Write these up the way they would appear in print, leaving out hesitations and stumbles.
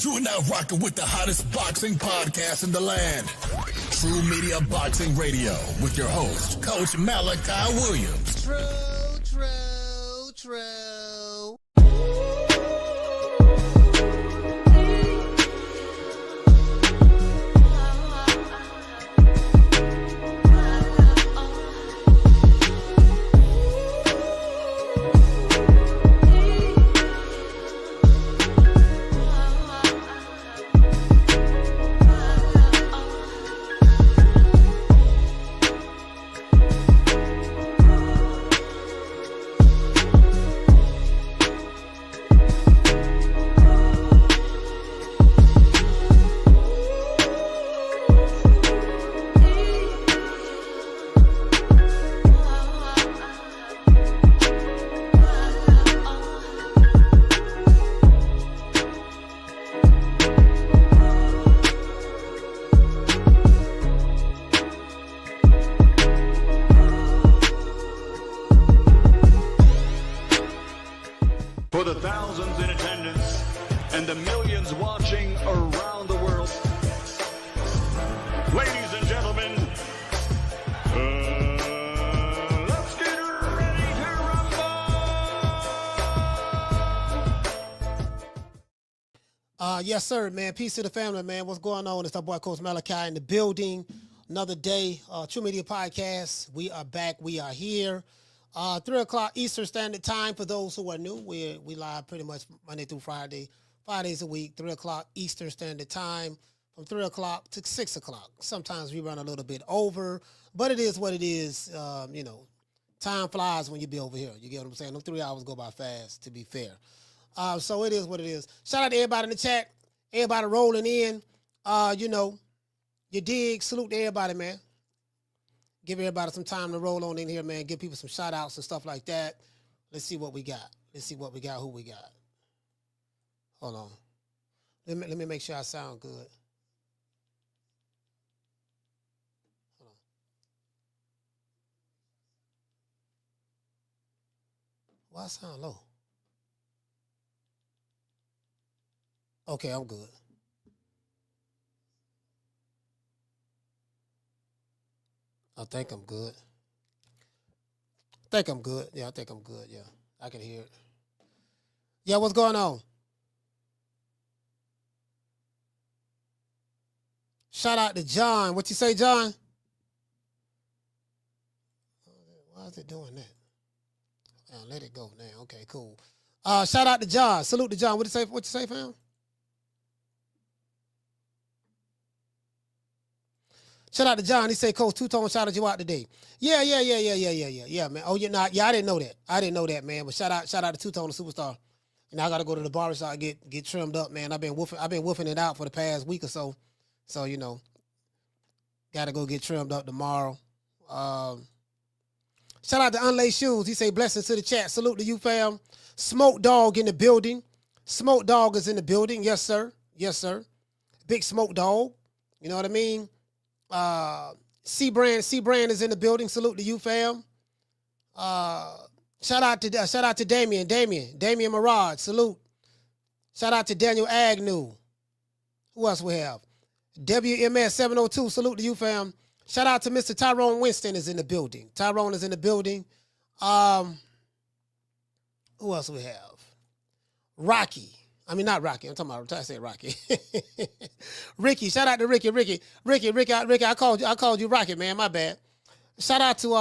You are now rocking with the hottest boxing podcast in the land. True Media Boxing Radio with your host, Coach Malachi Williams. True. For the thousands in attendance and the millions watching around the world, ladies and gentlemen, let's get ready to rumble! Yes, sir, man. Peace to the family, man. What's going on? It's our boy, Coach Malachi, in the building. Another day, True Media Podcast. We are back. We are here. 3 o'clock Eastern Standard Time for those who are new. We live pretty much Monday through Friday, 5 days a week, 3 o'clock Eastern Standard Time, from 3 o'clock to 6 o'clock. Sometimes we run a little bit over, but it is what it is. Time flies when you be over here. You get what I'm saying? Them 3 hours go by fast, to be fair. So it is what it is. Shout out to everybody in the chat, everybody rolling in. You dig. Salute to everybody, man. Give everybody some time to roll on in here, man. Give people some shout outs and stuff like that. Let's see what we got. Who we got. Hold on. Let me make sure I sound good. Hold on. Why I sound low? Okay, I'm good. I think I'm good. Yeah, I think I'm good. Yeah, I can hear it. Yeah, what's going on? Shout out to John. What you say, John? Why is it doing that? Let it go now. Okay, cool. Shout out to John. Salute to John. What you say, fam? Shout out to John. He said, Coach Two-Tone shouted you out today. Yeah, man. Oh, you're not. Yeah, I didn't know that. Man. But shout out to Two-Tone, the superstar. I got to go to the barbershop, get trimmed up, man. I've been woofing it out for the past week or so. So, got to go get trimmed up tomorrow. Shout out to Unlaced Shoes. He say, blessings to the chat. Salute to you, fam. Smoke Dog in the building. Smoke Dog is in the building. Yes, sir. Big Smoke Dog. You know what I mean? C-Brand is in the building. Salute to you, fam. Shout out to Damian Mirage. Salute. Shout out to Daniel Agnew. Who else we have? WMS 702. Salute to you, fam. Shout out to Mr. Tyrone Winston is in the building. Tyrone is in the building. Who else we have? Rocky. I mean, not Rocky. I'm trying to say Rocky. Ricky. Shout out to Ricky. Ricky. I called you Rocky, man. My bad. Shout out to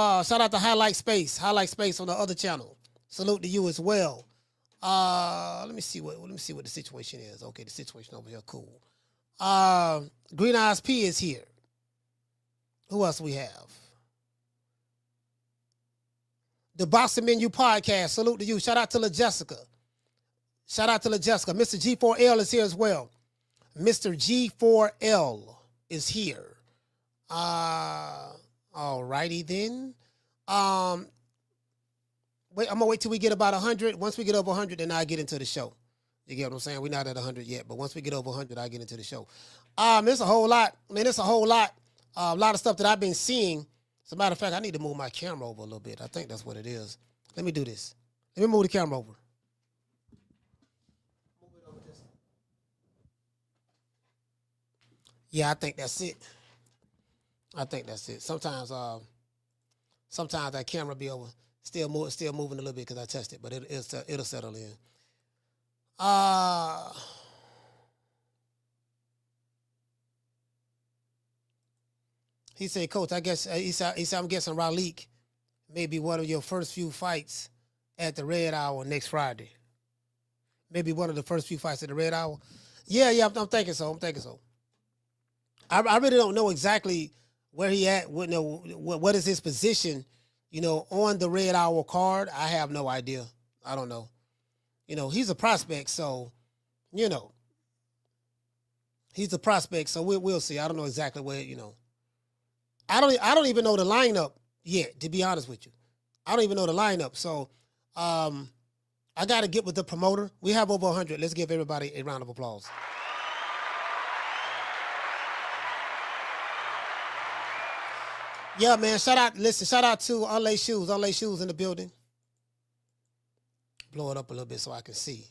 Highlight Space on the other channel. Salute to you as well. Let me see what the situation is. Okay, the situation over here, cool. Green Eyes P is here. Who else we have? The Boxing Menu Podcast. Salute to you. Shout out to La Jessica. Mr. G4L is here as well. Mr. G4L is here. All righty then. Wait, I'm gonna wait till we get about 100. Once we get over 100, then I get into the show. You get what I'm saying? We're not at 100 yet, but once we get over 100, I get into the show. There's a whole lot. A lot of stuff that I've been seeing. As a matter of fact, I need to move my camera over a little bit. I think that's what it is. Let me do this. Let me move the camera over. Move it over this. Yeah, I think that's it. I think that's it. Sometimes that camera be over, still moving a little bit because I touched it, but it'll settle in. He said, Coach, I guess he said I'm guessing Raleigh may be one of your first few fights at the Red Hour next Friday. Maybe one of the first few fights at the Red Hour. Yeah, I'm thinking so. I really don't know exactly where he at. What is his position, on the Red Hour card? I have no idea. I don't know. He's a prospect, so, he's a prospect, so we'll see. I don't know exactly where, I don't even know the lineup yet, to be honest with you. I don't even know the lineup. So I got to get with the promoter. We have over 100. Let's give everybody a round of applause. Yeah, man. Shout out to Unlaced Shoes in the building. Blow it up a little bit so I can see.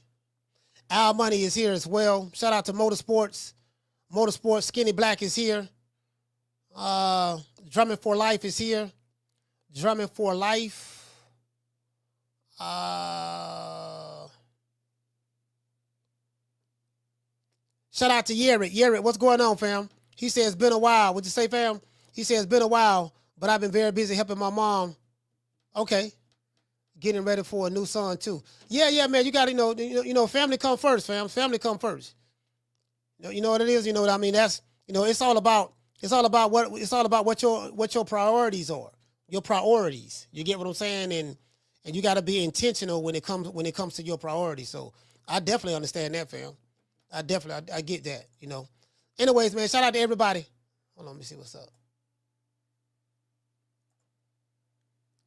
Al Money is here as well. Shout out to Motorsports. Skinny Black is here. Drumming for Life is here. Drumming for Life. Shout out to Yerrit. Yerrit, what's going on, fam? He says it's been a while. What'd you say, fam? He says it's been a while, but I've been very busy helping my mom. Okay. Getting ready for a new son too. Yeah, man. You gotta family come first, fam. Family come first. You know what it is. You know what I mean. That's it's all about what your priorities are. Your priorities. You get what I'm saying, and you got to be intentional when it comes to your priorities. So I definitely understand that, fam. I get that. Anyways, man. Shout out to everybody. Hold on, let me see what's up.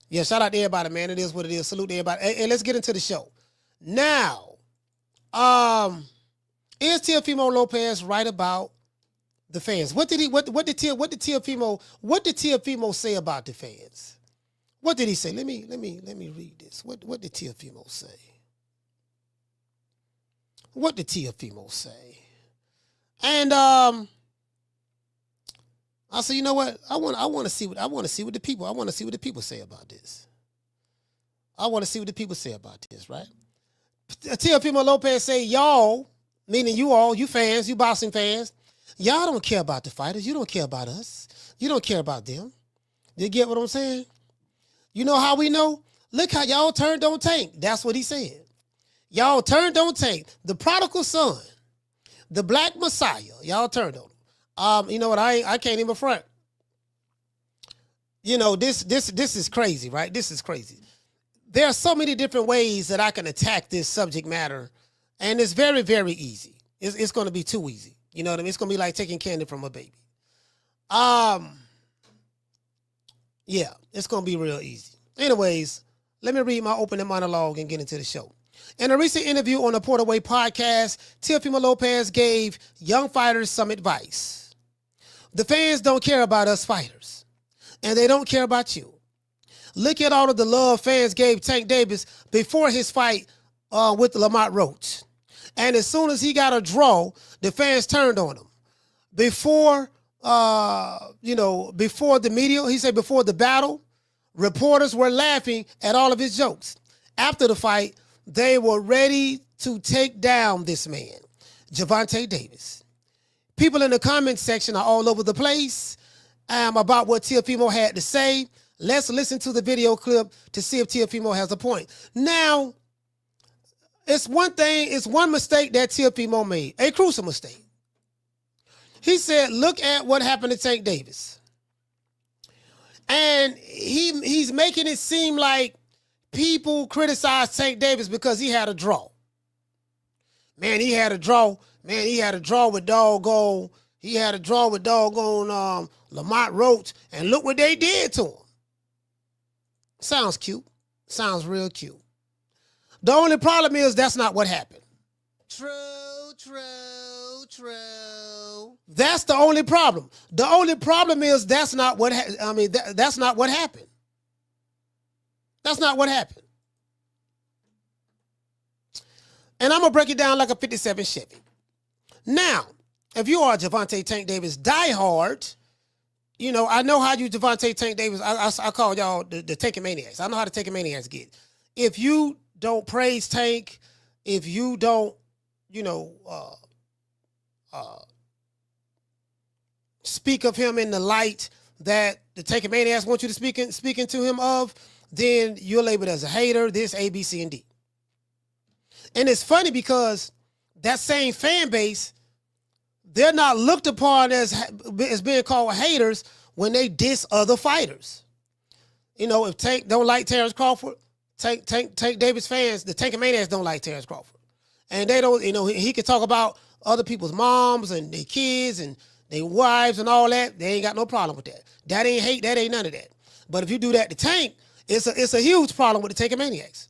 Yeah, shout out to everybody, man. It is what it is. Salute to everybody. Hey, let's get into the show. Now, is Teofimo Lopez right about the fans? What did Teofimo say about the fans? What did he say? Let me read this. What did Teofimo say? What did Teofimo say? And I said, you know what? I want to see what the people say about this. I want to see what the people say about this, right? Teofimo Lopez say, y'all, meaning you all, you fans, you boxing fans, y'all don't care about the fighters. You don't care about us. You don't care about them. You get what I'm saying? You know how we know? Look how y'all turned on Tank. That's what he said. Y'all turned on Tank. The prodigal son, the black messiah. Y'all turned on him. You know what? I can't even front. This is crazy, right? This is crazy. There are so many different ways that I can attack this subject matter, and it's very, very easy. It's going to be too easy. You know what I mean? It's going to be like taking candy from a baby. Yeah, it's going to be real easy. Anyways, let me read my opening monologue and get into the show. In a recent interview on the Porterway podcast, Teofimo Lopez gave young fighters some advice. The fans don't care about us fighters, and they don't care about you. Look at all of the love fans gave Tank Davis before his fight with Lamont Roach. And as soon as he got a draw, the fans turned on him. Before the media, he said before the battle, reporters were laughing at all of his jokes. After the fight, they were ready to take down this man, Gervonta Davis. People in the comments section are all over the place about what Teofimo had to say. Let's listen to the video clip to see if Teofimo has a point. Now, it's one mistake that Teofimo made, a crucial mistake. He said, look at what happened to Tank Davis. And he's making it seem like people criticize Tank Davis because he had a draw. Man, he had a draw. Man, he had a draw with doggone Lamont Roach. And look what they did to him. Sounds cute. Sounds real cute. The only problem is that's not what happened. True. That's the only problem. The only problem is that's not what that's not what happened. That's not what happened. And I'm going to break it down like a 57 Chevy. Now, if you are a Gervonta Tank Davis diehard, you know, I know how you Gervonta Tank Davis. I call y'all the Tank Maniacs. I know how the Tank Maniacs get. If you don't praise Tank, if you don't, you know, speak of him in the light that the Tank Maniacs want you to speaking to him of, then you're labeled as a hater, this, A, B, C, and D. And it's funny because that same fan base, they're not looked upon as being called haters when they diss other fighters. You know, if Tank don't like Terrence Crawford, Tank Davis fans, the Tank Maniacs don't like Terrence Crawford. And they don't, you know, he can talk about other people's moms and their kids and their wives and all that. They ain't got no problem with that. That ain't hate, that ain't none of that. But if you do that to Tank, it's a huge problem with the Tank Maniacs.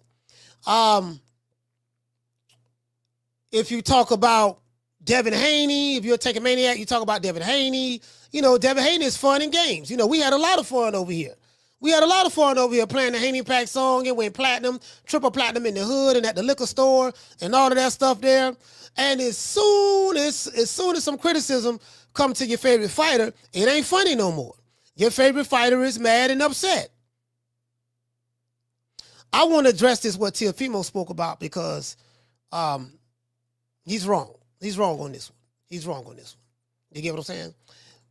If you talk about Devin Haney, if you're a Tank Maniac, you talk about Devin Haney. You know, Devin Haney is fun and games. You know, we had a lot of fun over here. We had a lot of fun over here playing the Haney Pack song. It went platinum, triple platinum in the hood and at the liquor store and all of that stuff there. And as soon as some criticism come to your favorite fighter, it ain't funny no more. Your favorite fighter is mad and upset. I want to address this, what Teofimo spoke about, because he's wrong. He's wrong on this one. He's wrong on this one. You get what I'm saying?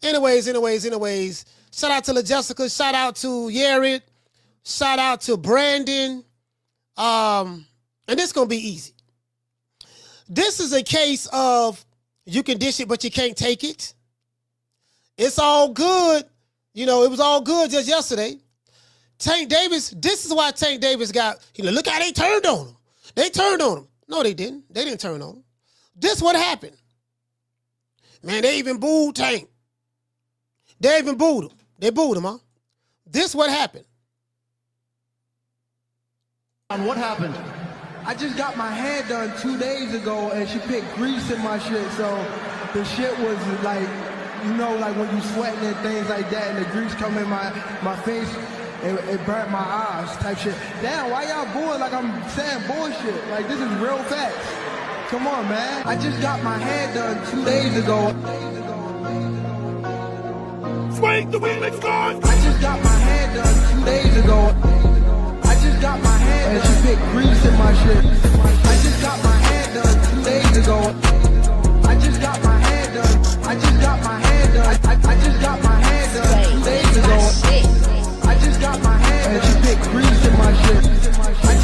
Anyways. Shout out to La Jessica. Shout out to Yared. Shout out to Brandon. And this is going to be easy. This is a case of you can dish it, but you can't take it. It's all good. You know, it was all good just yesterday. Tank Davis, this is why Tank Davis got, you know, look how they turned on him. They turned on him. No, they didn't. They didn't turn on him. This what happened. Man, they even booed Tank. They even booed him. They booed him, huh? This what happened. What happened? I just got my hair done 2 days ago and she put grease in my shit, so the shit was like, you know, like when you sweating and things like that and the grease come in my face, it burnt my eyes type shit. Damn, why y'all booing like I'm saying bullshit? Like, this is real facts. Come on, man. I just got my hair done 2 days ago. Swing the wheel, gone. I just got my hair done 2 days ago. I just got my hair done. And she put grease in my shit. I just got my hair done 2 days ago. I just got my hair done. I just got my hair done. I just got my hair done 2 days ago. I just got my hair done. And she put grease in my shit. I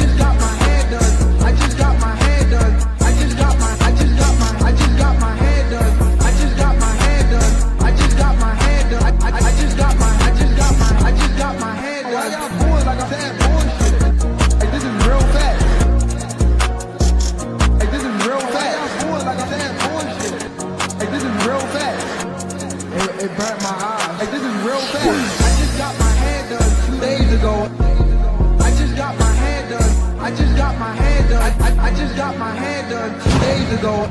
just got my hair done. I just got my hair done. I just got my hair done. I just got my hair done. I just got my hair done. I just got my hair done. Why y'all booing like I'm saying bullshit? Like, this is real facts. Like, this is real facts. Why y'all booing like I'm saying bullshit? Like, this is real facts. It burnt my eyes. Like, this is real facts. I just got my hair done 2 days ago. I just got my hair done. I just got my hair done. I just got my hair done 2 days ago.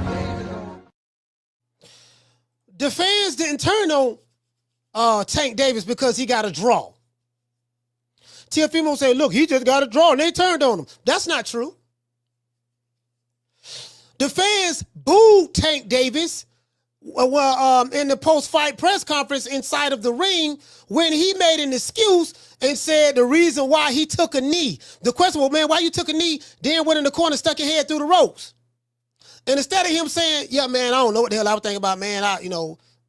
The fans didn't turn on Tank Davis because he got a draw. Teofimo said, look, he just got a draw, and they turned on him. That's not true. The fans booed Tank Davis in the post-fight press conference inside of the ring when he made an excuse and said the reason why he took a knee. The question was, man, why you took a knee, then went in the corner, stuck your head through the ropes. And instead of him saying, yeah, man, I don't know what the hell I was thinking about, man, it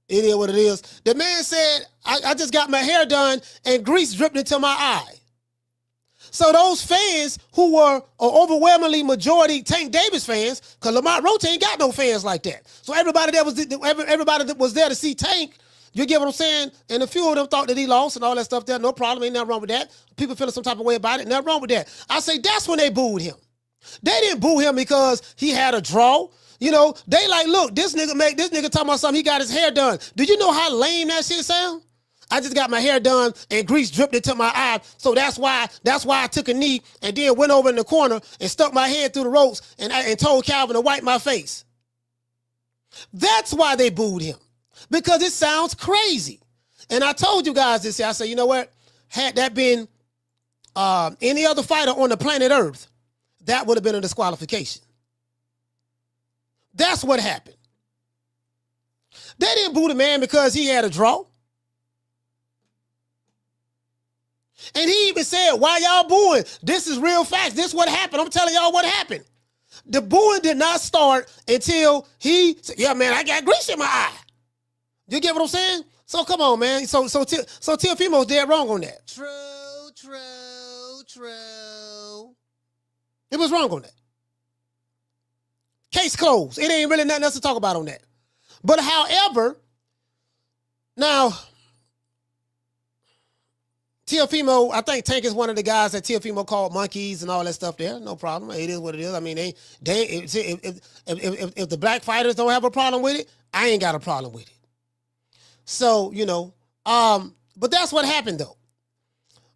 is what it is. The man said, I just got my hair done and grease dripped into my eye. So those fans who were overwhelmingly majority Tank Davis fans, because Lamont Roach ain't got no fans like that. So everybody that was there to see Tank, you get what I'm saying? And a few of them thought that he lost and all that stuff there. No problem, ain't nothing wrong with that. People feeling some type of way about it, nothing wrong with that. I say that's when they booed him. They didn't boo him because he had a draw. You know, they like, look, this nigga talking about something, he got his hair done. Do you know how lame that shit sound? I just got my hair done and grease dripped into my eye, so that's why I took a knee and then went over in the corner and stuck my head through the ropes and told Calvin to wipe my face. That's why they booed him, because it sounds crazy. And I told you guys this here. I said, you know what? Had that been any other fighter on the planet Earth, that would have been a disqualification. That's what happened. They didn't boo the man because he had a draw. And he even said, why y'all booing? This is real facts. This is what happened. I'm telling y'all what happened. The booing did not start until he said, yeah, man, I got grease in my eye. You get what I'm saying? So come on, man. So Teofimo's dead wrong on that. True. It was wrong on that. Case closed. It ain't really nothing else to talk about on that. But however, now, Teofimo, I think Tank is one of the guys that Teofimo called monkeys and all that stuff there. No problem. It is what it is. I mean, if the black fighters don't have a problem with it, I ain't got a problem with it. So, but that's what happened though.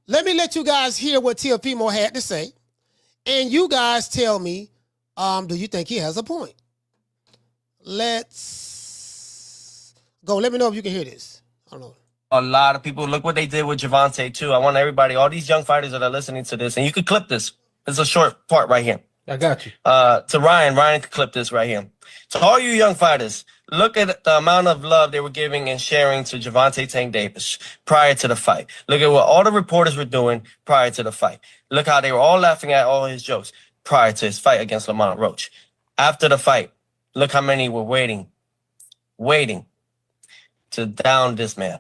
Let you guys hear what Teofimo had to say. And you guys tell me, do you think he has a point? Let's go. Let me know if you can hear this. I don't know. A lot of people, look what they did with Gervonta too. I want everybody, all these young fighters that are listening to this, and you could clip this. It's a short part right here. I got you. To Ryan could clip this right here. To all you young fighters, look at the amount of love they were giving and sharing to Gervonta Tank Davis prior to the fight. Look at what all the reporters were doing prior to the fight. Look how they were all laughing at all his jokes prior to his fight against Lamont Roach. After the fight, look how many were waiting to down this man.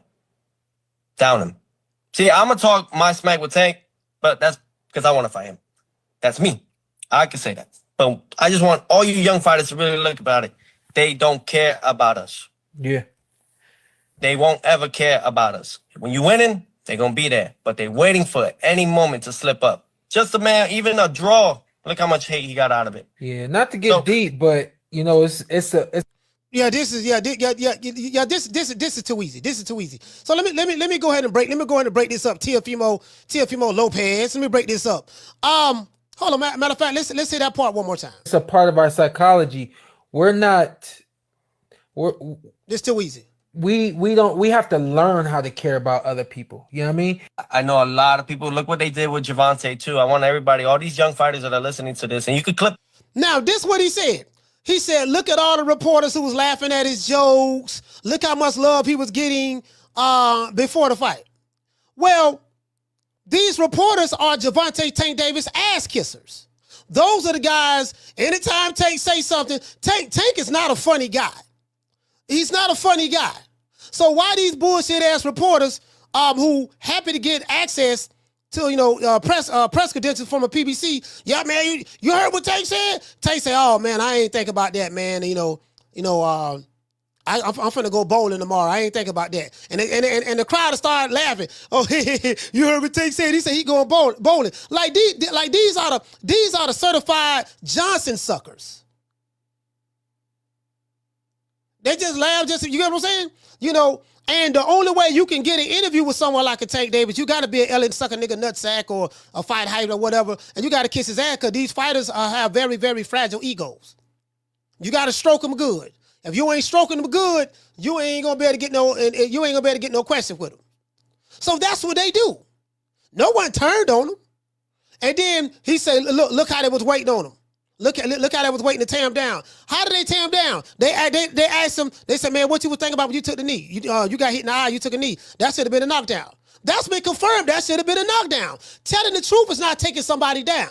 Down him. See, I'm going to talk my smack with Tank, but that's because I want to fight him. That's me. I can say that. But I just want all you young fighters to really look about it. They don't care about us. Yeah. They won't ever care about us. When you're winning, they're going to be there. But they're waiting for any moment to slip up. Just a man, even a draw. Look how much hate he got out of it. Yeah, not to get deep, but, it's Yeah, this is too easy. This is too easy. So let me go ahead and break this up. Teofimo Lopez. Let me break this up. Hold on. Matter of fact, let's say that part one more time. It's a part of our psychology. It's too easy. We have to learn how to care about other people. You know what I mean? I know a lot of people. Look what they did with Gervonta too. I want everybody, all these young fighters that are listening to this, and you could clip. Now, this is what he said. He said, look at all the reporters who was laughing at his jokes. Look how much love he was getting before the fight. Well, these reporters are Gervonta Tank Davis ass kissers. Those are the guys, anytime Tank say something, Tank is not a funny guy. He's not a funny guy. So why these bullshit ass reporters who happy to get access to, press credentials from a PBC. Yeah, man, you heard what Tank said? Tank said, oh, man, I ain't think about that, man. I'm finna go bowling tomorrow. I ain't think about that. And the crowd started laughing. Oh, you heard what Tank said? He said he going bowling. Like these are the certified Johnson suckers. They just laugh. You get what I'm saying? And the only way you can get an interview with someone like a Tank Davis, you got to be an Ellen sucker nigga nutsack or a fight hype or whatever, and you got to kiss his ass because these fighters have very, very fragile egos. You got to stroke them good. If you ain't stroking them good, you ain't gonna be able to get no question with them. So that's what they do. No one turned on them, and then he said, "Look how they was waiting on him. Look how they was waiting to tear him down. How did they tear him down? They asked him. They said, "Man, what you was thinking about when you took the knee? You got hit in the eye. You took a knee. That should have been a knockdown. That's been confirmed. That should have been a knockdown. Telling the truth is not taking somebody down.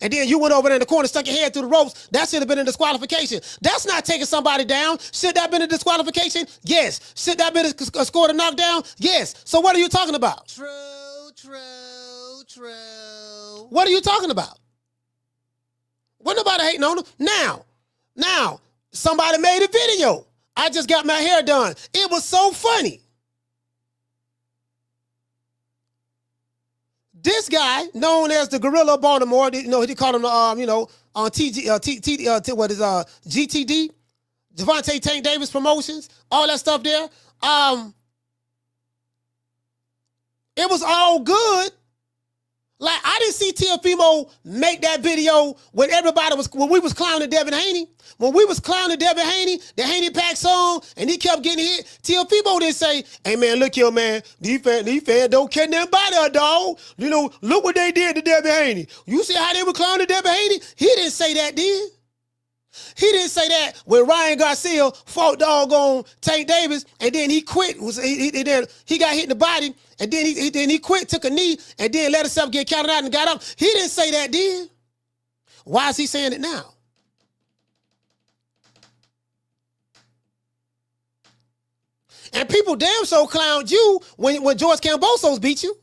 And then you went over there in the corner, stuck your head through the ropes. That should have been a disqualification. That's not taking somebody down. Should that have been a disqualification? Yes. Should that have been scored a knockdown? Yes. So what are you talking about? True. What are you talking about? What nobody hating on him? Now, somebody made a video. I just got my hair done. It was so funny. This guy, known as the Gorilla of Baltimore, he called him, on GTD, Gervonta Tank Davis Promotions, all that stuff there. It was all good. Like, I didn't see Teofimo make that video when we was clowning Devin Haney. When we was clowning Devin Haney, the Haney Pack song, and he kept getting hit, Teofimo didn't say, hey, man, look here, man, these fans don't care nothing about that, dog. Look what they did to Devin Haney. You see how they were clowning Devin Haney? He didn't say that, did? He didn't say that when Ryan Garcia fought doggone Tank Davis, and then he quit. He got hit in the body, and then he quit, took a knee, and then let himself get counted out and got up. He didn't say that then. Why is he saying it now? And people damn so clowned you when George Kambosos beat you.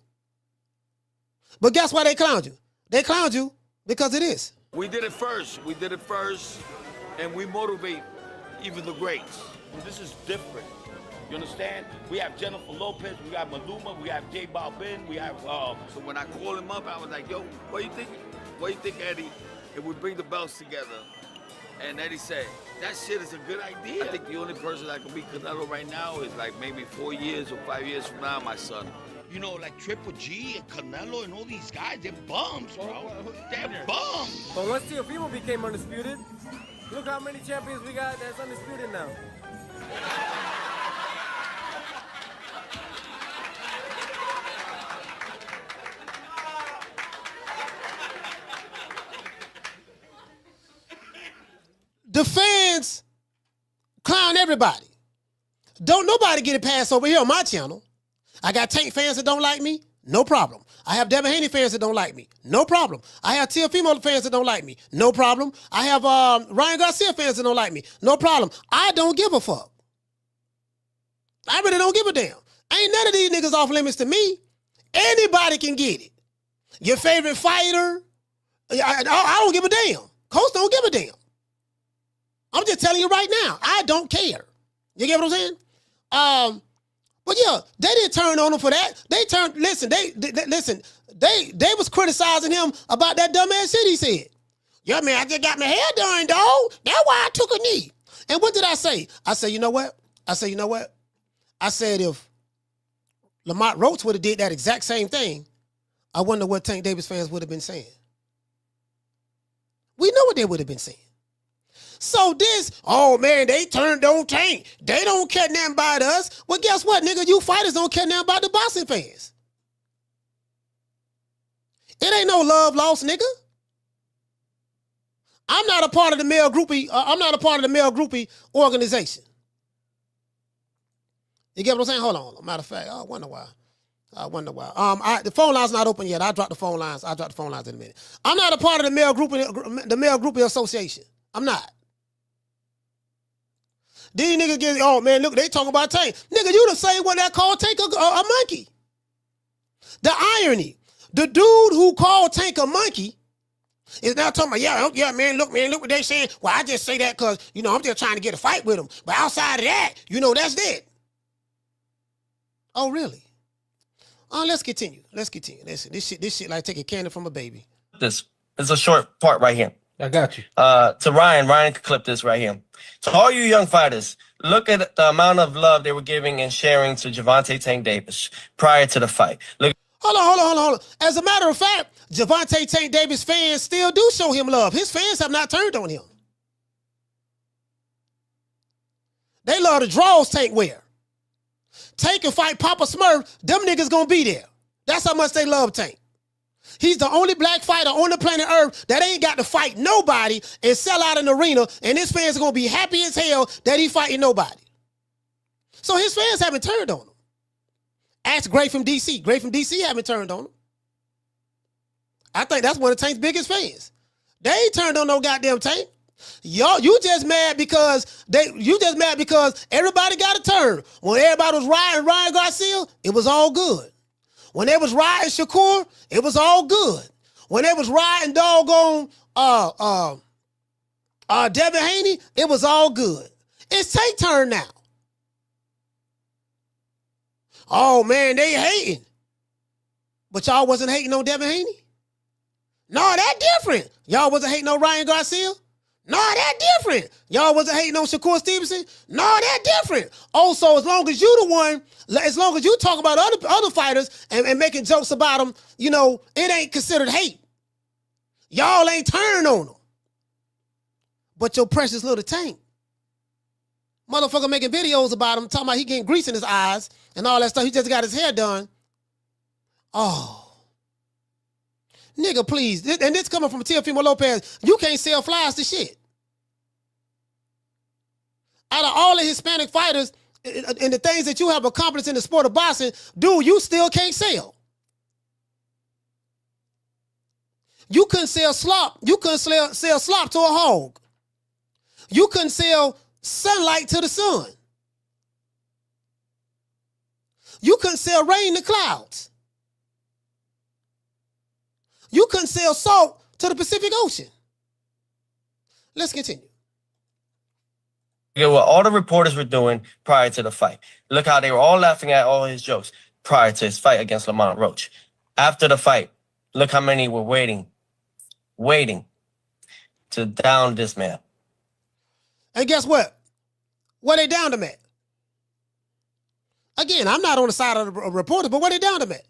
But guess why they clowned you? They clowned you because of this. We did it first. We did it first, and we motivate even the greats. This is different. You understand? We have Jennifer Lopez, we got Maluma, we have J Balvin, we have. So when I called him up, I was like, "Yo, what do you think? What do you think, Eddie? If we bring the belts together?" And Eddie said, "That shit is a good idea." I think the only person that can beat Canelo right now is like maybe 4 years or 5 years from now, my son. You know, like Triple G and Canelo and all these guys, they're bums, bro. They're bums. But once Teofimo became undisputed, look how many champions we got that's undisputed now. The fans clown everybody. Don't nobody get a pass over here on my channel. I got Tank fans that don't like me, no problem. I have Devin Haney fans that don't like me, no problem. I have Teofimo fans that don't like me, no problem. I have Ryan Garcia fans that don't like me, no problem. I don't give a fuck. I really don't give a damn. Ain't none of these niggas off limits to me. Anybody can get it. Your favorite fighter, I don't give a damn. Coach don't give a damn. I'm just telling you right now, I don't care. You get what I'm saying? But yeah, they didn't turn on him for that. They turned, listen, they was criticizing him about that dumbass shit he said. Yeah, man, I just got my hair done, dog. That's why I took a knee. And what did I say? I said, you know what? I said, if Lamont Roach would have did that exact same thing, I wonder what Tank Davis fans would have been saying. We know what they would have been saying. So this, oh man, they turned on Tank. They don't care nothing about us. Well, guess what, nigga? You fighters don't care nothing about the boxing fans. It ain't no love lost, nigga. I'm not a part of the male groupie. I'm not a part of the male groupie organization. You get what I'm saying? Hold on. Matter of fact, I wonder why. The phone line's not open yet. I'll drop the phone lines. in a minute. I'm not a part of the male groupie association. I'm not. These niggas get, oh man, look, they talking about Tank. Nigga, you the same one that called Tank a monkey. The irony, the dude who called Tank a monkey is now talking about, yeah, man, look what they saying. Well, I just say that because, I'm just trying to get a fight with him. But outside of that, that's it. Oh, really? Let's continue. Listen, this shit like taking candy from a baby. This is a short part right here. I got you. To Ryan can clip this right here. To all you young fighters, look at the amount of love they were giving and sharing to Gervonta Tank Davis prior to the fight. Look. Hold on. As a matter of fact, Gervonta Tank Davis fans still do show him love. His fans have not turned on him. They love the draws Tank wear. Tank can fight Papa Smurf, them niggas gonna be there. That's how much they love Tank. He's the only black fighter on the planet Earth that ain't got to fight nobody and sell out an arena, and his fans are going to be happy as hell that he fighting nobody. So his fans haven't turned on him. Ask Gray from D.C. Gray from D.C. haven't turned on him. I think that's one of Tank's biggest fans. They ain't turned on no goddamn Tank. Y'all, you just mad because everybody got a turn. When everybody was riding Ryan Garcia, it was all good. When they was riding Shakur, it was all good. When they was riding doggone Devin Haney, it was all good. It's Tank turn now. Oh man, they hating. But y'all wasn't hating on Devin Haney? No, that different. Y'all wasn't hating on Ryan Garcia? No, that different. Y'all wasn't hating on Shakur Stevenson? No, that different. Also, as long as you talk about other fighters and making jokes about them, it ain't considered hate. Y'all ain't turned on them. But your precious little Tank, motherfucker making videos about him, talking about he getting grease in his eyes and all that stuff. He just got his hair done. Oh. Nigga, please. And this coming from Teofimo Lopez. You can't sell flies to shit. Out of all the Hispanic fighters and the things that you have accomplished in the sport of boxing, dude, you still can't sell. You couldn't sell slop. You couldn't sell slop to a hog. You couldn't sell sunlight to the sun. You couldn't sell rain to clouds. You couldn't sell salt to the Pacific Ocean. Let's continue. Look at what all the reporters were doing prior to the fight. Look how they were all laughing at all his jokes prior to his fight against Lamont Roach. After the fight, look how many were waiting to down this man. And guess what? Where they downed him at? Again, I'm not on the side of the reporter, but where they downed him at?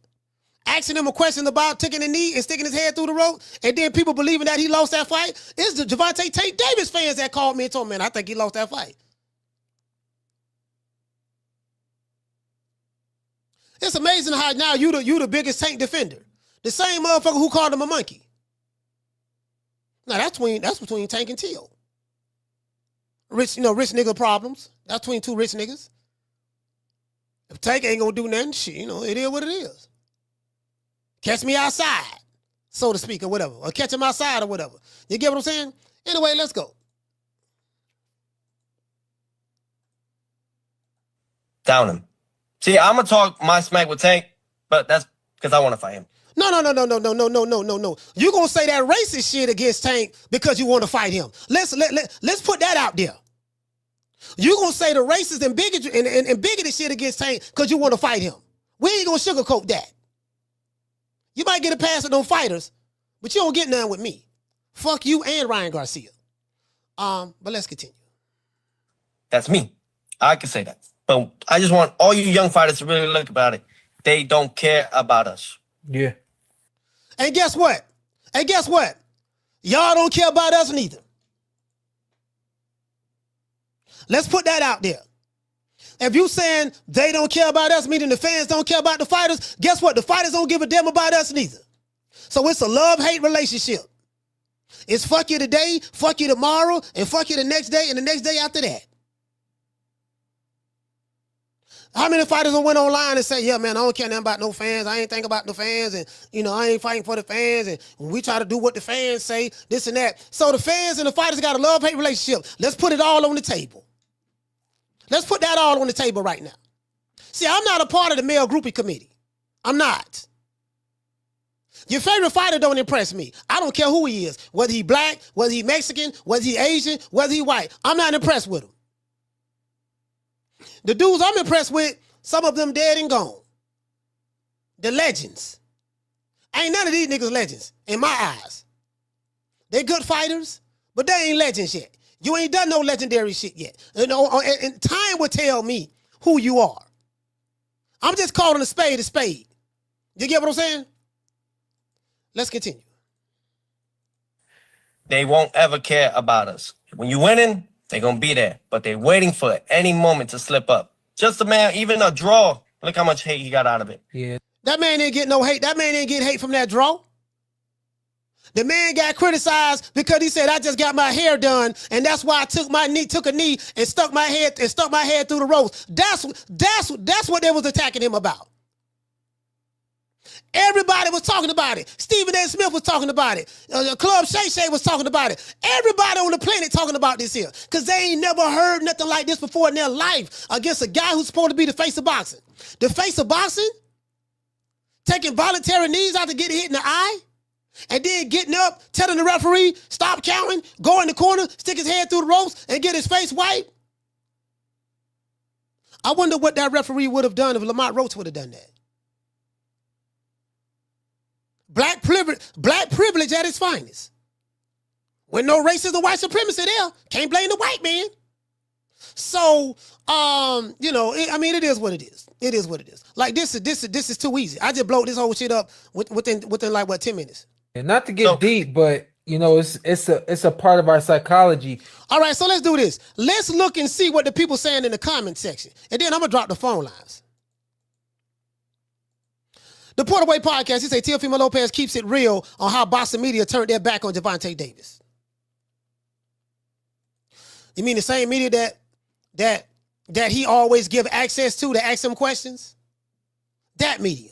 Asking him a question about taking a knee and sticking his head through the rope, and then people believing that he lost that fight. It's the Gervonta Tank Davis fans that called me and told me, man, I think he lost that fight. It's amazing how now you the biggest Tank defender. The same motherfucker who called him a monkey. Now that's between Tank and Teo. Rich nigga problems. That's between two rich niggas. If Tank ain't gonna do nothing, shit, it is what it is. Catch me outside, so to speak, or whatever. Or catch him outside or whatever. You get what I'm saying? Anyway, let's go. Down him. See, I'm gonna talk my smack with Tank, but that's because I want to fight him. No. You gonna say that racist shit against Tank because you want to fight him. Let's put that out there. You gonna say the racist and bigoted shit against Tank because you want to fight him. We ain't gonna sugarcoat that. You might get a pass at them fighters, but you don't get none with me. Fuck you and Ryan Garcia. But let's continue. That's me. I can say that. But I just want all you young fighters to really look about it. They don't care about us. Yeah. And guess what? Y'all don't care about us neither. Let's put that out there. If you saying they don't care about us, meaning the fans don't care about the fighters, guess what? The fighters don't give a damn about us neither. So it's a love-hate relationship. It's fuck you today, fuck you tomorrow, and fuck you the next day and the next day after that. How many fighters went online and say, yeah, man, I don't care nothing about no fans. I ain't think about no fans. And, I ain't fighting for the fans. And we try to do what the fans say, this and that. So the fans and the fighters got a love-hate relationship. Let's put it all on the table. Let's put that all on the table right now. See, I'm not a part of the male groupie committee. I'm not. Your favorite fighter don't impress me. I don't care who he is. Whether he black, whether he Mexican, whether he Asian, whether he white. I'm not impressed with him. The dudes I'm impressed with, some of them dead and gone. The legends. Ain't none of these niggas legends in my eyes. They good fighters, but they ain't legends yet. You ain't done no legendary shit yet. And time will tell me who you are. I'm just calling a spade a spade. You get what I'm saying? Let's continue. They won't ever care about us. When you winning, they're going to be there. But they're waiting for any moment to slip up. Just a man, even a draw. Look how much hate he got out of it. Yeah. That man didn't get no hate. That man didn't get hate from that draw. The man got criticized because he said, I just got my hair done, and that's why I took a knee and stuck my head through the ropes. That's what they was attacking him about. Everybody was talking about it. Stephen A. Smith was talking about it. Club Shay Shay was talking about it. Everybody on the planet talking about this here because they ain't never heard nothing like this before in their life against a guy who's supposed to be the face of boxing. The face of boxing? Taking voluntary knees out to get hit in the eye? And then getting up, telling the referee, stop counting, go in the corner, stick his head through the ropes, and get his face wiped? I wonder what that referee would have done if Lamont Roach would have done that. Black privilege at its finest. When no racism or white supremacy there, can't blame the white man. So, it is what it is. It is what it is. Like this is too easy. I just blow this whole shit up within like 10 minutes. And not to get deep, but it's a part of our psychology. All right, so let's do this. Let's look and see what the people saying in the comment section, and then I'm gonna drop the phone lines. The Portaway Podcast, he say Teofimo Lopez keeps it real on how boxing media turned their back on Gervonta Davis. You mean the same media that he always give access to ask him questions? That media.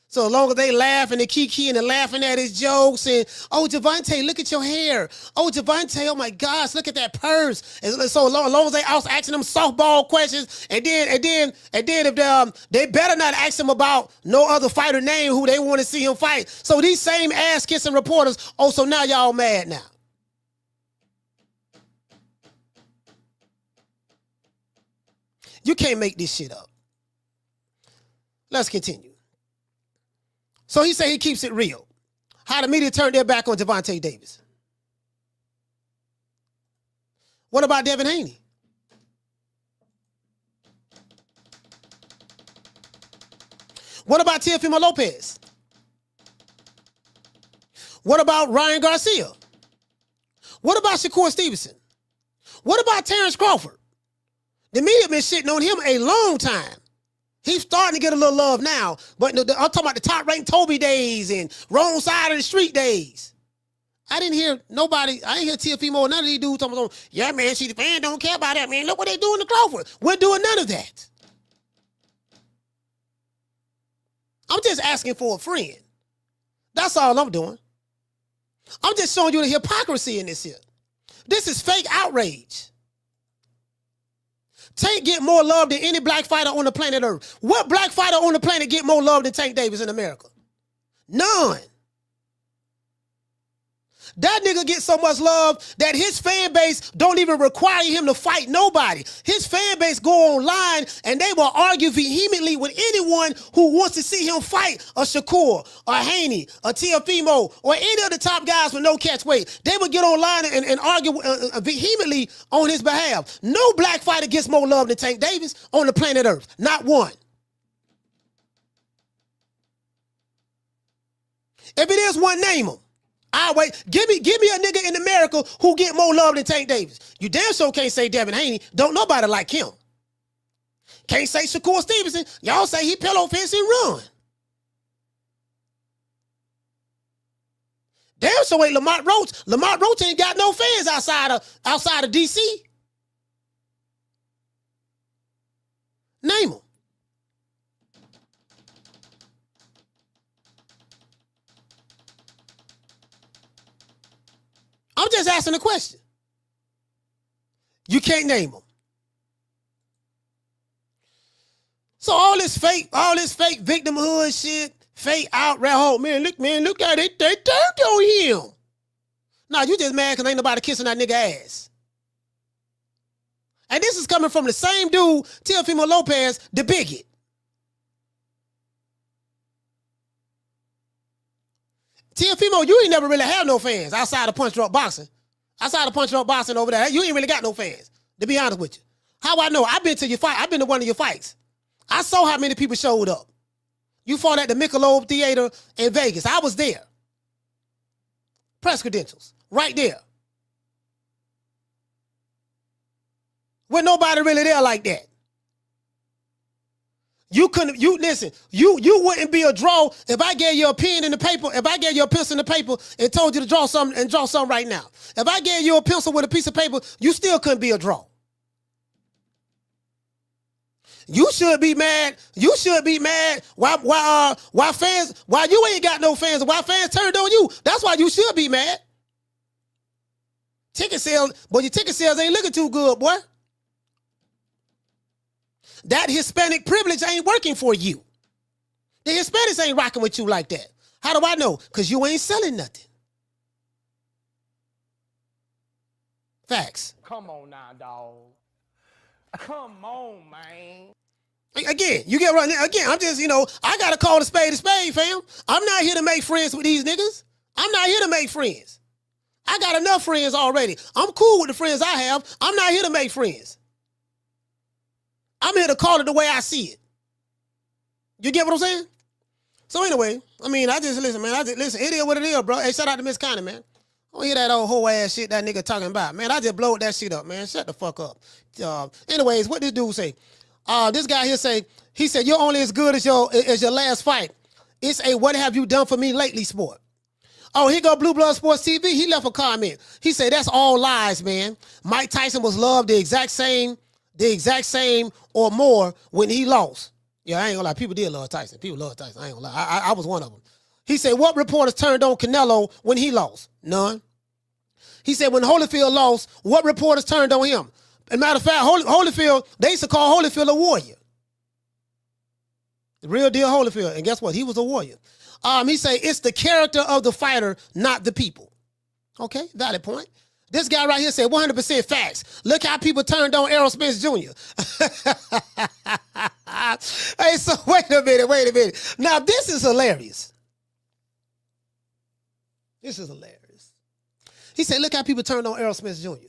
So as long as they laugh and they kiki and laughing at his jokes and, oh, Gervonta, look at your hair. Oh, Gervonta, oh my gosh, look at that purse. And so as long as they also asking them softball questions, and then if they better not ask him about no other fighter name who they want to see him fight. So these same ass kissing reporters, oh, so now y'all mad now. You can't make this shit up. Let's continue. So he said he keeps it real. How the media turned their back on Gervonta Davis. What about Devin Haney? What about Teofimo Lopez? What about Ryan Garcia? What about Shakur Stevenson? What about Terrence Crawford? The media been shitting on him a long time. He's starting to get a little love now, but I'm talking about the top-ranked Toby days and wrong side of the street days. I didn't hear nobody, I didn't hear Teofimo or none of these dudes talking about, yeah, man, see, the fans don't care about that, man. Look what they doing to Crawford. We're doing none of that. I'm just asking for a friend. That's all I'm doing. I'm just showing you the hypocrisy in this here. This is fake outrage. Tank get more love than any black fighter on the planet Earth. What black fighter on the planet get more love than Tank Davis in America? None. That nigga gets so much love that his fan base don't even require him to fight nobody. His fan base go online and they will argue vehemently with anyone who wants to see him fight a Shakur, a Haney, a Teofimo, or any of the top guys with no catch weight. They would get online and argue vehemently on his behalf. No black fighter gets more love than Tank Davis on the planet Earth. Not one. If it is one, name him. I wait. Give me a nigga in America who get more love than Tank Davis. You damn sure can't say Devin Haney. Don't nobody like him. Can't say Shakur Stevenson. Y'all say he pillow fence and run. Damn sure ain't Lamont Roach. Lamont Roach ain't got no fans outside of DC. Name him. I'm just asking a question. You can't name them. So all this fake victimhood shit, fake outrage. Oh man, look at it. They turned on him. Nah, you just mad because ain't nobody kissing that nigga ass. And this is coming from the same dude, Teofimo Lopez, the bigot. Teofimo, you ain't never really have no fans outside of punch drunk boxing. Outside of punch drunk boxing over there, you ain't really got no fans, to be honest with you. How I know? I've been to your fight. I've been to one of your fights. I saw how many people showed up. You fought at the Michelob Theater in Vegas. I was there. Press credentials, right there. With nobody really there like that. You wouldn't be a draw if I gave you a pen in the paper, if I gave you a pencil in the paper and told you to draw something right now. If I gave you a pencil with a piece of paper, you still couldn't be a draw. You should be mad. You should be mad. Why you ain't got no fans? Why fans turned on you? That's why you should be mad. Ticket sales, but your ticket sales ain't looking too good, boy. That Hispanic privilege ain't working for you. The Hispanics ain't rocking with you like that. How do I know? Because you ain't selling nothing. Facts. Come on now, dog. Come on, man. Again, you get right. Again, I'm just, I got to call a spade, fam. I'm not here to make friends with these niggas. I'm not here to make friends. I got enough friends already. I'm cool with the friends I have. I'm not here to make friends. I'm here to call it the way I see it. You get what I'm saying? So anyway, I just listen, man. Listen, it is what it is, bro. Hey, shout out to Miss Connie, man. I don't hear that old whole ass shit that nigga talking about. Man, I just blowed that shit up, man. Shut the fuck up. Anyways, what this dude say? This guy here he said, you're only as good as your last fight. It's a what have you done for me lately sport. Oh, here go Blue Blood Sports TV. He left a comment. He said, that's all lies, man. Mike Tyson was loved the exact same the exact same or more when he lost. Yeah, I ain't gonna lie. People did love Tyson. People love Tyson. I ain't gonna lie. I was one of them. He said, what reporters turned on Canelo when he lost? None. He said, when Holyfield lost, what reporters turned on him? As a matter of fact, Holyfield, they used to call Holyfield a warrior. The real deal Holyfield. And guess what? He was a warrior. He said, it's the character of the fighter, not the people. Okay, valid point. This guy right here said 100% facts. Look how people turned on Errol Spence Jr. Hey, so wait a minute. Now, this is hilarious. This is hilarious. He said, look how people turned on Errol Spence Jr.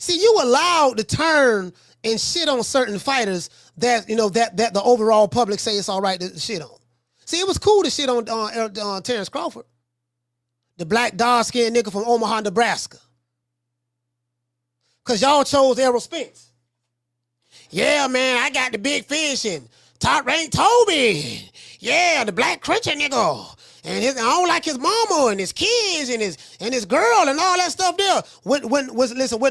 See, you allowed to turn and shit on certain fighters that, you know, that the overall public say it's all right to shit on. See, it was cool to shit on Terrence Crawford. The black dark-skinned nigga from Omaha, Nebraska. Because y'all chose Errol Spence. Yeah, man, I got the big fish and top rank Toby. Yeah, the black cruncher nigga. And I don't like his mama and his kids and his girl and all that stuff there. When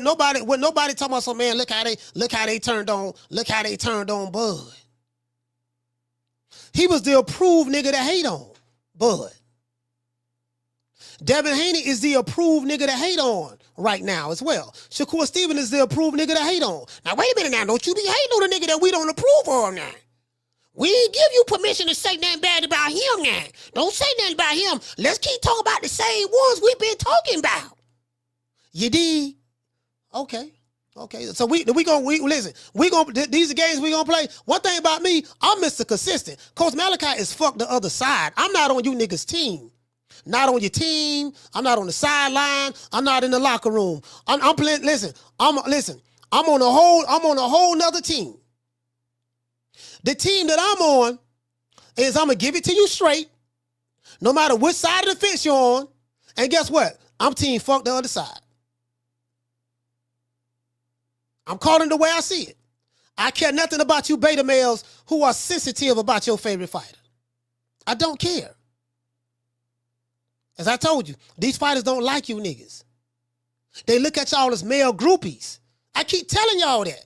nobody talking about some, man, look how they turned on Bud. He was the approved nigga to hate on Bud. Devin Haney is the approved nigga to hate on right now as well. Shakur Stevens is the approved nigga to hate on. Now, wait a minute now. Don't you be hating on the nigga that we don't approve of now. We didn't give you permission to say nothing bad about him now. Don't say nothing about him. Let's keep talking about the same ones we've been talking about. You dig? Okay. So these are games we gonna play. One thing about me, I'm Mr. Consistent. Coach Malachi is fuck the other side. I'm not on you niggas' team. Not on your team. I'm not on the sideline. I'm not in the locker room. I'm playing. Listen. I'm on a whole nother team. The team that I'm on is I'm gonna give it to you straight, no matter which side of the fence you're on. And guess what? I'm team fuck the other side. I'm calling the way I see it. I care nothing about you beta males who are sensitive about your favorite fighter. I don't care. As I told you, these fighters don't like you niggas. They look at y'all as male groupies. I keep telling y'all that.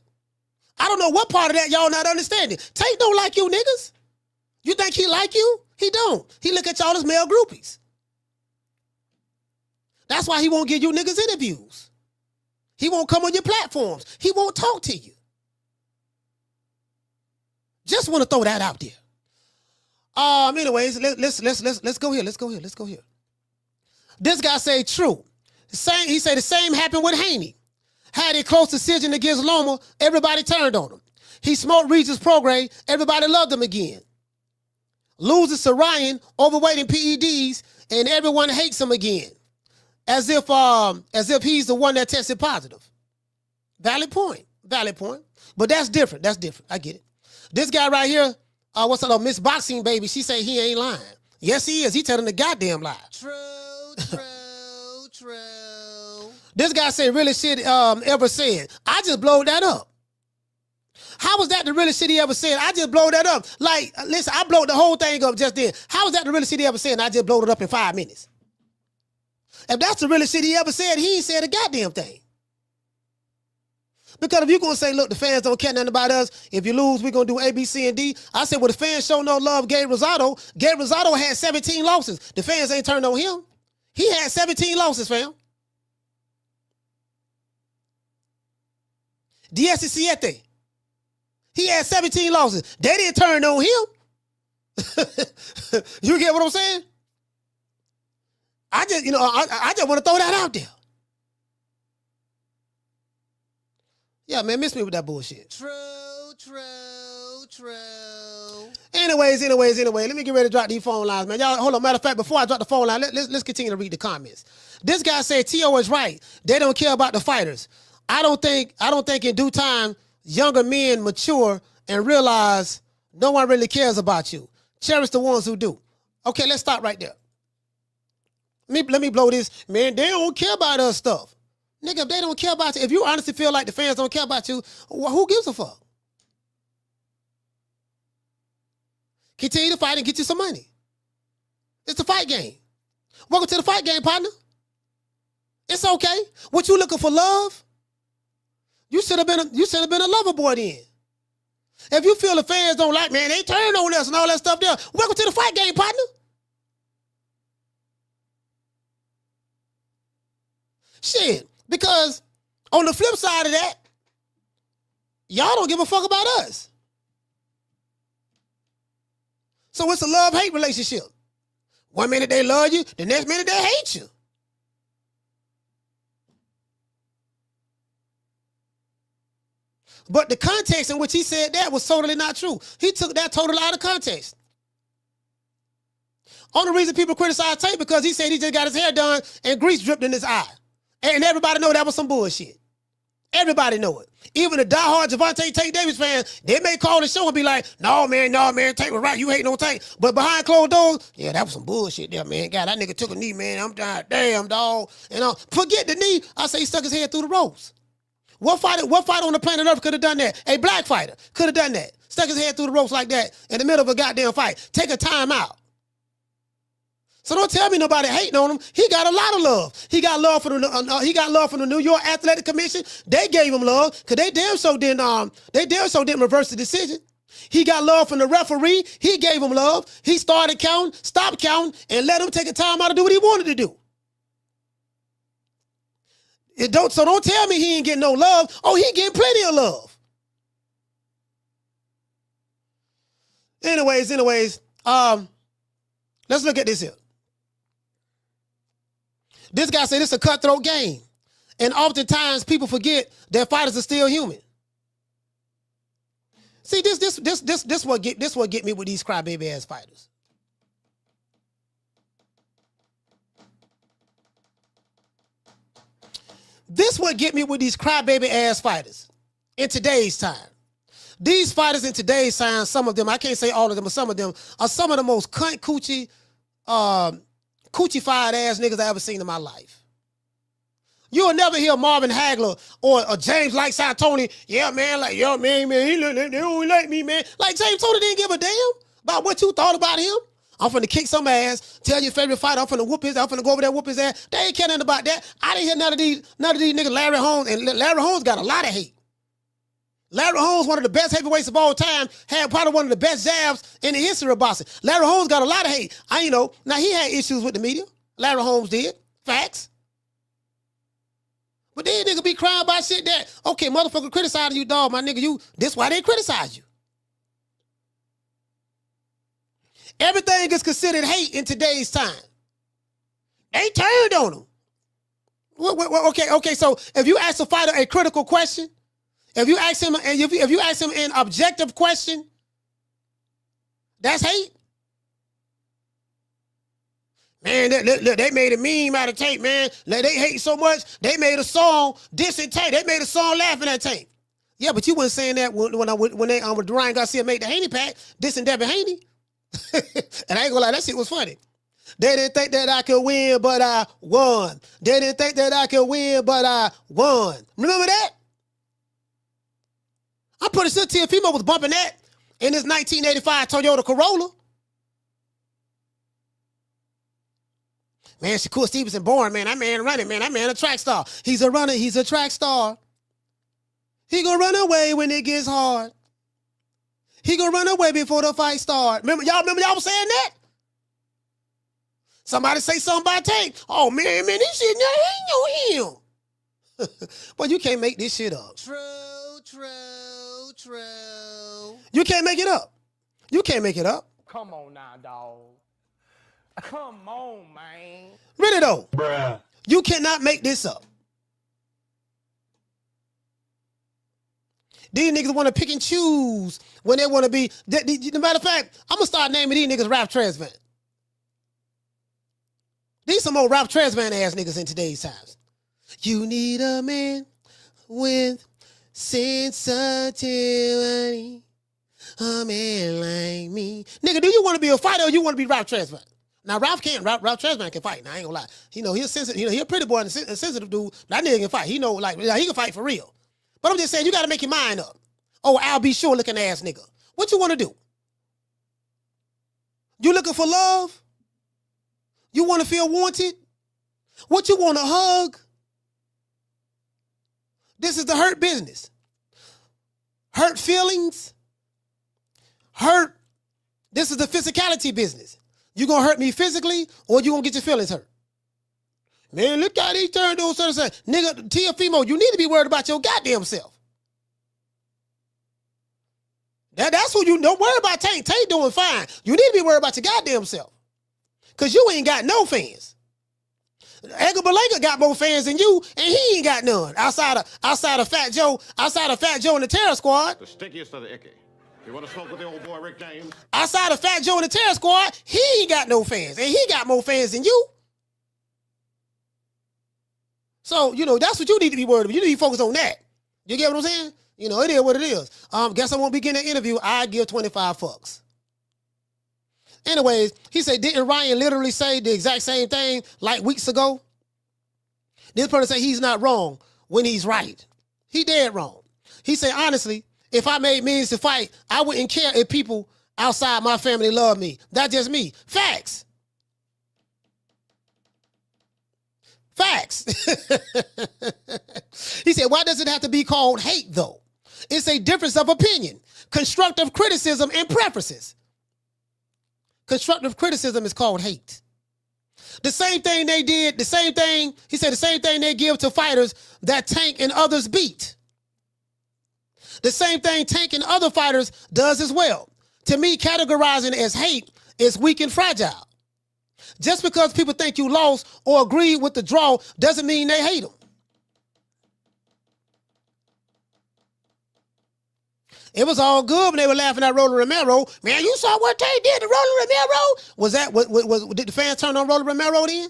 I don't know what part of that y'all not understanding. Tank don't like you niggas. You think he like you? He don't. He look at y'all as male groupies. That's why he won't give you niggas interviews. He won't come on your platforms. He won't talk to you. Just want to throw that out there. Anyways, let's go here. This guy say true. He said the same happened with Haney. Had a close decision against Loma, everybody turned on him. He smoked Regis Prograis, everybody loved him again. Loses to Ryan, overweight in PEDs, and everyone hates him again. As if he's the one that tested positive. Valid point. But that's different. I get it. This guy right here, what's up, Miss Boxing Baby, she say he ain't lying. Yes, he is. He telling the goddamn lie. True. This guy say realest shit ever said. I just blowed that up. How was that the realest shit he ever said? I just blowed that up. Like, listen, I blowed the whole thing up just then. How was that the realest shit he ever said and I just blowed it up in 5 minutes? If that's the realest shit he ever said, he ain't said a goddamn thing. Because if you're going to say, look, the fans don't care nothing about us. If you lose, we're going to do A, B, C, and D. I said, well, the fans show no love. Gabe Rosado had 17 losses. The fans ain't turned on him. He had 17 losses, fam. Siete. He had 17 losses. They didn't turn on him. You get what I'm saying? I just want to throw that out there. Yeah, man, miss me with that bullshit. True. Anyways, let me get ready to drop these phone lines, man. Y'all, hold on. Matter of fact, before I drop the phone line, let's continue to read the comments. This guy said T.O. is right. They don't care about the fighters. I don't think in due time younger men mature and realize no one really cares about you. Cherish the ones who do. Okay, let's stop right there. Let me blow this. Man, they don't care about us stuff. Nigga, if they don't care about you, if you honestly feel like the fans don't care about you, who gives a fuck? Continue to fight and get you some money. It's a fight game. Welcome to the fight game, partner. It's okay. What you looking for, love? You should have been a lover boy then. If you feel the fans don't like, man, they turn on us and all that stuff there. Welcome to the fight game, partner. Shit. Because on the flip side of that, y'all don't give a fuck about us. So it's a love-hate relationship. One minute they love you, the next minute they hate you. But the context in which he said that was totally not true. He took that totally out of context. Only reason people criticize Tate because he said he just got his hair done and grease dripped in his eye. And everybody know that was some bullshit. Everybody know it. Even the diehard Gervonta Tate Davis fans, they may call the show and be like, no, man, Tate was right. You hate no Tate. But behind closed doors, yeah, that was some bullshit there, man. God, that nigga took a knee, man. I'm dying. Damn, dog. And forget the knee. I say he stuck his head through the ropes. What fighter on the planet Earth could have done that? A black fighter could have done that. Stuck his head through the ropes like that in the middle of a goddamn fight. Take a time out. So don't tell me nobody hating on him. He got a lot of love. He got love from the New York Athletic Commission. They gave him love because they damn so didn't reverse the decision. He got love from the referee. He gave him love. He started counting, stopped counting, and let him take a time out to do what he wanted to do. So don't tell me he ain't getting no love. Oh, he getting plenty of love. Anyways, let's look at this here. This guy said it's a cutthroat game. And oftentimes people forget that fighters are still human. See, this what get me with these crybaby ass fighters. This what get me with these crybaby ass fighters in today's time. These fighters in today's time, some of them, I can't say all of them, but some of them are some of the most cunt coochie-fied ass niggas I ever seen in my life. You'll never hear Marvin Hagler or James like Santoni, yeah, man, he they don't like me, man. Like James Tony didn't give a damn about what you thought about him. I'm finna kick some ass, tell your favorite fighter, I'm finna go over there, whoop his ass. They ain't care nothing about that. I didn't hear none of these niggas, Larry Holmes, and Larry Holmes got a lot of hate. Larry Holmes, one of the best heavyweights of all time, had probably one of the best jabs in the history of boxing. Larry Holmes got a lot of hate. Now he had issues with the media. Larry Holmes did. Facts. But these niggas be crying about shit that, okay, motherfucker criticizing you, dog, my nigga, this why they criticize you. Everything is considered hate in today's time. They turned on them. Okay, so if you ask a fighter a critical question, if you ask him an objective question, that's hate. Man, they made a meme out of Tate, man. They hate so much, they made a song dissing Tate. They made a song laughing at Tate. Yeah, but you wasn't saying that when Ryan Garcia made the Haney pack, dissing Devin Haney. And I ain't gonna lie, that shit was funny. They didn't think that I could win, but I won. They didn't think that I could win, but I won. Remember that? I'm pretty sure Teofimo was bumping that in his 1985 Toyota Corolla. Man, Shakur Stevenson born, man. That man running, man. That man a track star. He's a runner. He's a track star. He gonna run away when it gets hard. He gonna run away before the fight start. Remember y'all was saying that? Somebody say something about Tate. Oh, man, this shit, ain't no him. But you can't make this shit up. True. You can't make it up. You can't make it up. Come on now, dog. Come on, man. Really though. Bruh. You cannot make this up. These niggas want to pick and choose when they want to be. No matter of fact, I'm going to start naming these niggas rap transvan. These some old rap transvan ass niggas in today's times. You need a man with sensitivity. A man like me. Nigga, do you want to be a fighter or you want to be rap transvan? Now, Ralph transvan can fight. Now, I ain't gonna lie. He's sensitive. He a pretty boy and a sensitive dude. That nigga can fight. He can fight for real. But I'm just saying, you got to make your mind up. Oh, I'll be sure looking ass nigga. What you want to do? You looking for love? You want to feel wanted? What you want, a hug? This is the hurt business. Hurt feelings. Hurt. This is the physicality business. You gonna hurt me physically, or you gonna get your feelings hurt? Man, look how he turned those certain things. Nigga, Teofimo, you need to be worried about your goddamn self. That's who you don't worry about. Tank doing fine. You need to be worried about your goddamn self. Cause you ain't got no fans. Edgar Berlanga got more fans than you, and he ain't got none. Outside of Fat Joe and the Terror Squad. The stickiest of the icky. You want to smoke with the old boy Rick James? Outside of Fat Joe and the Terror Squad, he ain't got no fans, and he got more fans than you. So, that's what you need to be worried about. You need to be focused on that. You get what I'm saying? It is what it is. Guess I won't be getting an interview. I give 25 fucks. Anyways, he said, didn't Ryan literally say the exact same thing like weeks ago? This person said he's not wrong when he's right. He dead wrong. He said, honestly, if I made millions to fight, I wouldn't care if people outside my family love me. That's just me. Facts. Facts. He said, why does it have to be called hate, though? It's a difference of opinion, constructive criticism, and preferences. Constructive criticism is called hate. The same thing they did, he said the same thing they give to fighters that Tank and others beat. The same thing Tank and other fighters does as well. To me, categorizing as hate is weak and fragile. Just because people think you lost or agree with the draw doesn't mean they hate them. It was all good when they were laughing at Rolly Romero. Man, you saw what they did to Rolly Romero? Did the fans turn on Rolly Romero then?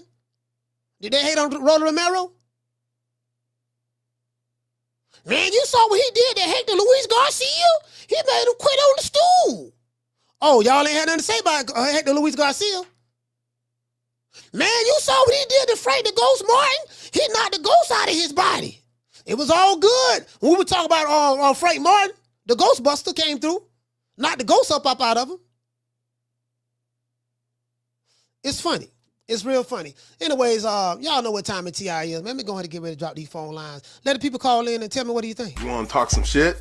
Did they hate on Rolly Romero? Man, you saw what he did to Hector Luis Garcia? He made him quit on the stool. Oh, y'all ain't had nothing to say about Hector Luis Garcia? Man, you saw what he did to Frank the Ghost Martin? He knocked the ghost out of his body. It was all good. When we were talking about Frank Martin, the Ghostbuster came through, knocked the ghost up out of him. It's funny. It's real funny. Anyways, y'all know what time of TI is. Let me go ahead and get ready to drop these phone lines. Let the people call in and tell me, what do you think? You want to talk some shit?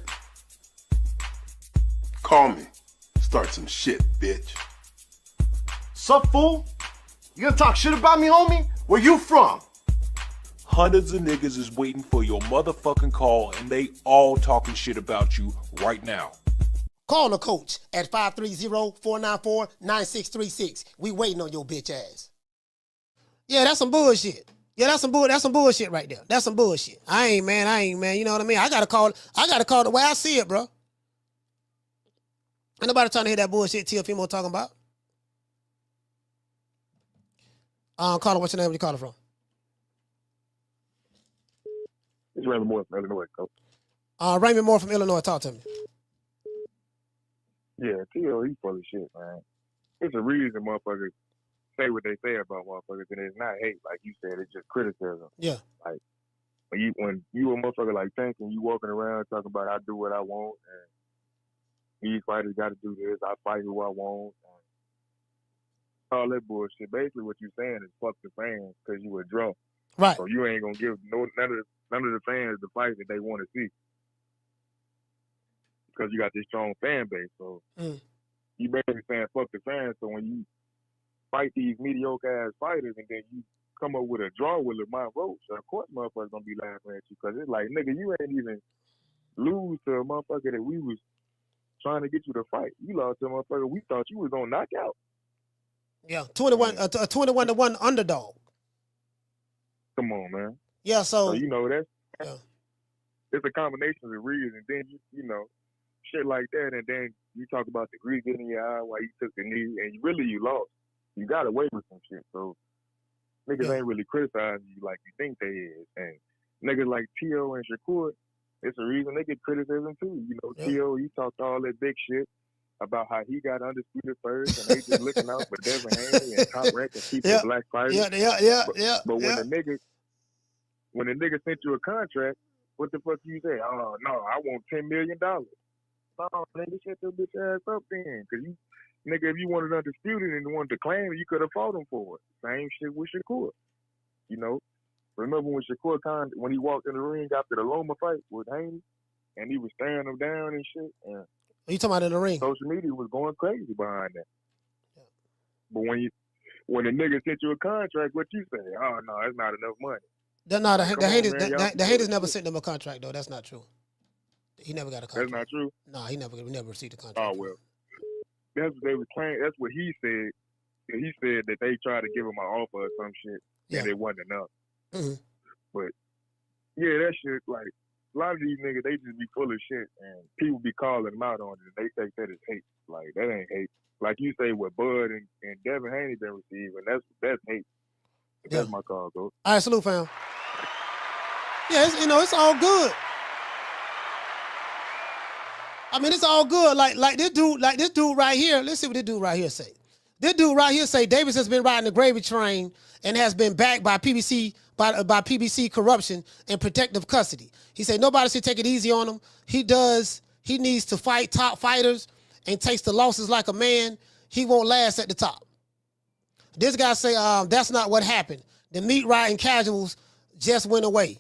Call me. Start some shit, bitch. Sup, fool? You gonna talk shit about me, homie? Where you from? Hundreds of niggas is waiting for your motherfucking call, and they all talking shit about you right now. Call the coach at 530-494-9636. We waiting on your bitch ass. Yeah, that's some bullshit. Yeah, that's some bullshit right there. That's some bullshit. I ain't, man. You know what I mean? I gotta call the way I see it, bro. Ain't nobody trying to hear that bullshit Teofimo talking about. Caller, what's your name? Where you calling from? It's Raymond Moore from Illinois, coach. Raymond Moore from Illinois. Talk to me. Yeah, T.O., he's full of shit, man. It's a reason motherfuckers say what they say about motherfuckers, and it's not hate, like you said. It's just criticism. Yeah. Like, when you a motherfucker like Tank and you walking around talking about I do what I want, and these fighters got to do this, I fight who I want, and all that bullshit. Basically, what you're saying is fuck the fans because you a drunk. Right. So you ain't gonna give none of the fans the fight that they want to see because you got this strong fan base. So you basically saying fuck the fans. So when you fight these mediocre ass fighters and then you come up with a draw with Lamont Roach, of course motherfuckers gonna be laughing at you because it's like, nigga, you ain't even lose to a motherfucker that we was trying to get you to fight. You lost to a motherfucker we thought you was gonna knock out. Yeah, 21-1 underdog. Come on, man. Yeah, so you know it's a combination of reasons, and then you know shit like that, and then you talk about the grease in your eye while you took the knee, and you lost. You got away with some shit, so niggas ain't really criticizing you like you think they is, and niggas like T.O. and Shakur, it's a reason they get criticism too. You know, T.O. he talked all that big shit about how he got undisputed first, and they just looking out for Devin Haney and Top Rank and keep the black fighters. But when the nigga sent you a contract, what the fuck you say? Oh no, I want $10 million. No, nigga, shut your bitch ass up then, cause you, nigga, if you wanted undisputed and wanted to claim it, you could have fought him for it. Same shit with Shakur. You know, Remember when Shakur Khan, when he walked in the ring after the Loma fight with Haney, and he was staring him down and shit? And you talking about in the ring? Social media was going crazy behind that. Yeah. But when a nigga sent you a contract, what you say? Oh, no, that's not enough money. The haters never sent him a contract, though. That's not true. He never got a contract. That's not true? No, he never received a contract. Oh, well. That's what they were playing. That's what he said. He said that they tried to give him an offer or some shit, and it wasn't enough. Mm-hmm. But, yeah, that shit, like, a lot of these niggas, they just be full of shit, and people be calling them out on it, and they think that is hate. Like, that ain't hate. Like you say, what Bud and Devin Haney been receiving, that's hate. That's my call, bro. All right, salute, fam. Yeah, it's all good. I mean, it's all good. Like this dude right here. Let's see what this dude right here say. This dude right here say Davis has been riding the gravy train and has been backed by PBC by PBC corruption and protective custody. He said nobody should take it easy on him. He needs to fight top fighters and takes the losses like a man. He won't last at the top. This guy say that's not what happened. The meat riding casuals just went away.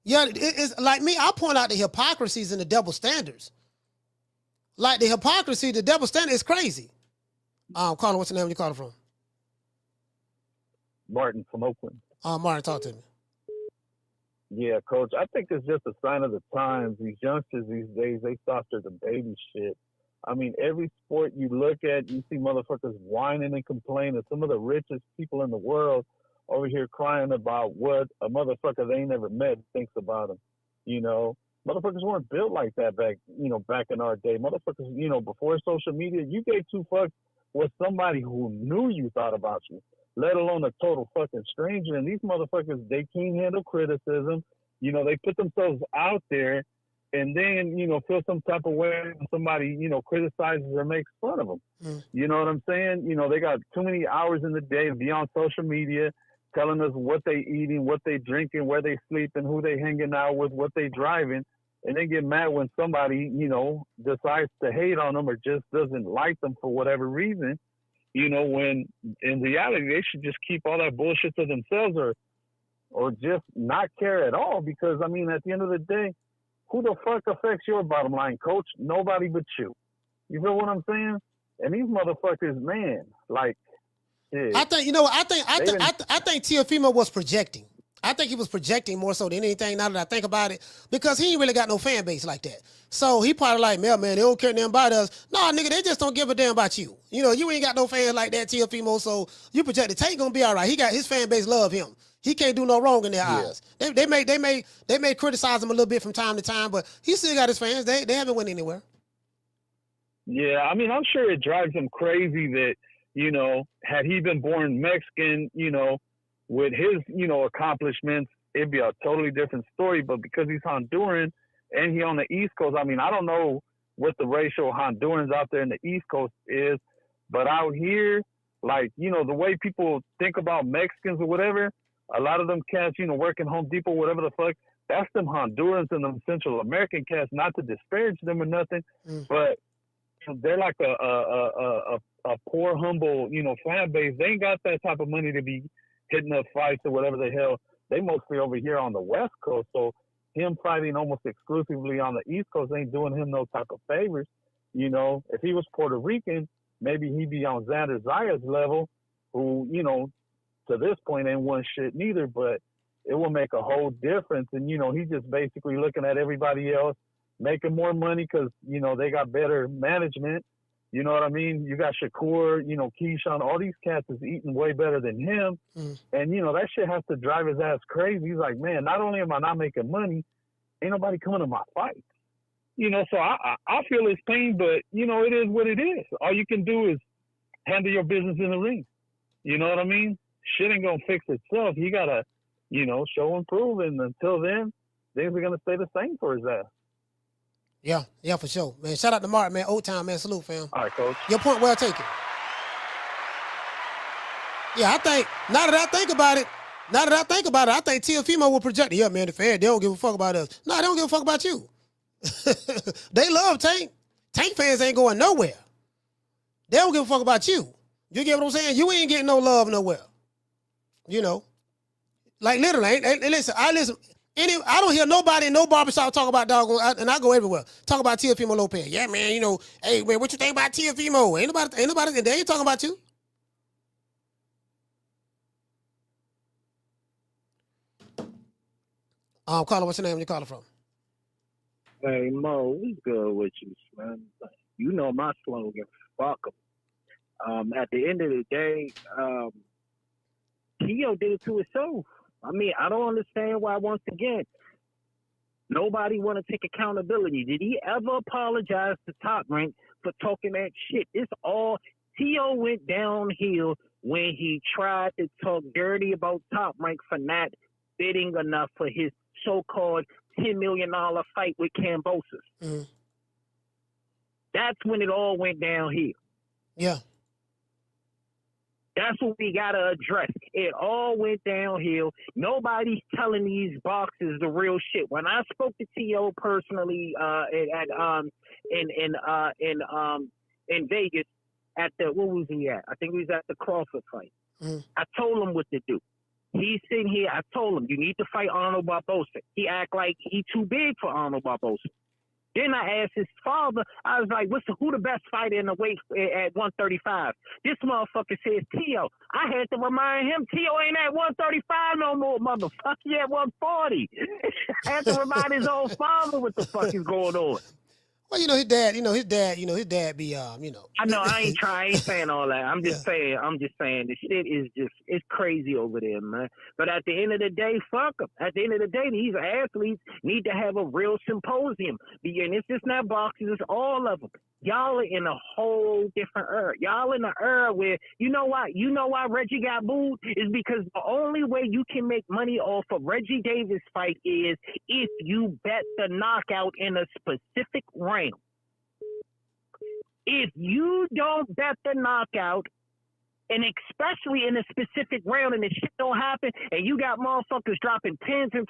Yeah, it's like me. I point out the hypocrisies and the double standards. Like the hypocrisy, the double standard is crazy. Carla, what's your name? Where you calling from? Martin from Oakland. Martin, talk to me. Yeah, Coach. I think it's just a sign of the times. These youngsters these days, they softer than baby shit. I mean, every sport you look at, you see motherfuckers whining and complaining. Some of the richest people in the world over here crying about what a motherfucker they ain't never met thinks about them. You know, motherfuckers weren't built like that back in our day. Motherfuckers, before social media, you gave two fucks what somebody who knew you thought about you, let alone a total fucking stranger. And these motherfuckers, they can't handle criticism. They put themselves out there and then, feel some type of way when somebody, criticizes or makes fun of them. Mm. You know what I'm saying? They got too many hours in the day to be on social media telling us what they eating, what they drinking, where they sleeping, who they hanging out with, what they driving, and they get mad when somebody, decides to hate on them or just doesn't like them for whatever reason, when in reality they should just keep all that bullshit to themselves or just not care at all, because, I mean, at the end of the day, who the fuck affects your bottom line, Coach? Nobody but you. You feel what I'm saying? And these motherfuckers, man, like, shit. I think Teofimo was projecting. I think he was projecting more so than anything now that I think about it, because he ain't really got no fan base like that. So he probably like, man, they don't care nothing about us. Nah, nigga, they just don't give a damn about you. You ain't got no fans like that, Teofimo, so you projected. Tank gonna be all right. He got his fan base love him. He can't do no wrong in their eyes. They may criticize him a little bit from time to time, but he still got his fans. They haven't went anywhere. Yeah, I mean, I'm sure it drives him crazy that, had he been born Mexican, with his, accomplishments, it'd be a totally different story. But because he's Honduran and he on the East Coast, I mean, I don't know what the ratio of Hondurans out there in the East Coast is, but out here, like, the way people think about Mexicans or whatever, a lot of them cats, working Home Depot, whatever the fuck, that's them Hondurans and them Central American cats, not to disparage them or nothing, but they're like a poor, humble, fan base. They ain't got that type of money to be hitting up fights or whatever the hell. They mostly over here on the West Coast. So him fighting almost exclusively on the East Coast ain't doing him no type of favors. If he was Puerto Rican, maybe he'd be on Xander Zaya's level, who, to this point ain't won shit neither, but it will make a whole difference. And, he's just basically looking at everybody else making more money because, they got better management. You know what I mean? You got Shakur, Keyshawn, all these cats is eating way better than him. And, that shit has to drive his ass crazy. He's like, man, not only am I not making money, ain't nobody coming to my fight. So I feel his pain, but, it is what it is. All you can do is handle your business in the ring. You know what I mean? Shit ain't going to fix itself. He got to, show and prove. And until then, things are going to stay the same for his ass. Yeah, for sure, man. Shout out to Martin, man. Old time, man. Salute, fam. All right, Coach. Your point well taken. Yeah, I think now that I think about it, I think Teofimo will project. Yeah, man, the fans, they don't give a fuck about us. No, they don't give a fuck about you. They love Tank. Tank fans ain't going nowhere. They don't give a fuck about you. You get what I'm saying? You ain't getting no love nowhere. You know, like literally. Listen, I don't hear nobody in no barbershop talk about doggone, and I go everywhere. Talk about Teofimo Lopez. Yeah, man. You know, hey man, what you think about Teofimo? Ain't nobody. They ain't talking about you. Caller, what's your name? You calling from? Hey Mo, we good with you, man. You know my slogan. Fuck 'em. At the end of the day, Tio did it to himself. I mean, I don't understand why, once again, nobody want to take accountability. Did he ever apologize to Top Rank for talking that shit? It's all, Tio went downhill when he tried to talk dirty about Top Rank for not bidding enough for his so-called $10 million fight with Cambosis. Mm-hmm. That's when it all went downhill. Yeah. That's what we gotta address. It all went downhill. Nobody's telling these boxers the real shit. When I spoke to T.O. personally in Vegas at the, what was he at? I think he was at the Crawford fight. I told him what to do. He's sitting here. I told him, you need to fight Arnold Barbosa. He act like he too big for Arnold Barbosa. Then I asked his father, I was like, who the best fighter in the weight at 135? This motherfucker says Tio. I had to remind him, Tio ain't at 135 no more, motherfucker. He at 140. I had to remind his own father what the fuck is going on. Well, his dad be, I know, I ain't saying all that. I'm just saying, the shit is it's crazy over there, man. But at the end of the day, fuck them. At the end of the day, these athletes need to have a real symposium. And it's just not boxers, it's all of them. Y'all are in a whole different era. Y'all in an era where, you know why Reggie got booed? Is because the only way you can make money off of Reggie Davis fight is if you bet the knockout in a specific round. If you don't bet the knockout, and especially in a specific round, and the shit don't happen, and you got motherfuckers dropping tens and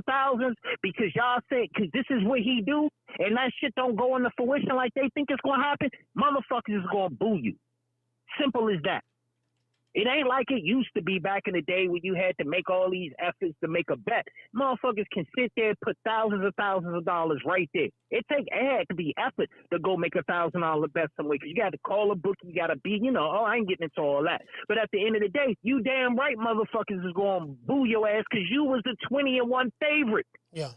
thousands because y'all say, because this is what he do, and that shit don't go into fruition like they think it's gonna happen, motherfuckers is gonna boo you. Simple as that. It ain't like it used to be back in the day when you had to make all these efforts to make a bet. Motherfuckers can sit there and put thousands of dollars right there. It had to be effort to go make $1,000 bet somewhere, because you got to call a book, you got to be, I ain't getting into all that. But at the end of the day, you damn right motherfuckers is going to boo your ass because you was the 20-1 favorite. Yeah.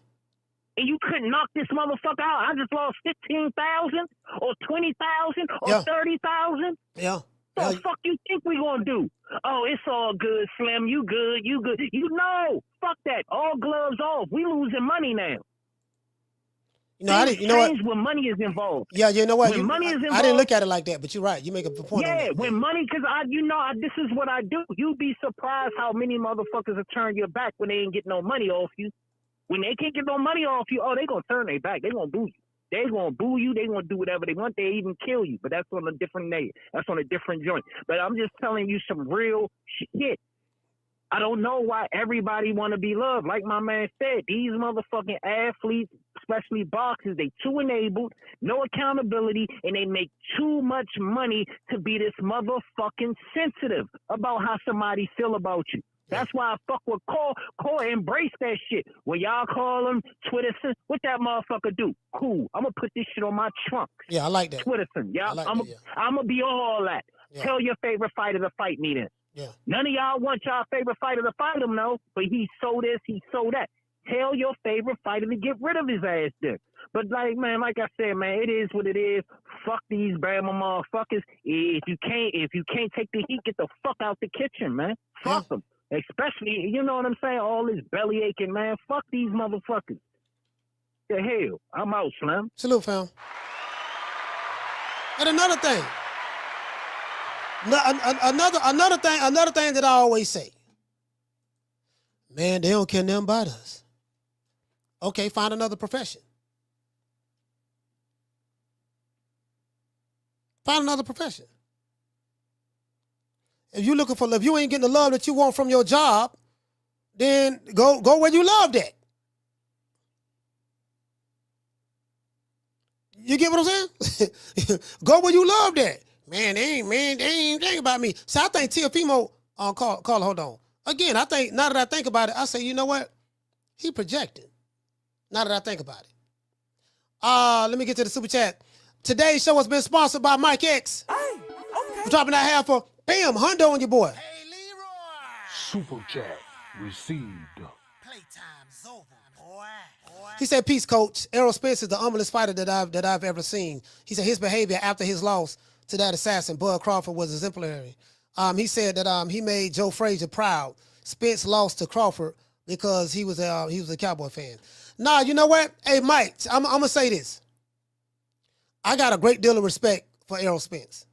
And you couldn't knock this motherfucker out. I just lost 15,000 or 20,000 or 30,000. Yeah. What the fuck you think we gonna do? Oh, it's all good, Slim. You good. You know, fuck that. All gloves off. We losing money now. I didn't. You know what? When money is involved. Yeah, you know what? When money is involved, I didn't look at it like that, but you're right. You make a point. Yeah, on that. when money, because this is what I do. You'd be surprised how many motherfuckers will turn your back when they ain't get no money off you. When they can't get no money off you, they gonna turn their back. They gonna boo you. They gonna boo you. They gonna do whatever they want. They even kill you. But that's on a different day. That's on a different joint. But I'm just telling you some real shit. I don't know why everybody want to be loved. Like my man said, these motherfucking athletes, especially boxers, they too enabled, no accountability, and they make too much money to be this motherfucking sensitive about how somebody feel about you. That's why I fuck with Cole. Cole embrace that shit. When y'all call him Twitterson, what that motherfucker do? Cool. I'm going to put this shit on my trunk. Yeah, I like that. Twitterson. Y'all, I'm going to be on all that. Yeah. Tell your favorite fighter to fight me then. Yeah. None of y'all want y'all favorite fighter to fight him, no. But he so this, he so that. Tell your favorite fighter to get rid of his ass then. But like I said, man, it is what it is. Fuck these Bama motherfuckers. If you can't take the heat, get the fuck out the kitchen, man. Fuck them. Especially, you know what I'm saying? All this belly aching, man. Fuck these motherfuckers. The hell. I'm out, Slim. Salute, fam. And another thing. Another thing that I always say. Man, they don't care nothing about us. Okay, find another profession. Find another profession. If you ain't getting the love that you want from your job, then go where you loved at. You get what I'm saying? Go where you loved at. Man, they ain't think about me. So I think Teofimo, call, hold on. Again, I think, now that I think about it, I say, you know what? He projected. Now that I think about it. Let me get to the super chat. Today's show has been sponsored by Mike X. Hey, okay. We're dropping that half for, bam, hundo on your boy. Hey, Leroy. Super chat received. Playtime's over, boy. He said, peace, coach. Errol Spence is the humblest fighter that I've ever seen. He said his behavior after his loss to that assassin, Bud Crawford, was exemplary. He said that he made Joe Frazier proud. Spence lost to Crawford because he was a Cowboy fan. Nah, you know what? Hey, Mike, I'm gonna say this. I got a great deal of respect for Errol Spence.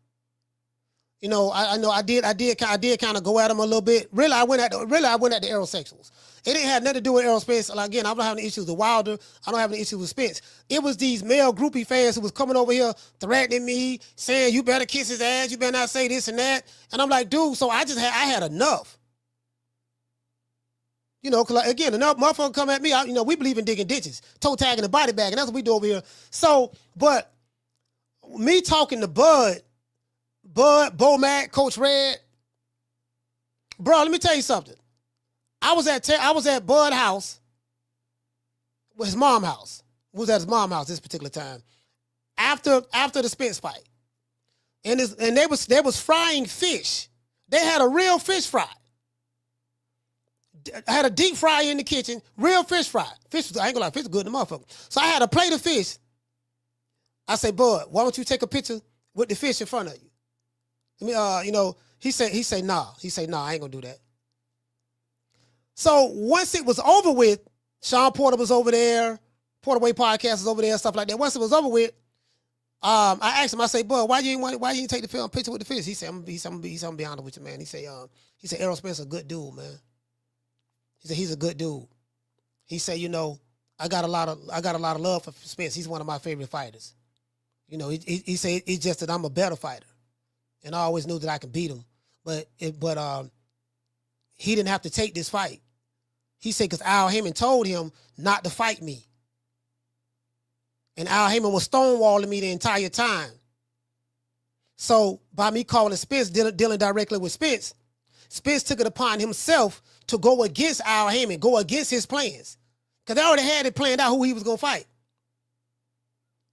You know, I know I did kind of go at him a little bit. Really, I went at the Aerosexuals. It didn't have nothing to do with Errol Spence. Like, again, I'm not having issues with Wilder. I don't have any issues with Spence. It was these male groupie fans who was coming over here threatening me, saying, you better kiss his ass, you better not say this and that. And I'm like, dude, so I had enough. You know, cause again, enough motherfucker come at me. We believe in digging ditches, toe tagging the body bag, and that's what we do over here. So, but me talking to Bud, Bo Mac, Coach Red, bro, let me tell you something. I was at Bud house, his mom house. We was at his mom house this particular time. After the Spence fight. And they was frying fish. They had a real fish fry. I had a deep fry in the kitchen, real fish fry. I ain't gonna lie, fish is good in the motherfucker. So I had a plate of fish. I say, Bud, why don't you take a picture with the fish in front of you? I mean, he say, nah. He say, nah, I ain't gonna do that. So once it was over with, Sean Porter was over there, Porterway Podcast was over there, stuff like that. Once it was over with, I asked him, I say, Bud, why you didn't take the film picture with the fish? He said, I'm gonna be honest with you, man. He said, Errol Spence a good dude, man. He said, he's a good dude. He said, I got a lot of love for Spence. He's one of my favorite fighters. He said it's just that I'm a better fighter. And I always knew that I could beat him. But he didn't have to take this fight. He said, because Al Heyman told him not to fight me. And Al Heyman was stonewalling me the entire time. So by me calling Spence, dealing directly with Spence, Spence took it upon himself to go against Al Heyman, go against his plans. Because they already had it planned out who he was going to fight.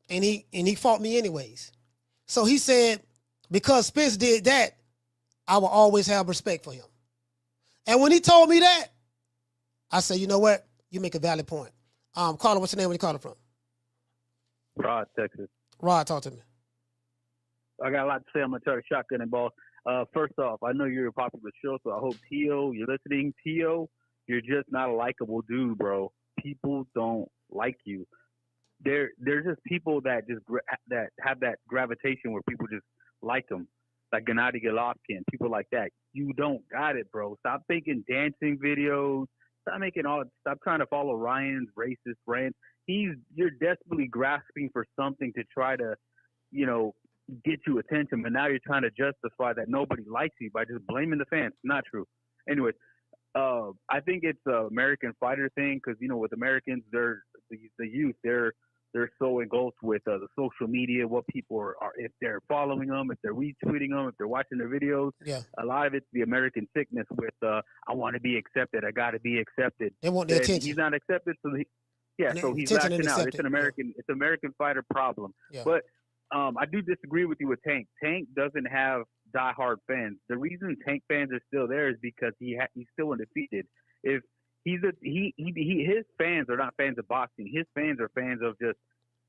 And he fought me anyways. So he said, because Spence did that, I will always have respect for him. And when he told me that, I said, you know what? You make a valid point. Caller, what's your name? Where you calling from? Rod, Texas. Rod, talk to me. I got a lot to say. I'm going to try to shotgun it, boss. First off, I know you're a popular show, so I hope Tio, you're listening. Tio, you're just not a likable dude, bro. People don't like you. There's just people that that have that gravitation where people just like them, like Gennady Golovkin, people like that. You don't got it, bro. Stop making dancing videos. Stop trying to follow Ryan's racist rant. You're desperately grasping for something to try to, get you attention, but now you're trying to justify that nobody likes you by just blaming the fans. Not true. Anyways, I think it's an American fighter thing because, with Americans, they're the youth, they're so engulfed with the social media, what people are, if they're following them, if they're retweeting them, if they're watching their videos. Yeah. A lot of it's the American sickness with, I want to be accepted. I got to be accepted. They want the attention. He's not accepted. So he's lashing out. It's an American fighter problem. Yeah. But I do disagree with you with Tank. Tank doesn't have diehard fans. The reason Tank fans are still there is because he's still undefeated. If his fans are not fans of boxing. His fans are fans of just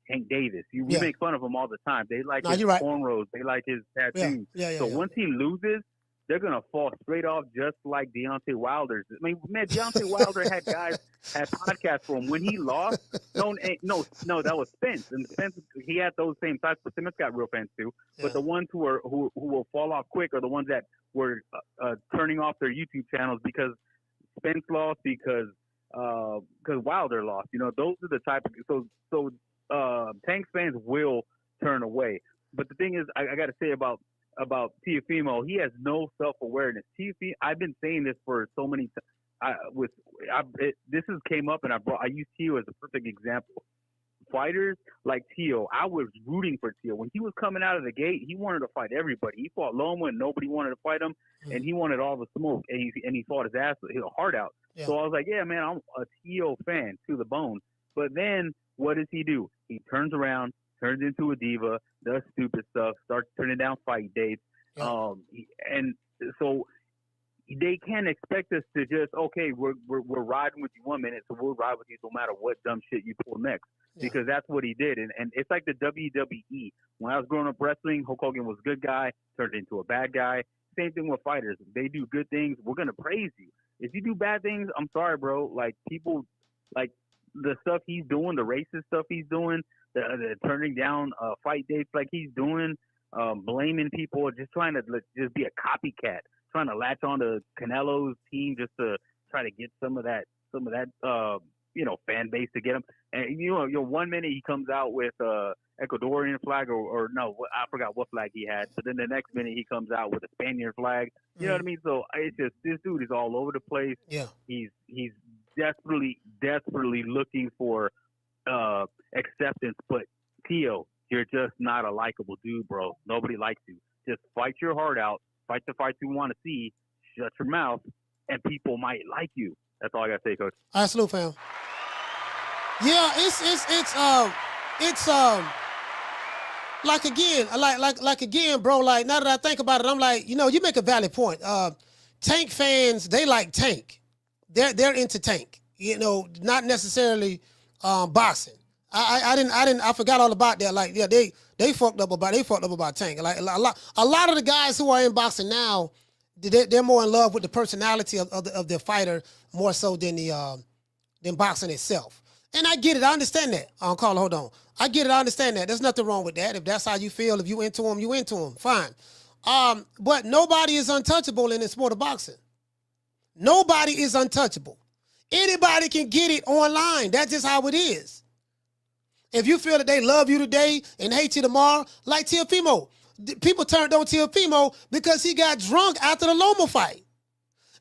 Tank Davis. We make fun of him all the time. They like his cornrows. They like his tattoos. Once he loses, they're gonna fall straight off, just like Deontay Wilder. I mean, man, Deontay Wilder had podcasts for him when he lost. No, that was Spence, and Spence he had those same types, but Spence got real fans too. Yeah. But the ones who will fall off quick are the ones that were turning off their YouTube channels because Spence lost, because Wilder lost. Those are the type of so Tank's fans will turn away. But the thing is, I got to say about Teofimo, he has no self-awareness. I've been saying this for so many times. This came up, and I used Tio as a perfect example. fighters like Teo, I was rooting for Teo. When he was coming out of the gate, he wanted to fight everybody. He fought Loma and nobody wanted to fight him, and he wanted all the smoke, and he fought his heart out. Yeah. So I was like, yeah, man, I'm a Teo fan to the bone. But then what does he do? He turns around, turns into a diva, does stupid stuff, starts turning down fight dates. Yeah. And so they can't expect us to just, okay, we're riding with you 1 minute, so we'll ride with you no matter what dumb shit you pull next. Yeah. Because that's what he did. And it's like the WWE. When I was growing up wrestling, Hulk Hogan was a good guy, turned into a bad guy. Same thing with fighters. If they do good things, we're going to praise you. If you do bad things, I'm sorry, bro. Like, people, like, the stuff he's doing, the racist stuff he's doing, the turning down fight dates like he's doing, blaming people, just trying to just be a copycat, trying to latch on to Canelo's team just to try to get some of that fan base to get him. And 1 minute he comes out with Ecuadorian flag or no, I forgot what flag he had. But then the next minute he comes out with a Spaniard flag. You know what I mean? So it's just, this dude is all over the place. Yeah. He's desperately looking for acceptance. But Teo, you're just not a likable dude, bro. Nobody likes you. Just fight your heart out. Fight the fights you want to see. Shut your mouth, and people might like you. That's all I gotta say, Coach. All right, salute, fam. Yeah, it's like again, bro. Like, now that I think about it, I'm like, you make a valid point. Tank fans, they like Tank. They're into Tank. Not necessarily boxing. I forgot all about that. Like, yeah, they fucked up about Tank. Like, a lot of the guys who are in boxing now, they're more in love with the personality of their fighter more so than boxing itself. And I get it. I understand that. Carla, hold on. I get it. I understand that. There's nothing wrong with that. If that's how you feel, if you into him, you into him. Fine. But nobody is untouchable in the sport of boxing. Nobody is untouchable. Anybody can get it online. That's just how it is. If you feel that they love you today and hate you tomorrow, like Teofimo. People turned on Teofimo because he got drunk after the Loma fight.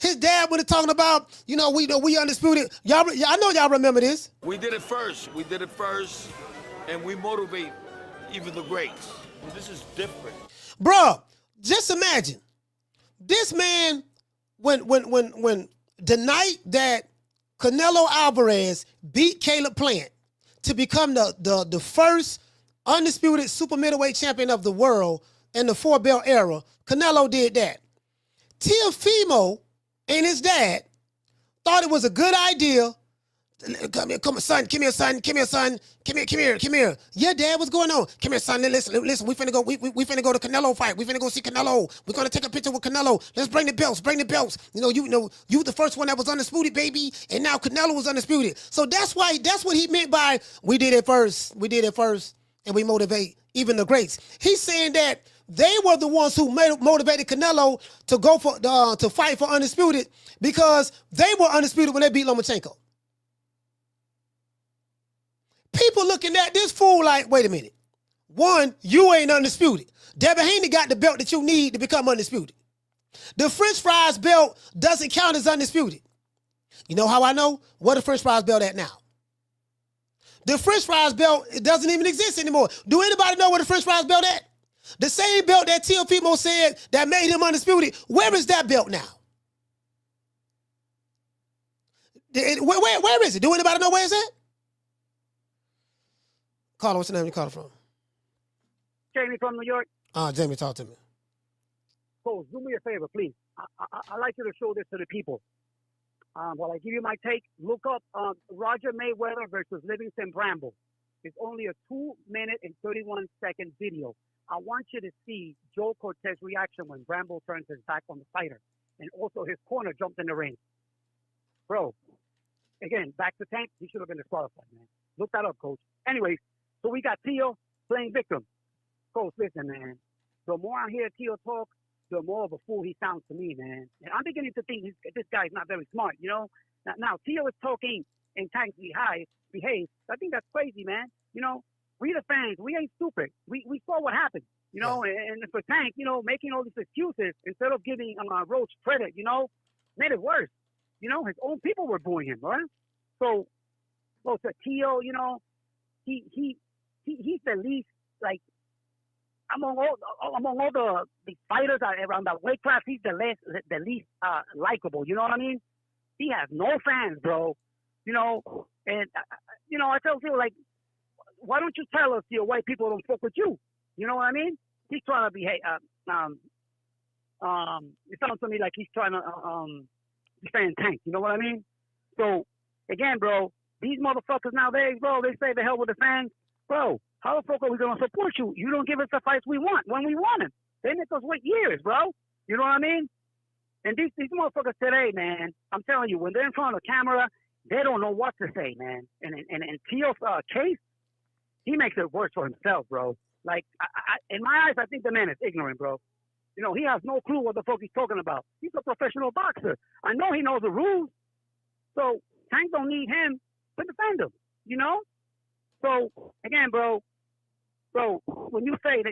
His dad was talking about, we undisputed. I know y'all remember this. We did it first, and we motivate even the greats. This is different. Bruh, just imagine. This man, when the night that Canelo Alvarez beat Caleb Plant to become the first undisputed super middleweight champion of the world in the 4-belt era, Canelo did that. Teofimo and his dad thought it was a good idea. Come here, son. Come here, son. Come here, son. Come here. Yeah, Dad, what's going on? Come here, son. Listen. We finna go. We finna go to Canelo fight. We finna go see Canelo. We're gonna take a picture with Canelo. Let's bring the belts. You the first one that was undisputed, baby, and now Canelo was undisputed. So that's what he meant by we did it first, and we motivate even the greats. He's saying that they were the ones who motivated Canelo to go to fight for undisputed because they were undisputed when they beat Lomachenko. People looking at this fool like, wait a minute. One, you ain't undisputed. Devin Haney got the belt that you need to become undisputed. The French fries belt doesn't count as undisputed. You know how I know? Where the French fries belt at now? The French fries belt, it doesn't even exist anymore. Do anybody know where the French fries belt at? The same belt that Teofimo said that made him undisputed, where is that belt now? Where is it? Do anybody know where it's at? Carla, what's the name you called from? Jamie from New York. Jamie, talk to me. Coach, do me a favor, please. I like you to show this to the people. While I give you my take, look up Roger Mayweather versus Livingston Bramble. It's only a 2-minute and 31-second video. I want you to see Joe Cortez's reaction when Bramble turns his back on the fighter. And also his corner jumped in the ring. Bro, again, back to Tank, he should have been disqualified, man. Look that up, Coach. Anyways, so we got Teo playing victim. Coach, listen, man. The more I hear Teo talk, the more of a fool he sounds to me, man. And I'm beginning to think this guy's not very smart, Now Teo is talking in Tank's behave. I think that's crazy, man. We the fans, we ain't stupid. We saw what happened, and for Tank, making all these excuses instead of giving Roach credit, made it worse. His own people were booing him, right? So to Teo, he's the least, like, among all the fighters around that weight class, he's the least likable. You know what I mean? He has no fans, bro. You know, and I tell people, like, why don't you tell us your white people don't fuck with you? You know what I mean? He's trying to be it sounds to me like he's trying to defend Tank. You know what I mean? So again, bro, these motherfuckers nowadays, bro, they say the hell with the fans, bro. How the fuck are we gonna support you? You don't give us the fights we want when we want them. They make us wait years, bro. You know what I mean? And these motherfuckers today, man, I'm telling you, when they're in front of the camera, they don't know what to say, man. And Teo's case, he makes it worse for himself, bro. Like, in my eyes, I think the man is ignorant, bro. You know, he has no clue what the fuck he's talking about. He's a professional boxer. I know he knows the rules. So Tank don't need him to defend him, you know? So, again, bro, when they say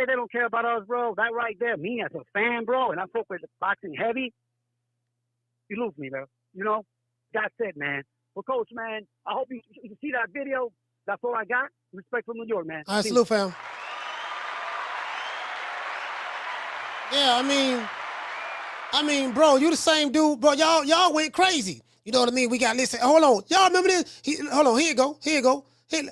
they don't care about us, bro, that right there, me as a fan, bro, and I fuck with boxing heavy, you lose me, bro. You know? That's it, man. Well, Coach, man, I hope you see that video. That's all I got. Respect from New York, man. All right, salute, fam. Yeah, I mean, bro, you the same dude, bro. Y'all went crazy. You know what I mean? We got listen. Hold on, y'all remember this? Hold on, here you go. Here,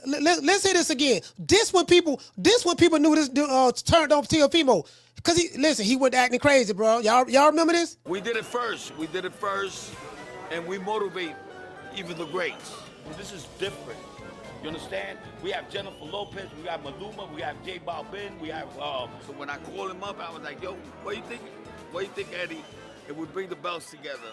let's hear this again. This when people knew this dude turned off Teofimo, cause he went acting crazy, bro. Y'all remember this? We did it first, and we motivate even the greats. This is different. You understand? We have Gervonta Lopez, we got Maluma, we have J Balvin, we have. So when I called him up, I was like, "Yo, what do you think? What do you think, Eddie? If we bring the belts together?"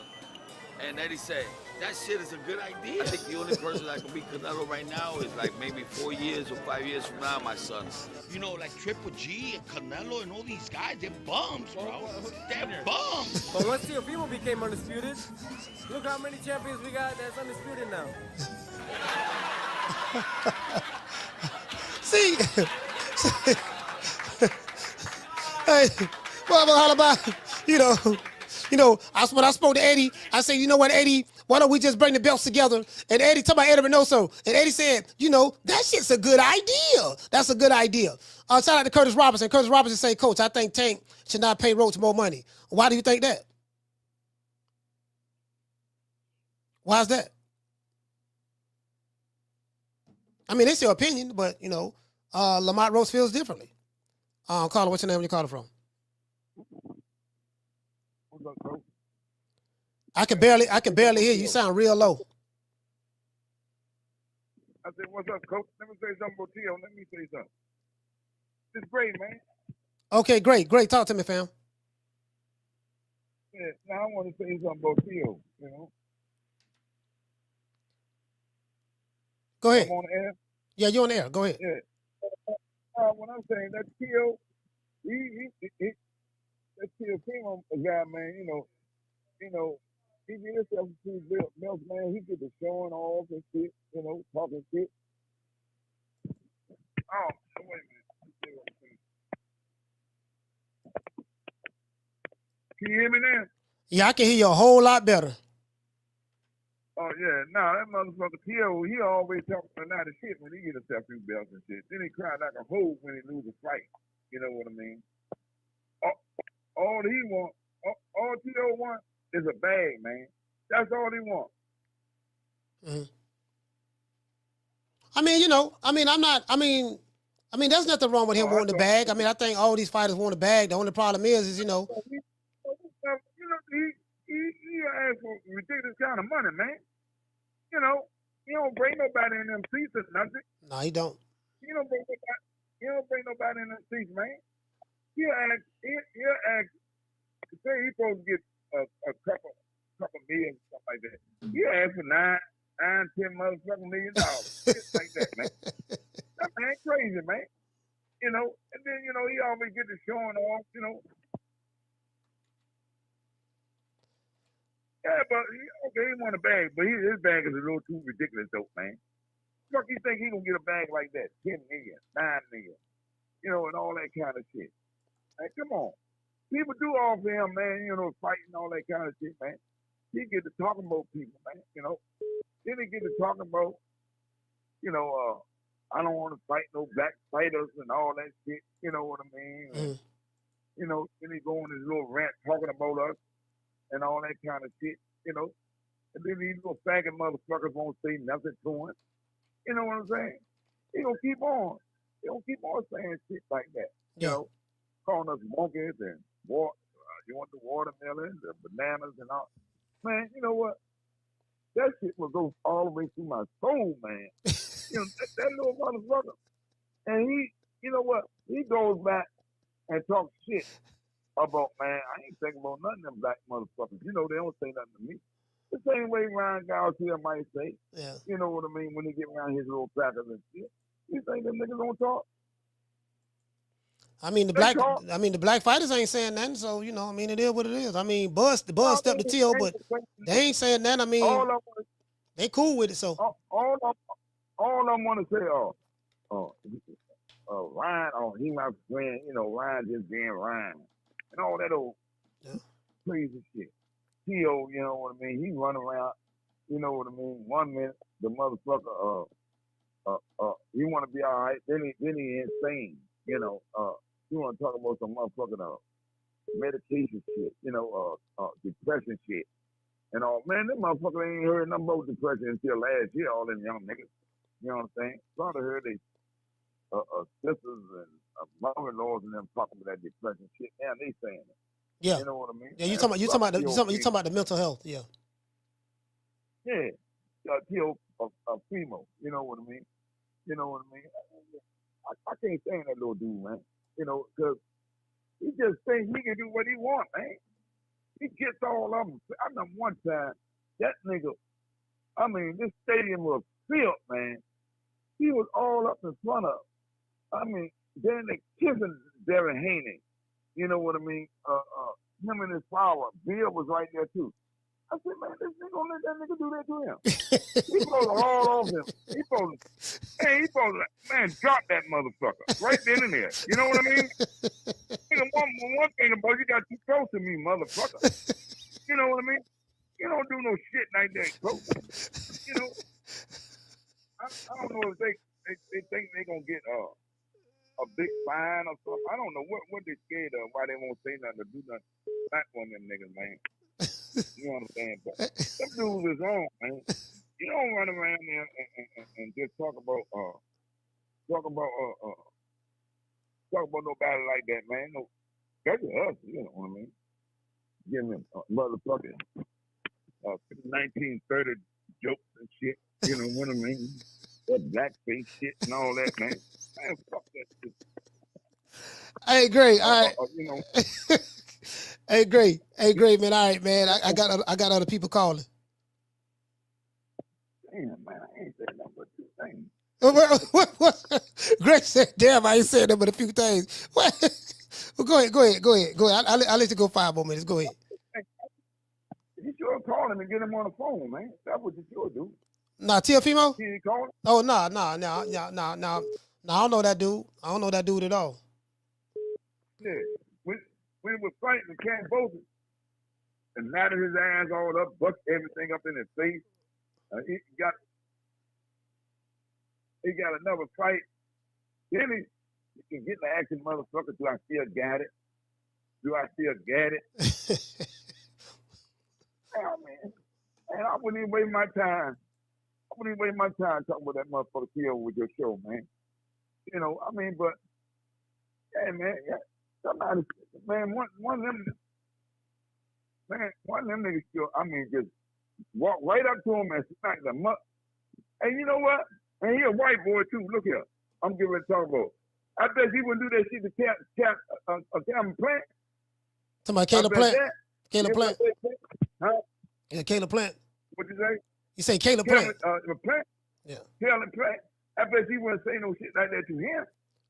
And Eddie said, "That shit is a good idea." I think the only person that can beat Canelo right now is like maybe 4 years or 5 years from now, my son. You know, like Triple G and Canelo and all these guys, they're bums, bro. They're bums. But once Teofimo became undisputed, look how many champions we got that's undisputed now. See, hey, well, how about when I spoke to Eddie, I said, you know what, Eddie, why don't we just bring the belts together? And Eddie talking about Eddie Reynoso, and Eddie said, that shit's a good idea. That's a good idea. Shout out to Curtis Robinson. Curtis Robinson say, Coach, I think Tank should not pay Roach more money. Why do you think that? Why is that? I mean, it's your opinion, but, Lamont Roach feels differently. Caller, what's your name? Where you calling from? What's up, Coach? I can barely hear you. You sound real low. I said, what's up, Coach? Let me say something about Tio. Let me say something. It's great, man. Okay, great. Talk to me, fam. Yeah, now I want to say something about Tio, Go ahead. I'm on the air? Yeah, you're on the air. Go ahead. Yeah. When I'm saying that Tio, that Teofimo guy, man, he get himself to belts, man. He get the showing off and shit, talking shit. Oh, wait a minute. Can you hear me now? Yeah, I can hear you a whole lot better. Oh, yeah. That motherfucker Tio, he always talking a lot of shit when he get himself through belts and shit. Then he cry like a hoe when he lose a fight. You know what I mean? All he want, all Tio want is a bag, man. That's all he want. Mm-hmm. There's nothing wrong with him wanting the bag. I mean, I think all these fighters want a bag. The only problem is He asked for ridiculous kind of money, man. He don't bring nobody in them seats or nothing. No, he don't. He don't bring nobody in them seats, man. He'll ask, say he's supposed to get a couple million, stuff like that. He'll ask for $10 motherfucking million. Shit like that, man. That man crazy, man. And then, he always get the showing off, Yeah, but he want a bag, but his bag is a little too ridiculous, though, man. Fuck, you think he gonna get a bag like that? 10 million, 9 million, and all that kind of shit. Man, come on. People do offer him, man, fighting all that kind of shit, man. He get to talking about people, man, Then he get to talking about, I don't want to fight no black fighters and all that shit. You know what I mean? And, you know, then he go on his little rant talking about us and all that kind of shit. You know, and then these little faggot motherfuckers won't say nothing to him. You know what I'm saying? He gonna keep on. He gonna keep on saying shit like that. You know, calling us monkeys and you want the watermelon, the bananas and all. Man, you know what? That shit will go all the way through my soul, man. You know, that little motherfucker. And he, you know what? He goes back and talks shit about, man, I ain't thinking about none of them black motherfuckers. You know, they don't say nothing to me. The same way Ryan Garcia might say. Yeah. You know what I mean? When they get around his little crackers and shit. You think them niggas don't talk? I mean the black fighters ain't saying nothing, so you know, I mean it is what it is. I mean Buzz stepped the Teo, but they ain't saying nothing. I mean they cool with it, so all I want to say, Ryan, he my friend, you know, Ryan just being Ryan. And all that old crazy shit. Teo, you know what I mean? He run around, you know what I mean? 1 minute, the motherfucker, he want to be all right, then he insane, you know. You want to talk about some motherfucking medication shit, you know, depression shit. And all, man, them motherfuckers ain't heard nothing about depression until last year, all them young niggas. You know what I'm saying? Probably heard they sisters and mother-in-laws and them talking about that depression shit. Now they saying it. Yeah. You know what I mean? Yeah, you talking about the mental health, yeah. Yeah. Teofimo, you know what I mean? You know what I mean? I can't stand that little dude, man. You know, because he just thinks he can do what he wants, man. He gets all of them. I know one time, that nigga, I mean, this stadium was filled, man. He was all up in front of, I mean, then they kissing Darren Haney. You know what I mean? Him and his power. Bill was right there, too. I said, man, this nigga gonna let that nigga do that to him. He supposed to haul off him. He supposed to, man, drop that motherfucker right then and there. You know what I mean? One thing about you got too close to me, motherfucker. You know what I mean? You don't do no shit like that close. You know? I don't know if they think they gonna get a big fine or something. I don't know what they scared of, why they won't say nothing or do nothing. Not one of them niggas, man. You understand? But them dudes is wrong, man. You don't run around there and just talk about nobody like that, man. No, that's us, you know what I mean? Giving them motherfucking 1930 jokes and shit, you know what I mean? That blackface shit and all that, man. Man, fuck that shit. Hey, great. All right. You know. Hey, great, man. All right, man. I got other people calling. Damn, man, I ain't saying nothing but two things. What? Greg said, "Damn, I ain't saying nothing but a few things." What? Well, go ahead. I'll let you go 5 more minutes. Go ahead. You sure call him and get him on the phone, man. That's what you sure do. Nah, Teofimo? Can you call him? Oh, no. I don't know that dude. I don't know that dude at all. Yeah. When he was fighting the Cambodia and knotted his ass all up, bucked everything up in his face. He got another fight. Then he can get the action, motherfucker. Do I still got it? Oh, man. And I wouldn't even waste my time. Talking about that motherfucker Theo with your show, man. You know, I mean, but, hey, man, somebody, man, one of them niggas still, I mean, just walk right up to him and smack them up. And you know what? And he a white boy, too. Look here. I'm getting ready to talk about. I bet he wouldn't do that shit to Calvin Plant. Somebody, Caleb Plant. Caleb Plant. Huh? Yeah, Caleb Plant. What'd you say? You say Caleb Plant. Plant? Yeah. Caleb Plant. I bet he wouldn't say no shit like that to him.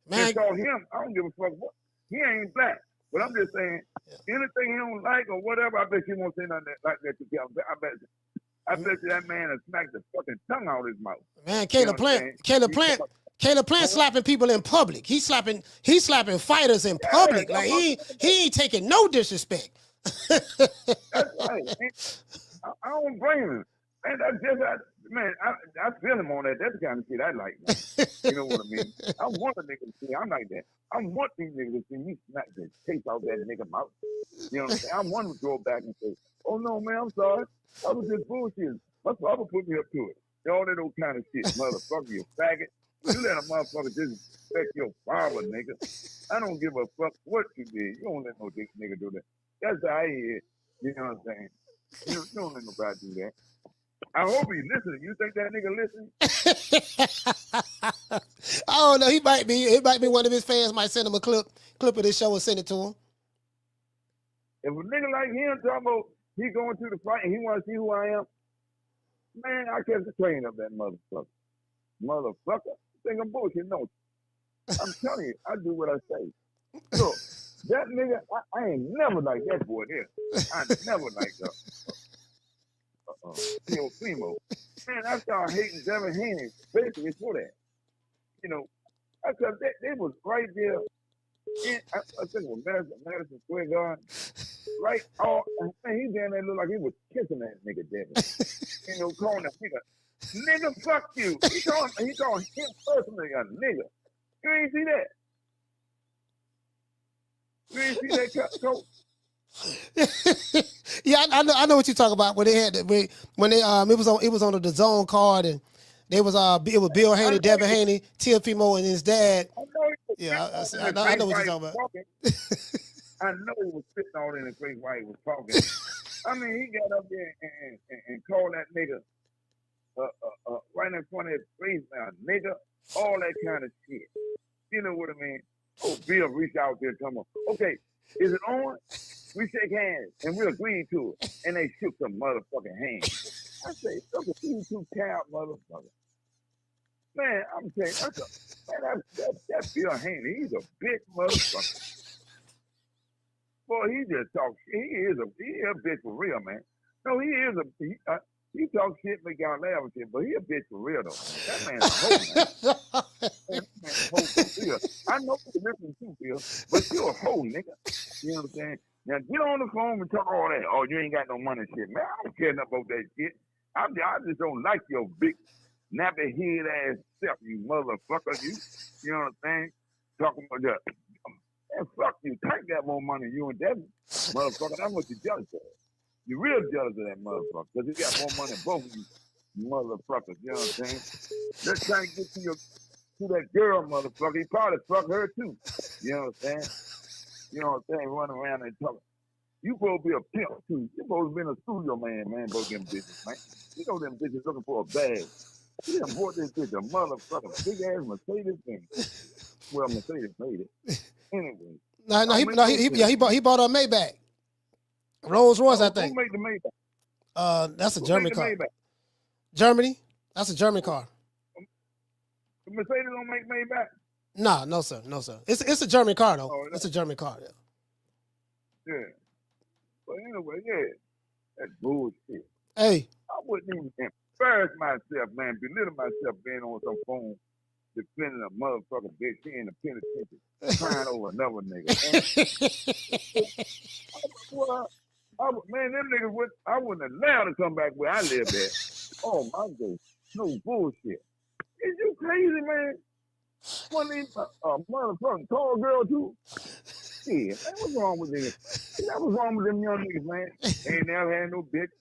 Man. Call him. I don't give a fuck what. He ain't black. But I'm just saying, anything he don't like or whatever, I bet he won't say nothing like that to Caleb. I bet you that man has smacked the fucking tongue out of his mouth. Man, Caleb Plant slapping people in public. He's slapping fighters in public. Like he ain't taking no disrespect. That's right. I don't blame him. And that's just Man, I feel him on that. That's the kind of shit I like, man. You know what I mean? I want a nigga to see. I'm like that. I want these niggas to see me smack the taste out that nigga mouth. You know what I'm saying? I want him to go back and say, oh, no, man, I'm sorry. I was just bullshit. My father put me up to it. All that old kind of shit, motherfucker, you faggot. You let a motherfucker disrespect your father, nigga. I don't give a fuck what you did. You don't let no nigga do that. That's how I hear. You know what I'm saying? You don't let nobody do that. I hope he's listening. You think that nigga listening? I don't know. He might be. It might be one of his fans might send him a clip of this show and send it to him. If a nigga like him talking about he going to the fight and he want to see who I am, man, I kept the train of that motherfucker. Motherfucker, you think I'm bullshit? No. I'm telling you, I do what I say. Look, that nigga, I ain't never like that boy there. I never like Teofimo. Man, I started hating Devin Haney basically for that. You know, I said they was right there. I think it was Madison Square Garden. Right, man, he down there looked like he was kissing that nigga, Devin. You know, calling that nigga, fuck you. He called him personally a nigga. You ain't see that? You ain't see that, coach? Yeah, I know what you talk about. When they had it was on the DAZN card, and it was Bill Haney, Devin Haney, Teofimo, and his dad. I know I know what you're talking about. I know he was sitting all in his face while he was talking. I mean, he got up there and called that nigga right in front of his face, now, nigga, all that kind of shit. You know what I mean? Oh, Bill reached out there and told him, okay, is it on? We shake hands and we agreed to it. And they shook some motherfucking hands. I say, look at you two cow motherfucker. Man, I'm saying, that's Bill Haney. He's a big motherfucker. Boy, he just talks shit. He is a bitch for real, man. No, he is he talks shit, make y'all laugh and shit, but he a bitch for real, though. That man's a hoe, man. That man's a hoe for real. I know you're listening to, Bill, but you're a hoe, nigga. You know what I'm saying? Now, get on the phone and talk all that. Oh, you ain't got no money shit. Man, I don't care nothing about that shit. I just don't like your big, nappy head ass self, you motherfucker. You know what I'm saying? Talking about that. Man, fuck you. Tank got more money than you and Devin. Motherfucker, that's what you're jealous of. You're real jealous of that motherfucker because he got more money than both of you motherfuckers. You know what I'm saying? Let's try to get to that girl, motherfucker. He probably fuck her too. You know what I'm saying? You know what I'm saying? Running around and talking. You supposed to be a pimp too. You supposed to be a studio man, both them bitches, man. You know them bitches looking for a bag. He done bought this bitch a motherfucking big ass Mercedes thing. Well, Mercedes made it. Anyway. He bought a Maybach. Rolls Royce, I think. Who made the Maybach? That's a German car. Germany? That's a German car. Mercedes don't make Maybach? No, sir. It's a German car though. It's a German car. Yeah. But anyway, yeah. That's bullshit. Hey. I wouldn't even embarrass myself, man, belittle myself being on some phone defending a motherfucking bitch. She in the penitentiary crying over another nigga. Man, them niggas I wouldn't allow to come back where I live at. Oh my God. No bullshit. Is you crazy, man? One of these motherfucking tall girl too? Yeah, man, what's wrong with them? That was wrong with them young niggas, man. They ain't never had no bitch.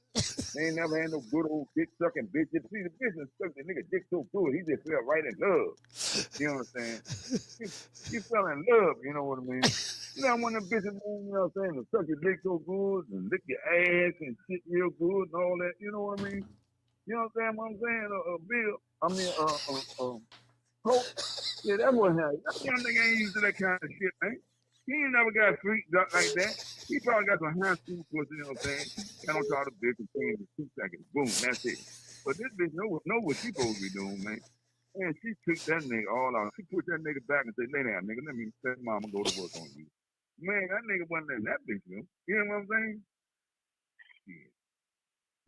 They ain't never had no good old dick sucking bitches. See, the bitch sucked the nigga dick so good, he just fell right in love. You know what I'm saying? He fell in love, you know what I mean? You know, when them bitches, you know what I'm saying, to suck your dick so good and lick your ass and shit real good and all that, you know what I mean? You know what I'm saying? Coach, yeah, that wasn't how. That young nigga ain't used to that kind of shit, man. He ain't never got freak duck like that. He probably got some high school pussy, you know what I'm saying? Got on top of the bitch and came in 2 seconds. Boom, that's it. But this bitch know what she supposed to be doing, man. Man, she took that nigga all out. She put that nigga back and said, lay down, nigga. Let me let mama go to work on you. Man, that nigga wasn't letting that bitch know. You know what I'm saying? Shit.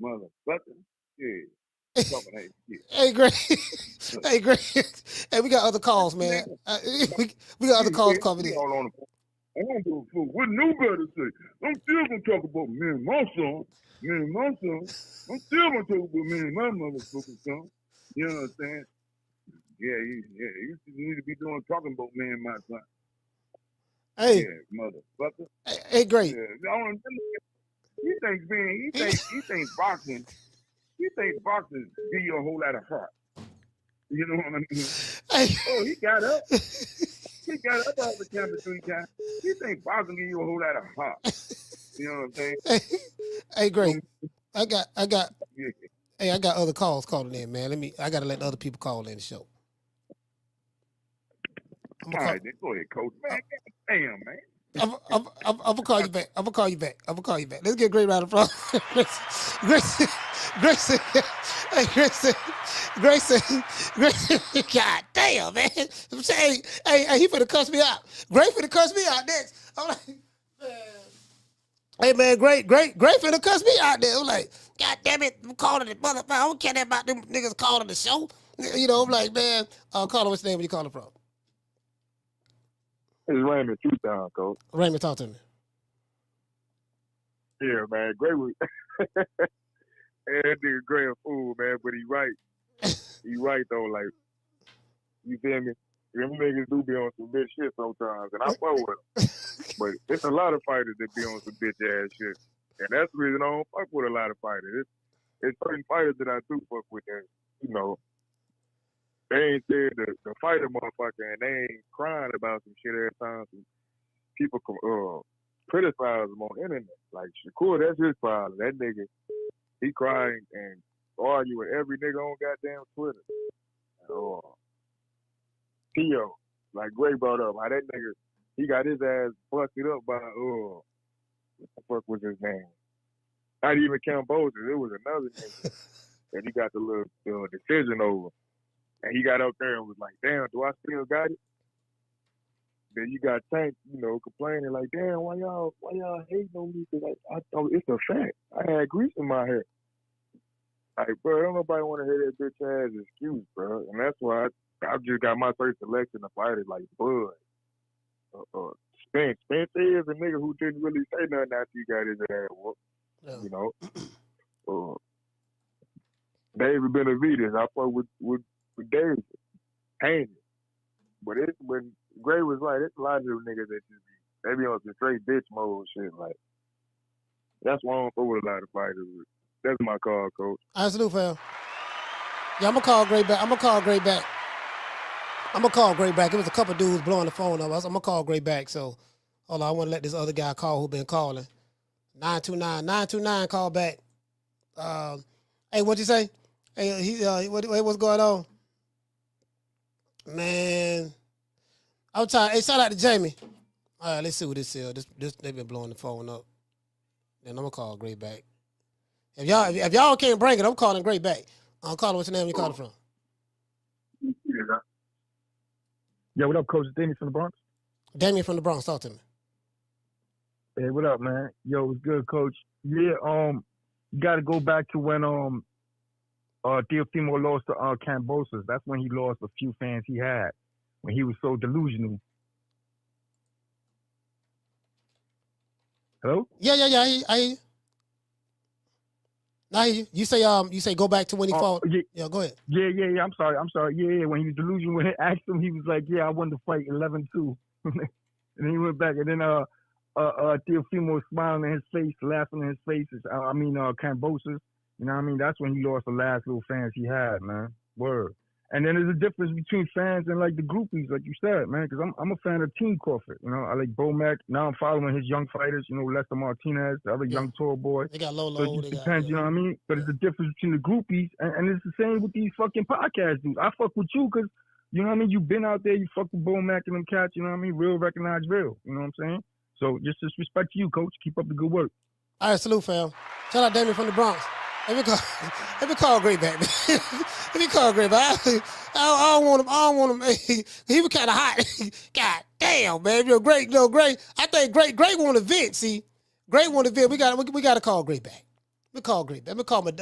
Motherfucker. Yeah. Hey, Greg. Hey, we got other calls, man. We got other calls coming in. I don't give a fuck what nobody say. I'm still gonna talk about me and my son. Me and my son. I'm still gonna talk about me and my motherfucking son. You know what I'm saying? Yeah, you need to be talking about me and my son. Hey. Yeah, motherfucker. Hey, great. Yeah, he thinks boxing. He thinks boxing give you a whole lot of heart. You know what I mean? Hey. Oh, he got up. He got up off the camera 3 times. He thinks boxing give you a whole lot of heart. You know what I'm saying? Hey, great. I got. Yeah. Hey, I got other calls calling in, man. I gotta let other people call in the show. All right, then go ahead, coach. Man, damn, man. I'm gonna call you back. I'm gonna call you back. Let's get Great round of applause. Grayson. God damn, man. I'm saying, hey, he finna cuss me out. Gray finna cuss me out next. I'm like, man. Hey, man, Gray finna cuss me out there. I'm like, God damn it, I'm calling it, motherfucker. I don't care about them niggas calling the show. You know, I'm like, man, call him, what's the name? Where you calling from? It's Raymond Two-Town, coach. Raymond, talk to me. Yeah, man. Gray was that nigga Gray a fool, man, but he right. He right though, like you feel me? Them niggas do be on some bitch shit sometimes, and I fuck with them. But it's a lot of fighters that be on some bitch ass shit, and that's the reason I don't fuck with a lot of fighters. It's certain fighters that I do fuck with that, you know, they ain't said the fighter motherfucker, and they ain't crying about some shit every time some people criticize them on the internet. Like Shakur, that's his problem. That nigga, he crying and argue with every nigga on goddamn Twitter. Teo, like Gray brought up, how that nigga, he got his ass busted up by what the fuck was his name? Not even Cambodia. It was another nigga that he got the little decision over. And he got up there and was like, damn, do I still got it? Then you got Tank, you know, complaining like, damn, why y'all hating on me? Cause I thought it's a fact. I had grease in my hair. Like, bro, don't nobody want to hear that bitch ass excuse, bro. And that's why I just got my first selection of fighters like Bud. Spence. Spence is a nigga who didn't really say nothing after he got his ass whooped. Yeah. You know? David Benavidez, I fuck with David. Haney. But it's when Gray was right, it's a lot of them niggas that just they be on some straight bitch mode shit. Like, that's why I don't fuck with a lot of fighters. That's my call, coach. Absolute, fam. Yeah, I'm gonna call Gray back. It was a couple dudes blowing the phone up. I'm gonna call Gray back. So, hold on, I want to let this other guy call who been calling. 929 call back. Hey, what'd you say? Hey, what's going on? Man, I'm tired. Hey, shout out to Jamie. All right, let's see what this is. This they been blowing the phone up. Then I'm gonna call Gray back. If y'all can't bring it, I'm calling Gray back. I'm calling. What's your name? You calling from? Yo, what up, Coach? Damien from the Bronx. Damien from the Bronx. Talk to me. Hey, what up, man? Yo, it's good, Coach. Yeah, you got to go back to when Teofimo lost to Cambosos. That's when he lost a few fans he had when he was so delusional. Hello? Yeah. I hear you. I hear you. You say go back to when he fought. Yeah, go ahead. Yeah. I'm sorry. Yeah. When he was delusional, when he asked him, he was like, "Yeah, I won the fight 11-2," and then he went back, and then Teofimo was smiling in his face, laughing in his face. Cambosos. You know what I mean? That's when he lost the last little fans he had, man. Word. And then there's a difference between fans and like the groupies, like you said, man. Because I'm a fan of Team Crawford. You know, I like Bomac. Now I'm following his young fighters. You know, Lester Martinez, the other young tall boy. They got Lolo. So it just depends. You know what I mean? But it's the difference between the groupies, and it's the same with these fucking podcast dudes. I fuck with you because you know what I mean. You've been out there. You fuck with Bomac and them cats. You know what I mean? Real recognize real. You know what I'm saying? So just respect to you, Coach. Keep up the good work. All right, salute, fam. Shout out Damien from the Bronx. Let me call Gray back, man. Let me call Gray back. I don't want him. He was kind of hot. God damn, man. Gray. I think Gray want to vent. See, Gray want to vent. We got to call Gray back. Let me call Gray back. Let me call him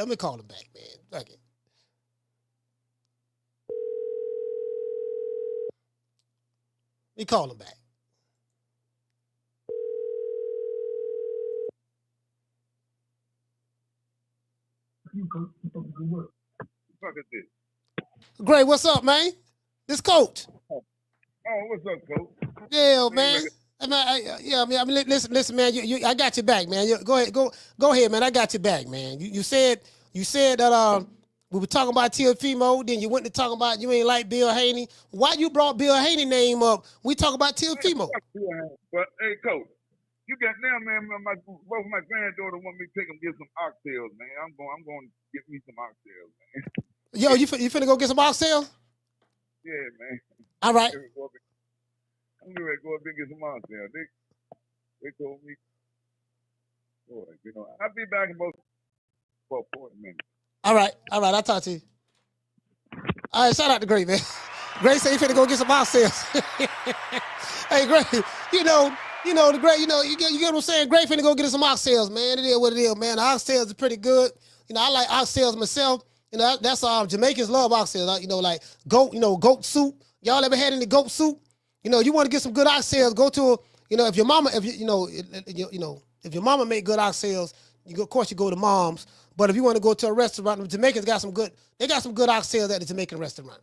back, man. Fuck it. Let me call him back. Fuck is this? Gray, what's up, man? This Coach. Oh, what's up, Coach? Yeah, man. Listen, man. I got your back, man. Go ahead, man. I got your back, man. You said that we were talking about Teofimo, then you went to talk about you ain't like Bill Haney. Why you brought Bill Haney name up? We talk about Teofimo. But hey, Coach, you got now, man. Both my granddaughter want me to take them get some oxtails, man. I'm going to get me some oxtails, man. Yo, you finna go get some oxtails? Yeah, man. All right. I'm going to go up and get some oxtails. They told me, boy, I'll be back in about 40 minutes. All right. I'll talk to you. All right, shout out to Gray, man. Gray said he finna go get some oxtails. Hey, Gray, the Gray, you get what I'm saying? Gray finna go get some oxtails, man. It is what it is, man. The oxtails is pretty good. I like oxtails myself. That's Jamaicans love oxtails. Like goat, goat soup. Y'all ever had any goat soup? You want to get some good oxtails, go to if your mama, if your mama make good oxtails, of course you go to mom's. But if you want to go to a restaurant, the Jamaicans got some good oxtails at the Jamaican restaurant.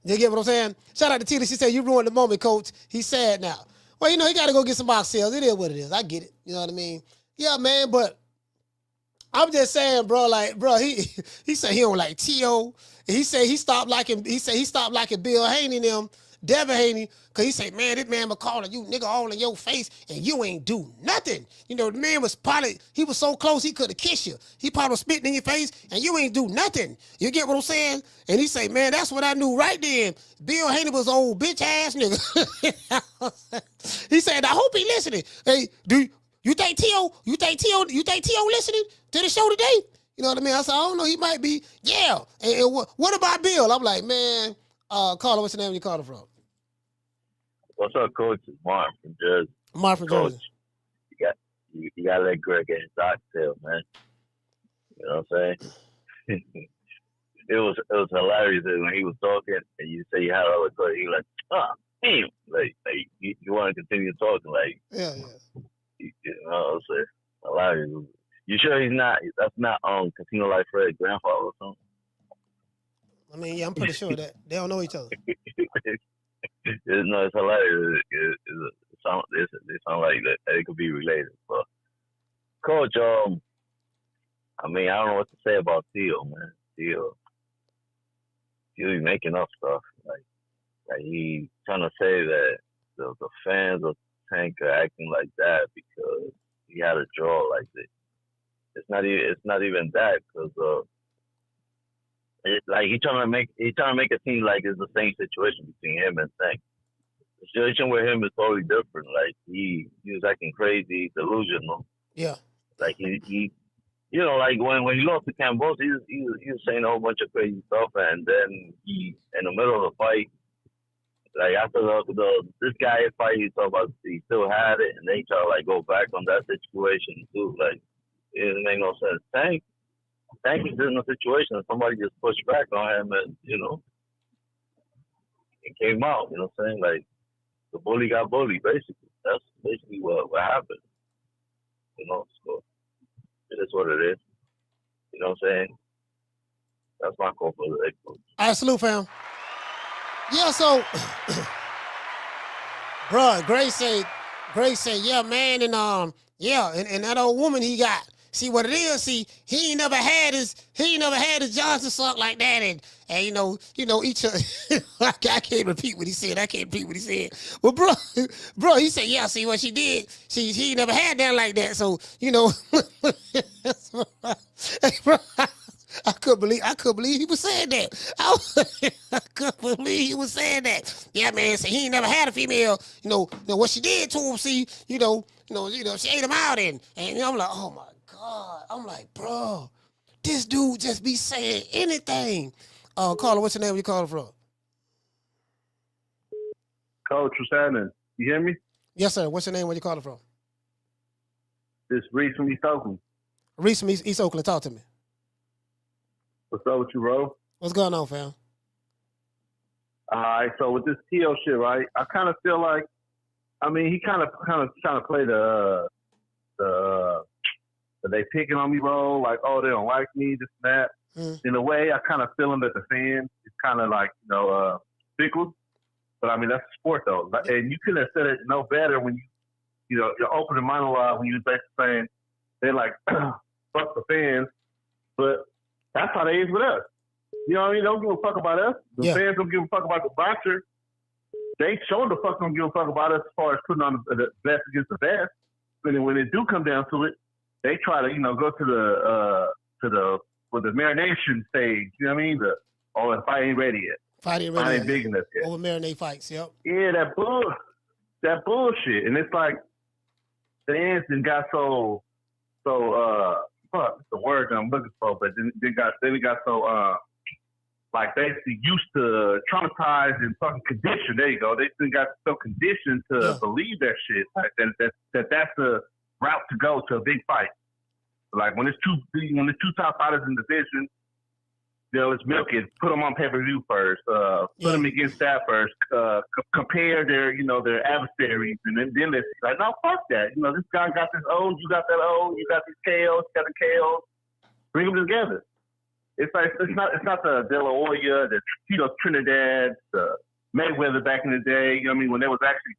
You get what I'm saying? Shout out to Tina. She said, you ruined the moment, Coach. He's sad now. Well, he got to go get some oxtails. It is what it is. I get it. You know what I mean? Yeah, man, but I'm just saying, bro, he said he don't like T.O. He said he stopped liking Bill Haney and them, Devin Haney, because he said, man, this man was calling you nigga all in your face and you ain't do nothing. The man was he was so close he could have kissed you. He probably was spitting in your face and you ain't do nothing. You get what I'm saying? And he said, man, that's what I knew right then. Bill Haney was old bitch ass nigga. He said, I hope he listening. Hey, you think T.O. listening to the show today? You know what I mean? I said, I don't know. He might be. Yeah. And what about Bill? I'm like, man, Carla, what's the name you called from? What's up, Coach? It's Mark from Jersey. Mark from Coach, Jersey. You gotta let Greg get his oxtail, man. You know what I'm saying? it was hilarious when he was talking and you say you had all the questions. You like, damn, like you want to continue talking, like yeah. You know what I'm saying? Hilarious. You sure he's not? That's not Casino Life Fred's grandfather or something? I mean, yeah, I'm pretty sure that they don't know each other. No, it's hilarious. It sound like that it could be related. But Coach, I mean, I don't know what to say about Theo, man. Theo be making up stuff. Like he trying to say that the fans of Tank are acting like that because he had a draw like this. It's not even that because he's trying to make it seem like it's the same situation between him and Tank. The situation with him is totally different. Like he was acting crazy, delusional. Yeah. Like he like when he lost to Campbell, he was saying a whole bunch of crazy stuff, and then he in the middle of the fight, like after this guy fight, he talked about he still had it, and they try to go back on that situation too. Like it doesn't make no sense. Tank is in a situation and somebody just pushed back on him, and it came out. You know what I'm saying? Like the bully got bullied. Basically, that's basically what happened. So it is what it is. You know what I'm saying? That's my call for the Coach. All right, salute, fam. Yeah, so, bro, Gray said, yeah, man, and and that old woman he got. See what it is. See, he ain't never had his Johnson suck like that, and each other. I can't repeat what he said. Well, bro, he said, yeah. See what she did. He ain't never had that like that. So hey, bro, I couldn't believe he was saying that. I couldn't believe he was saying that. Yeah, man. So he ain't never had a female. What she did to him. See, she ate him out, and I'm like, oh my God. I'm like, bro, this dude just be saying anything. Carla, what's your name? Where you calling from? Coach, what's happening? You hear me? Yes, sir. What's your name? Where you calling from? This Reese from East Oakland. Reese from East Oakland. Talk to me. What's up with you, bro? What's going on, fam? All right, so with this T.O. shit, right? I kind of feel like, I mean, he kind of trying to play the But they picking on me, bro. Like, oh, they don't like me, this and that. In a way, I kind of feel them as a fan. It's kind of like, fickle. But I mean, that's sport though. And you couldn't have said it no better when your opening monologue when you was basically saying they're like, fuck the fans. But that's how they is with us. You know what I mean? They don't give a fuck about us. The fans don't give a fuck about the boxer. They sure the fuck don't give a fuck about us as far as putting on the best against the best. And then when they do come down to it, they try to, go to the marination stage. You know what I mean? The fight ain't ready yet. Fight ain't ready. Fight ain't big enough yet. Over marinate fights. Yep. Yeah, that bullshit. And it's like the fans then got so fuck the word that I'm looking for, but then they got so like basically used to traumatized and fucking conditioned. There you go. They still got so conditioned to believe that shit. Like that's the route to go to a big fight. Like when it's two top fighters in the division, let's milk it. Put them on pay-per-view first. Put them against that first. Compare their adversaries, and then let's like, no, fuck that. This guy got this O, you got that O, you got these KOs, you got the KOs. Bring them together. It's like it's not the De La Hoya, the Tito Trinidad, the Mayweather back in the day. You know what I mean? When they was actually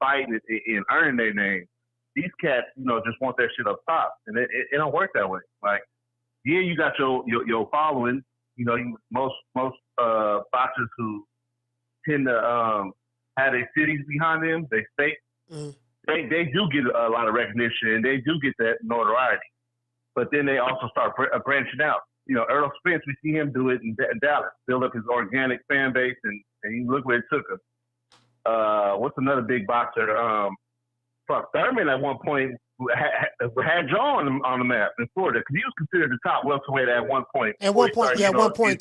fighting and earning their name. These cats, just want their shit up top, and it don't work that way. Like, yeah, you got your following. Most boxers who tend to have their cities behind them, they state, they do get a lot of recognition and they do get that notoriety. But then they also start branching out. Earl Spence, we see him do it in Dallas, build up his organic fan base, and you look where it took him. What's another big boxer? Thurman at one point had John on the map in Florida because he was considered the top welterweight at one point. At one point, one point in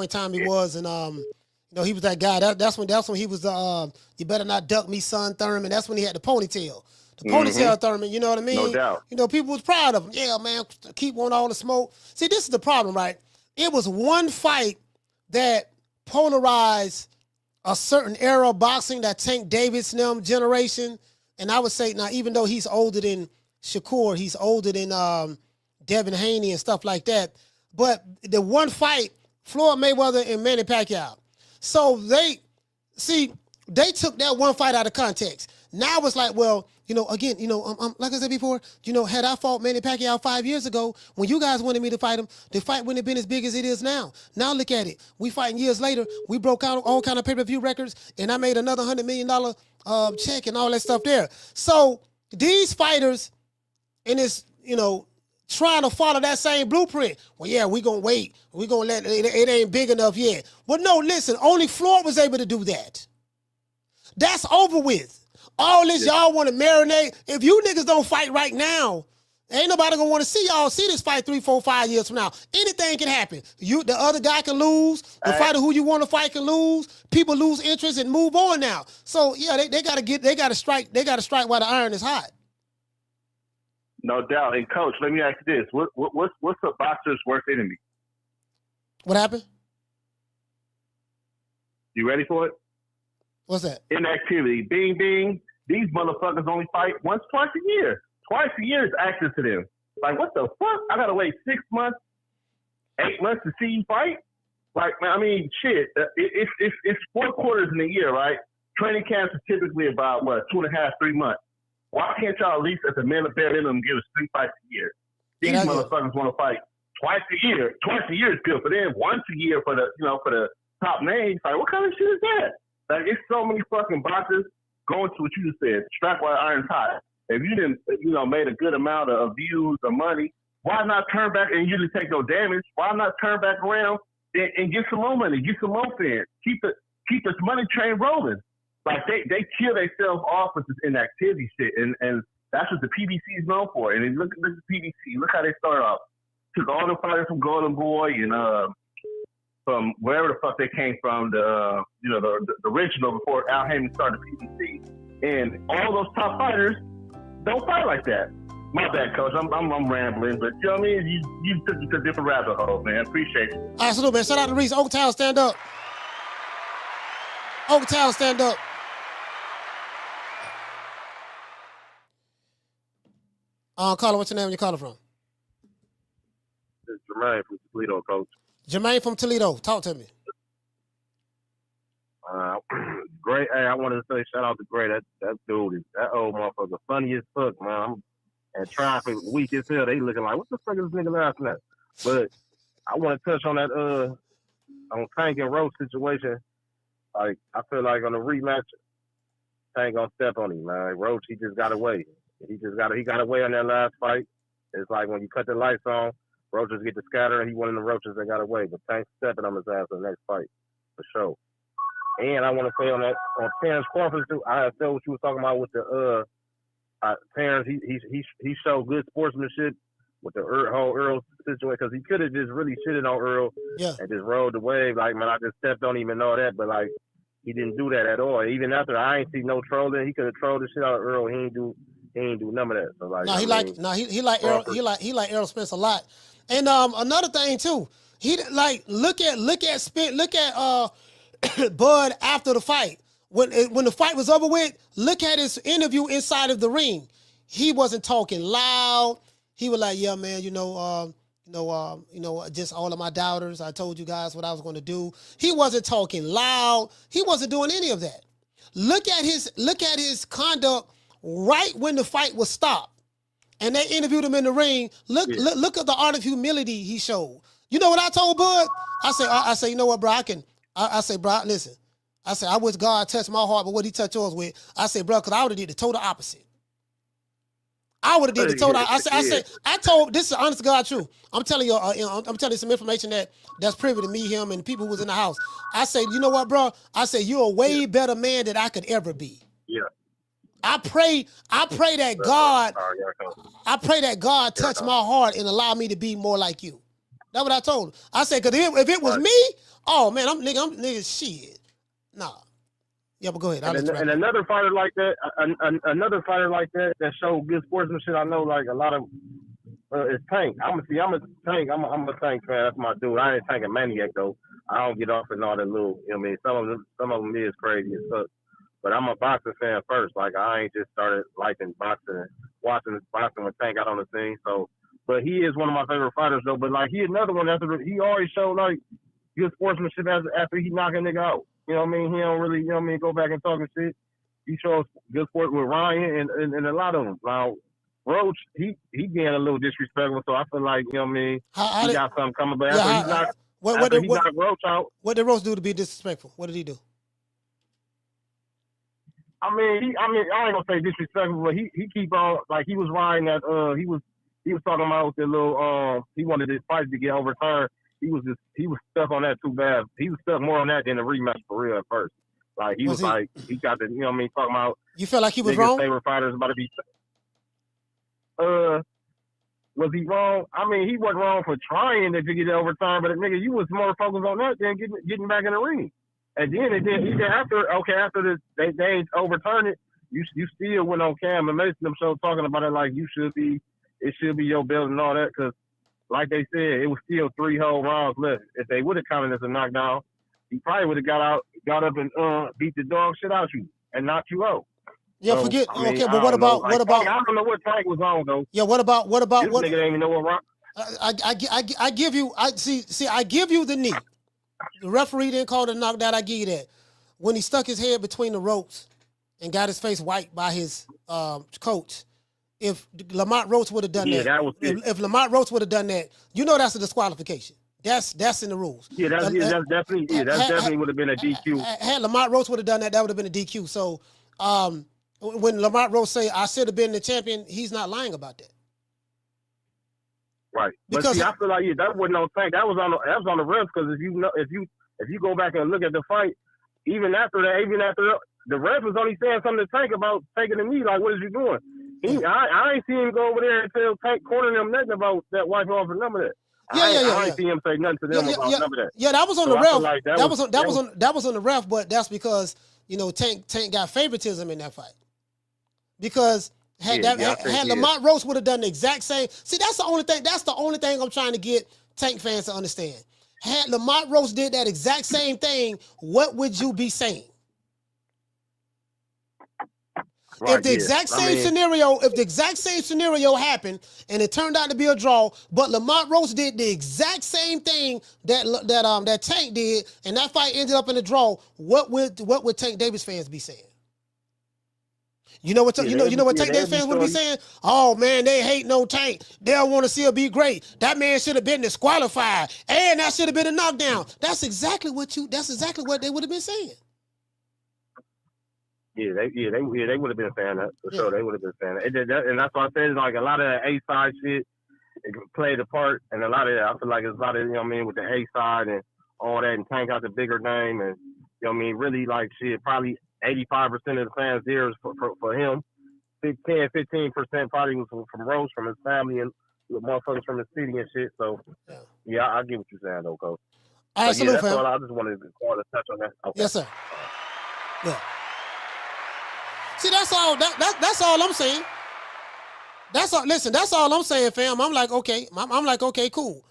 time he was, and he was that guy. That's when he was the you better not duck me, son, Thurman. That's when he had the ponytail. The ponytail Thurman, you know what I mean? No doubt. People was proud of him. Yeah, man, keep on all the smoke. See, this is the problem, right? It was one fight that polarized a certain era of boxing, that Tank Davis generation. And I would say now, even though he's older than Shakur, he's older than Devin Haney and stuff like that. But the one fight, Floyd Mayweather and Manny Pacquiao. So they took that one fight out of context. Now it's like, well, again, like I said before, had I fought Manny Pacquiao 5 years ago, when you guys wanted me to fight him, the fight wouldn't have been as big as it is now. Now look at it. We fighting years later. We broke out all kind of pay-per-view records, and I made another $100 million check and all that stuff there. So these fighters, and it's, trying to follow that same blueprint. Well, yeah, we're going to wait. We're going to let it ain't big enough yet. Well, no, listen, only Floyd was able to do that. That's over with. All this y'all want to marinate. If you niggas don't fight right now, ain't nobody gonna want to see y'all see this fight 3, 4, 5 years from now. Anything can happen. The other guy can lose. The fighter who you want to fight can lose. People lose interest and move on now. So yeah, they gotta strike while the iron is hot. No doubt. And coach, let me ask you this: what's a boxer's worst enemy? What happened? You ready for it? What's that? Inactivity. Bing, bing. These motherfuckers only fight once, twice a year. Twice a year is access to them. Like, what the fuck? I gotta wait 6 months, 8 months to see you fight? Like, man, I mean, shit. It's 4 quarters in a year, right? Training camps are typically about, 2.5, 3 months. Why can't y'all at least at the bare minimum give us 3 fights a year? These motherfuckers want to fight twice a year. Twice a year is good for them. Once a year for the top names. Like, what kind of shit is that? Like, it's so many fucking boxers going to what you just said, strike while the iron's hot. If you didn't, made a good amount of views or money, why not turn back and you didn't take no damage? Why not turn back around and get some more money, get some more fans, keep this money train rolling? Like, they kill themselves off with this inactivity shit, and that's what the PBC is known for. And then look at the PBC, look how they start off. Took all the fighters from Golden Boy and from wherever the fuck they came from, the original before Al Heyman started PBC, and all those top fighters don't fight like that. My bad, coach. I'm rambling, but you know what I mean. You took it to a different rabbit hole, man. Appreciate it. Absolutely, man. Shout out to Reese. Oaktown, stand up. Oaktown, stand up. Caller, what's your name? Where you calling from? This is Jermaine from Toledo, Coach. Jermaine from Toledo. Talk to me. Great. Hey, I wanted to say shout out to Gray. That dude is that old motherfucker funny as fuck, man. And traffic weak as hell. They looking like, what the fuck is this nigga laughing at? But I want to touch on that on Tank and Roach situation. Like I feel like on the rematch, Tank gonna step on him, man. Roach, he just got away. He got away on that last fight. It's like when you cut the lights on, Roaches get to scatter, and he one of the Roaches that got away. But Tank stepping on his ass in the next fight for sure. And I want to say on Terrence Crawford too. I said what you was talking about with the Terrence. He showed good sportsmanship with the whole Earl situation because he could have just really shitted on Earl and just rode the wave. Like, man, I just stepped on him and all that, but like he didn't do that at all. Even after I ain't see no trolling, he could have trolled the shit out of Earl. He ain't do none of that. So like, he like Earl. He like Errol Spence a lot. And another thing too, he like look at Bud after the fight. When the fight was over with, look at his interview inside of the ring. He wasn't talking loud. He was like, "Yeah, man, just all of my doubters. I told you guys what I was going to do." He wasn't talking loud. He wasn't doing any of that. Look at his conduct right when the fight was stopped, and they interviewed him in the ring. Look at the art of humility he showed. You know what I told Bud? I say, you know what, bro? I say, bro, listen. I say, I wish God touched my heart, but what he touched yours with, I say, bro, because I would have did the total opposite. I would have did the total. I told, this is honest to God truth. I'm telling you, I'm telling you some information that's privy to me, him, and people who was in the house. I say, you know what, bro? I say, you're a way better man than I could ever be. Yeah. I pray that God touch my heart and allow me to be more like you. That's what I told him. I said, because if it was me, oh man, I'm nigga shit. Nah. Yeah, but go ahead. And another fighter like that, that showed good sportsmanship. I know, like a lot of is Tank. I'm a Tank. I'm a Tank fan. That's my dude. I ain't Tank a maniac though. I don't get off in all that little. You know what I mean? Some of them is crazy as fuck. But I'm a boxing fan first. Like I ain't just started liking boxing, watching boxing when Tank got on the scene. So, but he is one of my favorite fighters though. But like he another one he always showed like good sportsmanship after he knock a nigga out. You know what I mean? He don't really, you know what I mean, go back and talk and shit. He shows good sport with Ryan and a lot of them. Now, Roach, he getting a little disrespectful, so I feel like, you know what I mean, he got something coming. But after he knocked Roach out. What did Roach do to be disrespectful? What did he do? I mean, I ain't gonna say disrespectful, but he keep on, like he was riding that, he was talking about the little, he wanted his fight to get overturned. He was stuck on that too bad. He was stuck more on that than the rematch for real at first. Like he like he got the, you know what I mean, talking about. You felt like he was wrong? Favorite fighters about to be. Was he wrong? I mean, he wasn't wrong for trying to get it overturned, but nigga, you was more focused on that than getting back in the ring. And then after they overturned it, you still went on Cam and Mason them show talking about it like it should be your belt and all that because. Like they said, it was still 3 whole rounds left. If they would have counted as a knockdown, he probably would have got up and beat the dog shit out you and knocked you out. Yeah, so, forget. I mean, okay, but what about? I don't know what Tank was on though. Yeah, what about? This nigga ain't even know what round. I give you. I give you the knee. The referee didn't call the knockdown. I give you that. When he stuck his head between the ropes and got his face wiped by his coach. If Lamont Roach would have done that, if Lamont Roach would have done that, you know that's a disqualification. That's in the rules. Yeah, that's definitely would have been a DQ. Had Lamont Roach would have done that, that would have been a DQ. So when Lamont Roach say I should have been the champion, he's not lying about that. Right. But see, I feel like that wasn't on Tank. That was on the refs because if you go back and look at the fight, even after the ref was only saying something to Tank about taking the knee. Like, what is you doing? I ain't seen him go over there and tell Tank cornering them nothing about that wife off or none of that. I ain't seen him say nothing to them about none of that. Yeah, that was on the ref. Like that was on the ref, but that's because Tank got favoritism in that fight. Because had Lamont Roach would have done the exact same. See, that's the only thing. That's the only thing I'm trying to get Tank fans to understand. Had Lamont Roach did that exact same thing, what would you be saying? if the exact same scenario happened and it turned out to be a draw, but Lamont Roach did the exact same thing that Tank did, and that fight ended up in a draw, what would Tank Davis fans be saying? You know what Tank Davis fans would be saying? Oh man, they hate no Tank. They don't want to see her be great. That man should have been disqualified, and that should have been a knockdown. That's exactly what they would have been saying. Yeah, they would have been a fan of that for sure. They would have been a fan of that. And that's why I said like a lot of the A side shit it played a part, and a lot of that I feel like it's a lot of with the A side and all that, and Tank got the bigger name, and really like shit. Probably 85% of the fans there is for him. 15% probably was from Roach, from his family, and the motherfuckers from the city and shit. So yeah, I get what you're saying though, Coach. Absolutely, that's all. I just wanted to touch on that. Okay. Yes, sir. Yeah. See, that's all. That's all I'm saying. That's all. Listen, that's all I'm saying, fam. I'm like, okay. I'm like, okay, cool.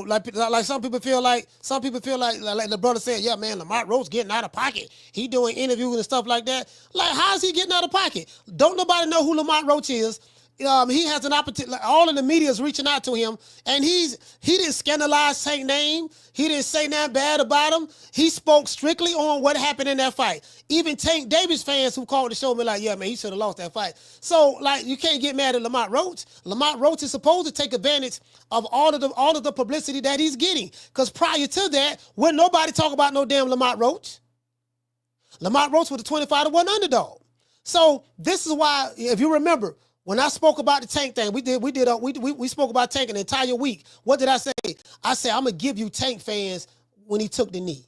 Like some people feel like the brother said, yeah, man, Lamont Roach getting out of pocket. He doing interviews and stuff like that. Like, how is he getting out of pocket? Don't nobody know who Lamont Roach is. He has an opportunity. All of the media is reaching out to him, and he didn't scandalize Tank's name. He didn't say nothing bad about him. He spoke strictly on what happened in that fight. Even Tank Davis fans who called the show me like, yeah, man, he should have lost that fight. So like, you can't get mad at Lamont Roach. Lamont Roach is supposed to take advantage of all of the publicity that he's getting. Because prior to that, wouldn't nobody talk about no damn Lamont Roach. Lamont Roach was a 25-1 underdog. So this is why, if you remember, when I spoke about the Tank thing, we spoke about Tank an entire week. What did I say? I said, I'm going to give you Tank fans when he took the knee.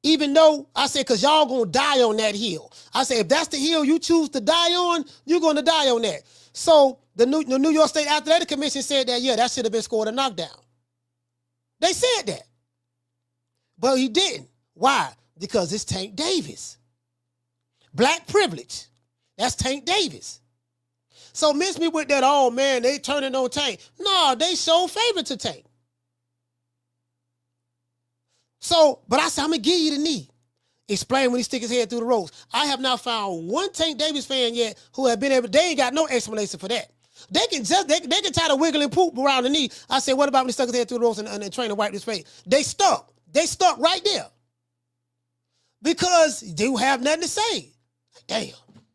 Even though, I said, because y'all going to die on that hill. I said, if that's the hill you choose to die on, you're going to die on that. So the New York State Athletic Commission said that, yeah, that should have been scored a knockdown. They said that. But he didn't. Why? Because it's Tank Davis. Black privilege. That's Tank Davis. So miss me with that, oh man, they turning on Tank. No, they showed favor to Tank. So, but I said, I'm going to give you the knee. Explain when he stick his head through the ropes. I have not found one Tank Davis fan yet who have been able, they ain't got no explanation for that. They can try to wiggle and poop around the knee. I said, what about when he stuck his head through the ropes and the trainer wiped his face? They stuck. They stuck right there. Because they have nothing to say. Damn,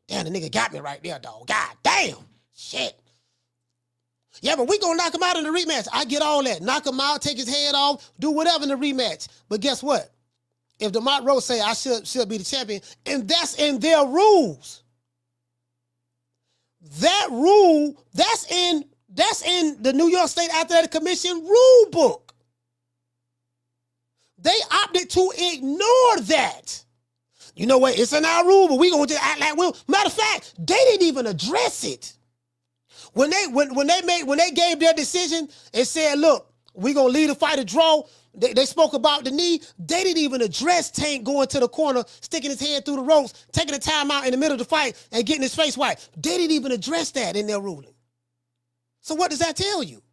the nigga got me right there, dog. God damn. Shit. Yeah, but we gonna knock him out in the rematch. I get all that. Knock him out, take his head off, do whatever in the rematch. But guess what? If Lamont Roach say I should be the champion, and that's in their rules. That rule, that's in the New York State Athletic Commission rule book. They opted to ignore that. You know what? It's in our rule, but we gonna just act like we'll. Matter of fact, they didn't even address it. When they gave their decision and said, look, we're going to leave the fight a draw, they spoke about the knee. They didn't even address Tank going to the corner, sticking his head through the ropes, taking a timeout in the middle of the fight and getting his face wiped. They didn't even address that in their ruling. So what does that tell you?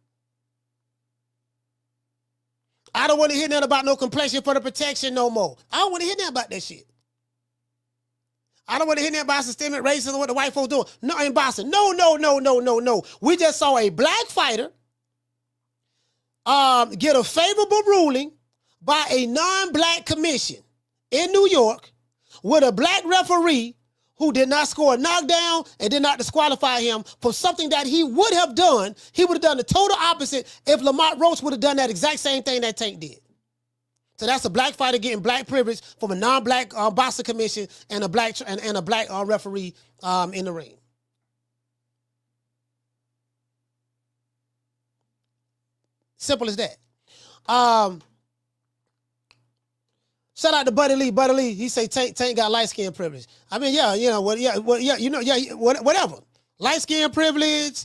I don't want to hear nothing about no complexion for the protection no more. I don't want to hear nothing about that shit. I don't want to hear nothing about systemic racism and what the white folks doing. No, in boxing. No. We just saw a black fighter get a favorable ruling by a non-black commission in New York with a black referee who did not score a knockdown and did not disqualify him for something that he would have done. He would have done the total opposite if Lamont Roach would have done that exact same thing that Tank did. So that's a black fighter getting black privilege from a non-black boxing commission and a black referee in the ring. Simple as that. Shout out to Buddy Lee. Buddy Lee, he say Tank got light skin privilege. I mean, whatever. Light skin privilege,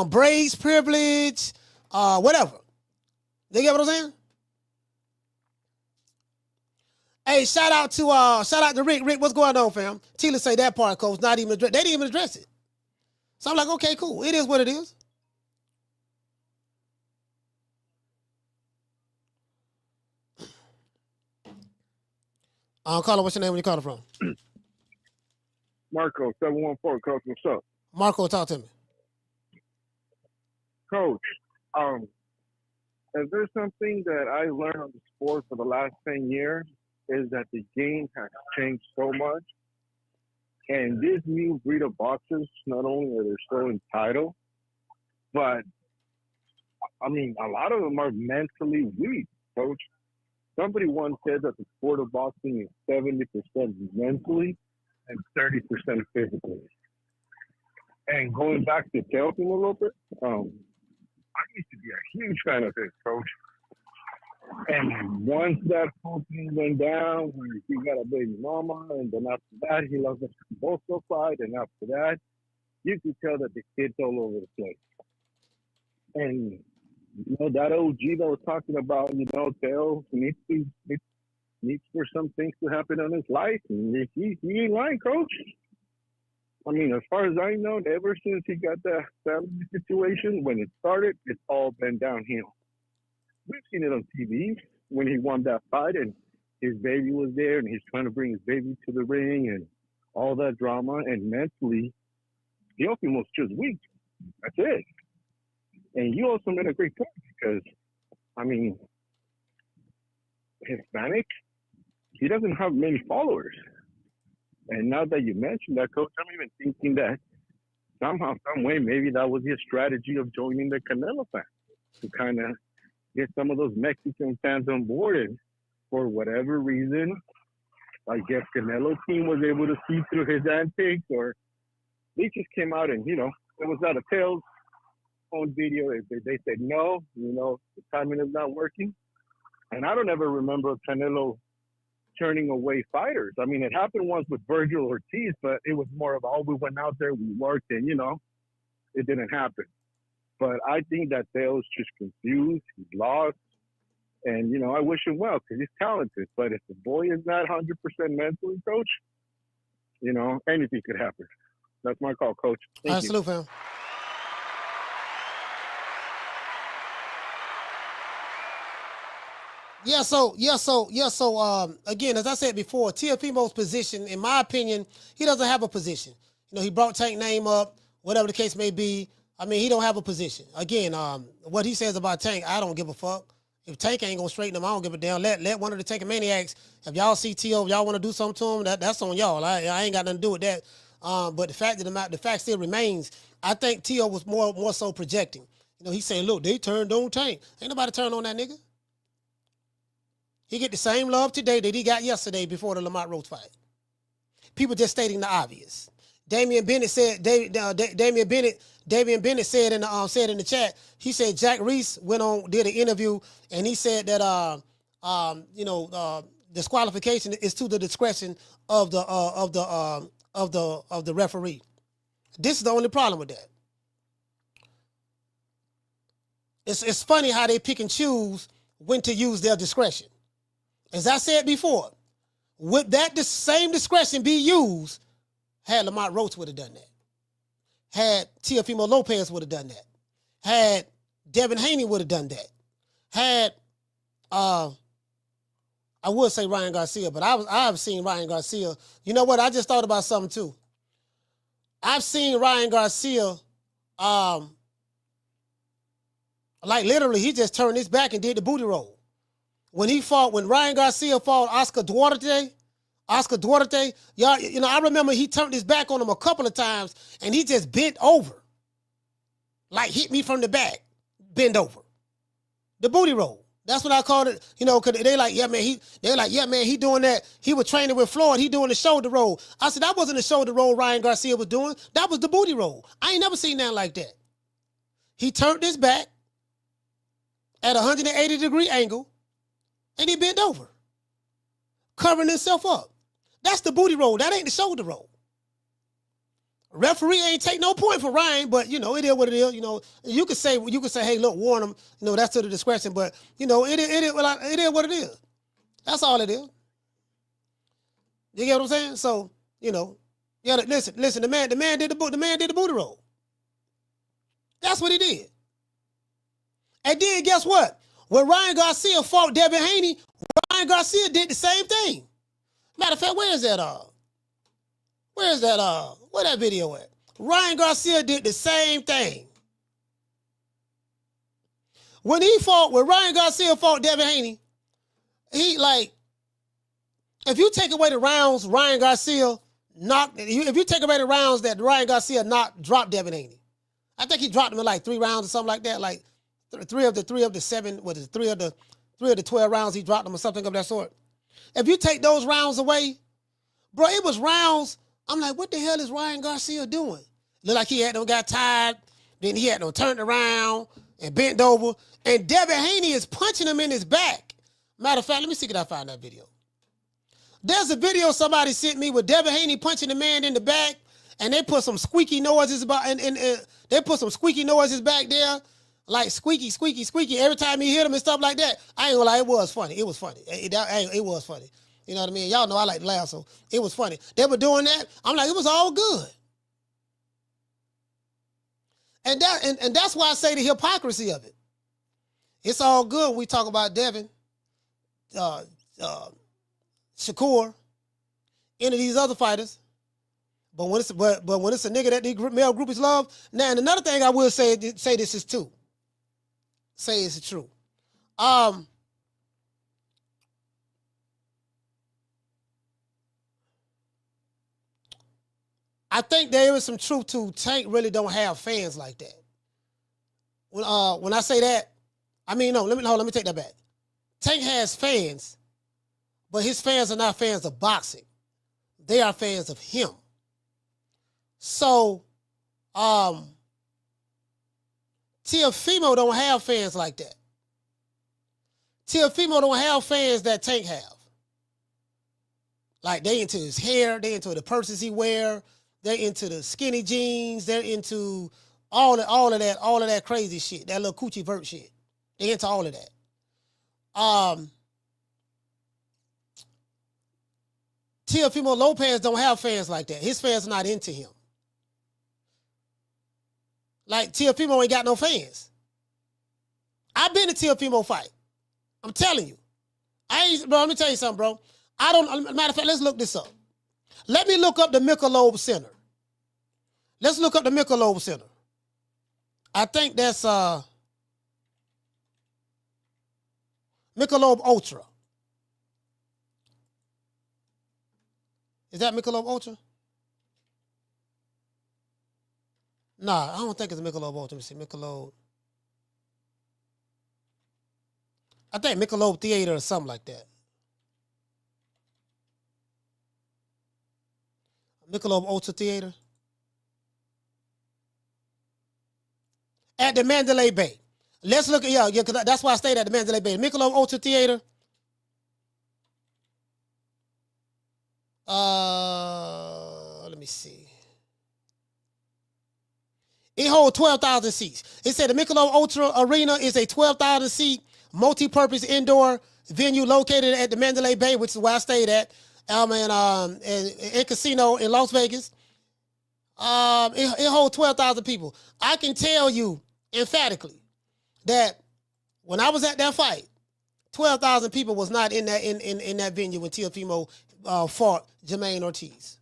braids privilege, whatever. You get what I'm saying? Hey, shout out to Rick. Rick, what's going on, fam? Tila say that part, coach, not even address. They didn't even address it. So I'm like, okay, cool. It is what it is. Caller, what's your name? Where you calling from? Marco, 714, Coach, what's up? Marco, talk to me. Coach, if there's something that I learned on the sport for the last 10 years is that the game has changed so much. And this new breed of boxers, not only are they so entitled, but, I mean, a lot of them are mentally weak, Coach. Somebody once said that the sport of boxing is 70% mentally and 30% physically. And going back to Teofimo Lopez, I used to be a huge fan of his, Coach. And once that whole thing went down, where he got a baby mama, and then after that, he lost the Bosso fight, and after that, you could tell that the kid's all over the place. And, you know, that OG that was talking about, you know, Teo needs for some things to happen in his life. And he ain't lying, Coach. I mean, as far as I know, ever since he got that family situation, when it started, it's all been downhill. We've seen it on TV when he won that fight and his baby was there and he's trying to bring his baby to the ring and all that drama. And mentally, Teofimo's just weak. That's it. And you also made a great point because, I mean, Hispanic, he doesn't have many followers. And now that you mentioned that, Coach, I'm even thinking that somehow, some way, maybe that was his strategy of joining the Canelo fans to kind of get some of those Mexican fans on board. And for whatever reason, I guess Canelo's team was able to see through his antics, or they just came out and, you know, it was out of Tails on video. They said, no, you know, the timing is not working. And I don't ever remember Canelo turning away fighters. I mean, it happened once with Virgil Ortiz, but it was more of, oh, we went out there, we worked, and, you know, it didn't happen. But I think that Teo's just confused, he's lost, and, you know, I wish him well because he's talented. But if the boy is not 100% mentally, Coach, you know, anything could happen. That's my call, Coach. Thank you. Salute, fam. Again, as I said before, Teofimo's position, in my opinion, he doesn't have a position. You know, he brought Tank name up, whatever the case may be. I mean, he don't have a position. Again, what he says about Tank, I don't give a fuck. If Tank ain't gonna straighten him, I don't give a damn. Let one of the Tank maniacs, if y'all see Teo, if y'all want to do something to him, that's on y'all. I ain't got nothing to do with that. But the fact still remains, I think Teo was more so projecting. You know, he's saying, look, they turned on Tank. Ain't nobody turned on that nigga. He get the same love today that he got yesterday before the Lamont Roach fight. People just stating the obvious. Damian Bennett said said in the chat, he said Jack Reese did an interview and he said that disqualification is to the discretion of the referee. This is the only problem with that. It's funny how they pick and choose when to use their discretion. As I said before, would that the same discretion be used had Lamont Roach would have done that? Had Teofimo Lopez would have done that? Had Devin Haney would have done that? Had I would say Ryan Garcia, but I've seen Ryan Garcia. You know what? I just thought about something too. I've seen Ryan Garcia, like literally, he just turned his back and did the booty roll. When Ryan Garcia fought Oscar Duarte, y'all, you know, I remember he turned his back on him a couple of times and he just bent over. Like hit me from the back, bend over. The booty roll. That's what I called it, you know, cause they're like, yeah, man, he doing that. He was training with Floyd, he doing the shoulder roll. I said, that wasn't the shoulder roll Ryan Garcia was doing. That was the booty roll. I ain't never seen that like that. He turned his back at a 180-degree angle and he bent over, covering himself up. That's the booty roll. That ain't the shoulder roll. Referee ain't take no point for Ryan, but you know, it is what it is. You know, you could say, hey, look, warn him. You know, that's to the discretion, but you know, it is what it is. That's all it is. You get what I'm saying? So, you know, yeah, listen, the man did the booty roll. That's what he did. And then guess what? When Ryan Garcia fought Devin Haney, Ryan Garcia did the same thing. Matter of fact, where is that? Where's that? Where that video at? Ryan Garcia did the same thing. When Ryan Garcia fought Devin Haney, he like, if you take away the rounds Ryan Garcia knocked, if you take away the rounds that Ryan Garcia dropped Devin Haney. I think he dropped him in like 3 rounds or something like that. Like three of the 7, what is it, 3 of the 12 rounds he dropped him or something of that sort. If you take those rounds away, bro, it was rounds. I'm like, what the hell is Ryan Garcia doing? Looked like he had them got tired. Then he had them turned around and bent over. And Devin Haney is punching him in his back. Matter of fact, let me see if I can find that video. There's a video somebody sent me with Devin Haney punching the man in the back, and they put some squeaky noises they put some squeaky noises back there, like squeaky, squeaky, squeaky. Every time he hit him and stuff like that, I ain't gonna lie, it was funny. It was funny. It was funny. You know what I mean? Y'all know I like to laugh, so it was funny. They were doing that. I'm like, it was all good. And that's why I say the hypocrisy of it. It's all good when we talk about Devin, Shakur, any of these other fighters. But when it's a nigga that these male groupies love. Now, and another thing I will say this is true. Say it's true. I think there is some truth to Tank really don't have fans like that. When I say that, I mean no. Let me take that back. Tank has fans, but his fans are not fans of boxing. They are fans of him. So, Teofimo don't have fans like that. Teofimo don't have fans that Tank have. Like, they into his hair, they into the purses he wear, they're into the skinny jeans, they're into all of that crazy shit, that little coochie vert shit. They into all of that. Teofimo Lopez don't have fans like that. His fans are not into him. Like, Teofimo ain't got no fans. I've been to Teofimo fight. I'm telling you. Bro, let me tell you something, bro. Matter of fact, let's look this up. Let me look up the Michelob Center. Let's look up the Michelob Center. I think that's Michelob Ultra. Is that Michelob Ultra? Nah, I don't think it's Michelob Ultra. Let me see, Michelob. I think Michelob Theater or something like that. Michelob Ultra Theater. At the Mandalay Bay. Let's look at, yeah, because that's why I stayed at the Mandalay Bay. Michelob Ultra Theater. Let me see. It holds 12,000 seats. It said the Michelob Ultra Arena is a 12,000 seat multi-purpose indoor venue located at the Mandalay Bay, which is where I stayed at, and casino in Las Vegas. It holds 12,000 people. I can tell you emphatically that when I was at that fight, 12,000 people was not in that venue when Teofimo fought Jermaine Ortiz.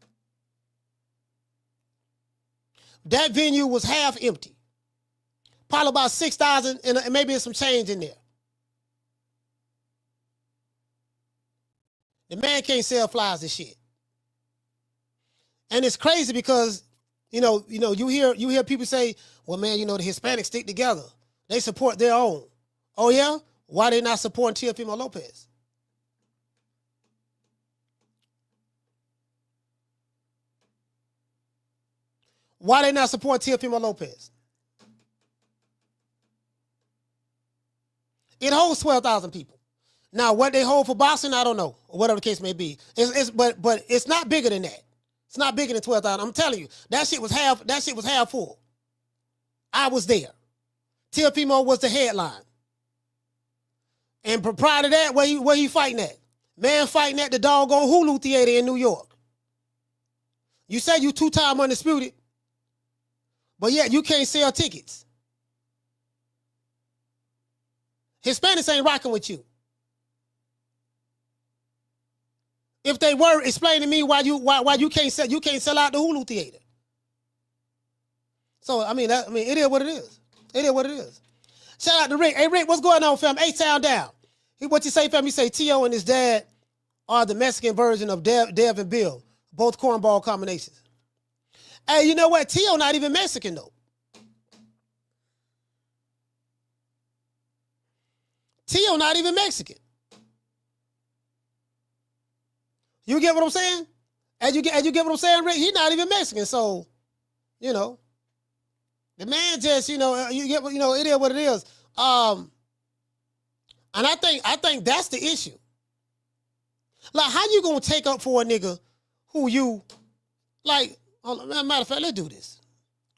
That venue was half empty. Probably about 6,000 and maybe some change in there. The man can't sell flies and shit. And it's crazy because, you hear people say, well, man, the Hispanics stick together. They support their own. Oh, yeah? Why they not supporting Teofimo Lopez? Why they not supporting Teofimo Lopez? It holds 12,000 people. Now, what they hold for boxing, I don't know, or whatever the case may be. But it's not bigger than that. It's not bigger than 12,000. I'm telling you, that shit was half full. I was there. Teofimo was the headline. And prior to that, where he fighting at? Man fighting at the doggone Hulu Theater in New York. You say you 2-time undisputed, but yet you can't sell tickets. Hispanics ain't rocking with you. If they were, explain to me why you can't sell out the Hulu theater. So I mean it is what it is. It is what it is. Shout out to Rick. Hey Rick, what's going on, fam? A-Town down. What you say, fam? You say T.O. and his dad are the Mexican version of Dev and Bill. Both cornball combinations. Hey, you know what? T.O. not even Mexican though. T.O. not even Mexican. You get what I'm saying? As you get what I'm saying, Rick? He's not even Mexican. So, you know, the man just, you know, you get what, you know, it is what it is. And I think that's the issue. Like, how you gonna take up for a nigga who you like? Matter of fact, let's do this.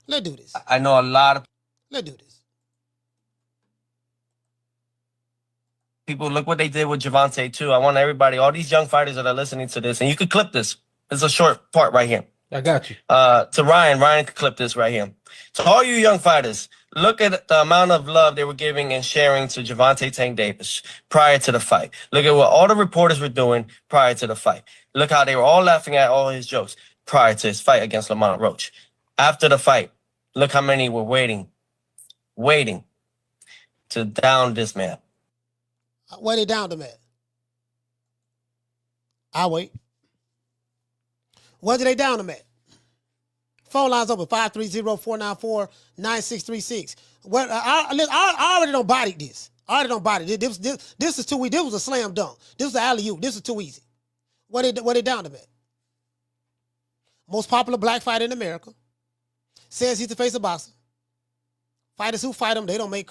Let's do this. I know a lot of Let's do this. people. Look what they did with Gervonta too. I want everybody, all these young fighters that are listening to this, and you could clip this. It's a short part right here. I got you. To Ryan could clip this right here. To all you young fighters, look at the amount of love they were giving and sharing to Gervonta Tank Davis prior to the fight. Look at what all the reporters were doing prior to the fight. Look how they were all laughing at all his jokes prior to his fight against Lamont Roach. After the fight, look how many were waiting to down this man. Where they down to, man? I'll wait. Where did they down to, man? Phone lines open 530-494-9636. Well, I already don't body this. This is too easy. This was a slam dunk. This was an alley-oop. This is too easy. Where they down to, man? Most popular black fighter in America. Says he's the face of boxing. Fighters who fight him, they make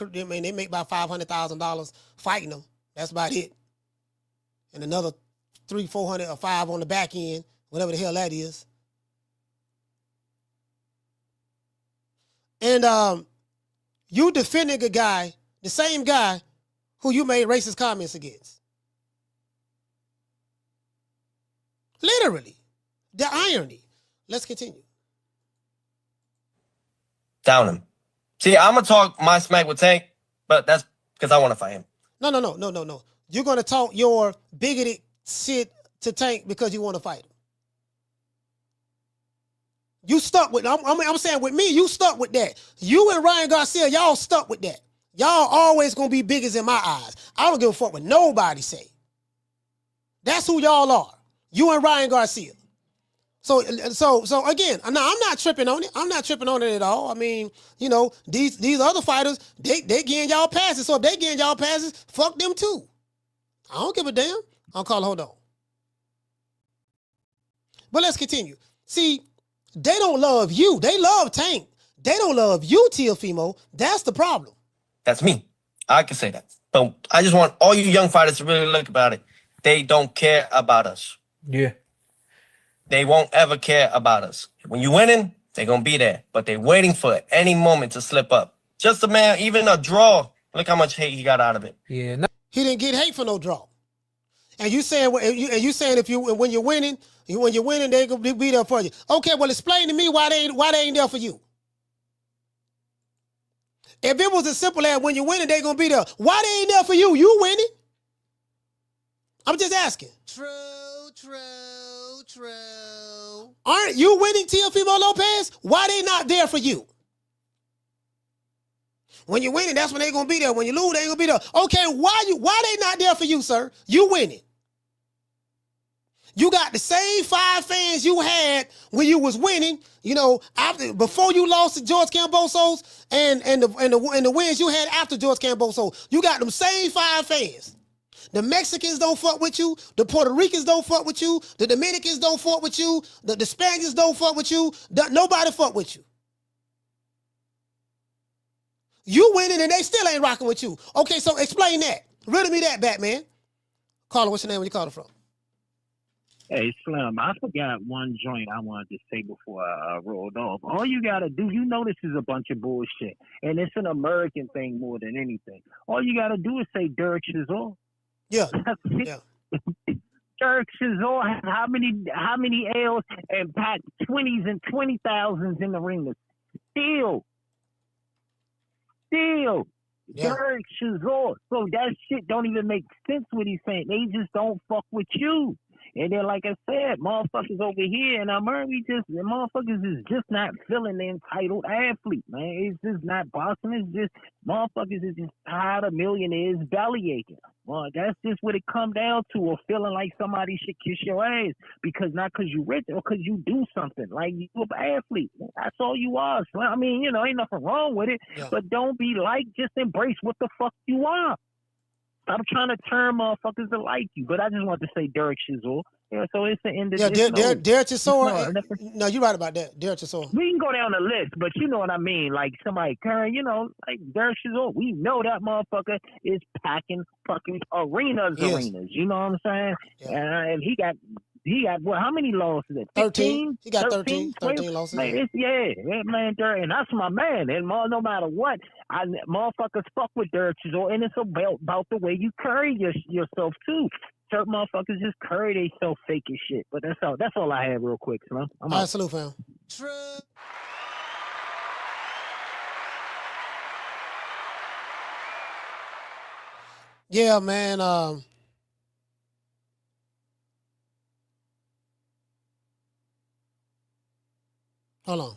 about $500,000 fighting them. That's about it. And another $300, $400, or $500 on the back end, whatever the hell that is. And you defending a guy, the same guy who you made racist comments against. Literally. The irony. Let's continue. Down him. See, I'm going to talk my smack with Tank, but that's because I want to fight him. No. You're going to talk your bigoted shit to Tank because you want to fight him. You stuck with, I'm saying with me, you stuck with that. You and Ryan Garcia, y'all stuck with that. Y'all always going to be biggest in my eyes. I don't give a fuck what nobody say. That's who y'all are. You and Ryan Garcia. So again, now I'm not tripping on it. I'm not tripping on it at all. I mean, you know, these other fighters, they getting y'all passes. So if they getting y'all passes, fuck them too. I don't give a damn. I'll call, hold on. But let's continue. See, they don't love you. They love Tank. They don't love you, Teofimo. That's the problem. That's me. I can say that. But I just want all you young fighters to really look about it. They don't care about us. Yeah. They won't ever care about us. When you're winning, they're going to be there. But they're waiting for any moment to slip up. Just a man, even a draw. Look how much hate he got out of it. Yeah. No. He didn't get hate for no draw. And you saying when you're winning, they gonna be there for you. Okay, well explain to me why they ain't there for you. If it was as simple as when you're winning, they gonna be there. Why they ain't there for you? You winning? I'm just asking. True. Aren't you winning, Teofimo Lopez? Why they not there for you? When you're winning, that's when they gonna be there. When you lose, they ain't gonna be there. Okay, why they not there for you, sir? You winning. You got the same 5 fans you had when you was winning, you know, before you lost to George Kambosos and the wins you had after George Kambosos. You got them same 5 fans. The Mexicans don't fuck with you. The Puerto Ricans don't fuck with you. The Dominicans don't fuck with you. The Spaniards don't fuck with you. Nobody fuck with you. You winning and they still ain't rocking with you. Okay, so explain that. Riddle me that, Batman. Caller, what's your name? Where you calling from? Hey, Slim, I forgot one joint I wanted to say before I rolled off. All you got to do, you know this is a bunch of bullshit, and it's an American thing more than anything. All you got to do is say Dirk Chisel. Yeah. Yeah. Dirk Chisel has how many L's and packed 20s and 20,000s in the ring. Still. Yeah. Dirk Chisel. So that shit don't even make sense what he's saying. They just don't fuck with you. And then, like I said, motherfuckers over here in America, the motherfuckers is just not feeling the entitled athlete, man. It's just not boxing. It's just motherfuckers is just tired of millionaires belly aching. Well, that's just what it come down to, or feeling like somebody should kiss your ass not because you rich or because you do something. Like you an athlete. That's all you are. So, I mean, ain't nothing wrong with it, but don't be like, just embrace what the fuck you are. Stop trying to turn motherfuckers to like you. But I just want to say Derek Chisel. Yeah, so it's the end of Derek Chisel. No, you're right about that. Derek Chisel. We can go down the list, but you know what I mean. Like somebody, like Derek Chisel. We know that motherfucker is packing fucking arenas. You know what I'm saying? Yeah. And he got what? How many losses? 13. He got 13 losses. Man, man, Derek, and that's my man. And no matter what, motherfuckers fuck with Derek Chisel, and it's about the way you carry yourself too. Certain motherfuckers just carry themselves fake as shit. But that's all I have real quick, man. All right, salute, fam. Yeah, man. Hold on.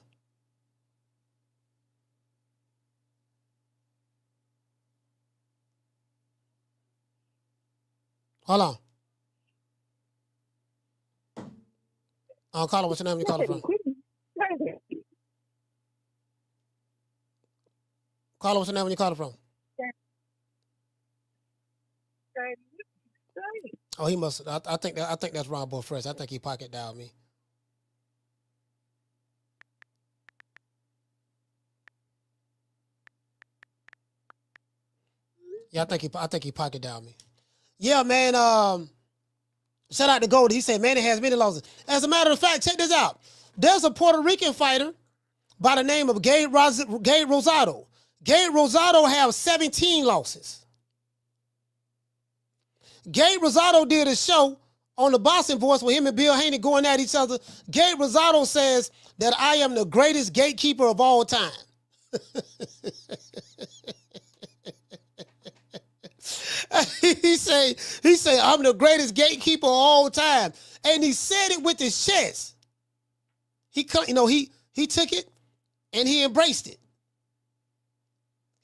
Hold on. I'll call her. What's your name? You calling from? Call her. What's your name? When you calling from? Oh, he must. I think that's Ron Bull Fresh. I think he pocket dialed me. Yeah, I think he pocket dialed me. Yeah, man. Shout out to Goldie. He said, man, it has many losses. As a matter of fact, check this out. There's a Puerto Rican fighter by the name of Gabe Rosado. Gabe Rosado has 17 losses. Gabe Rosado did a show on the Boxing Voice with him and Bill Haney going at each other. Gabe Rosado says that I am the greatest gatekeeper of all time. He say I'm the greatest gatekeeper of all time, and he said it with his chest. He took it and he embraced it.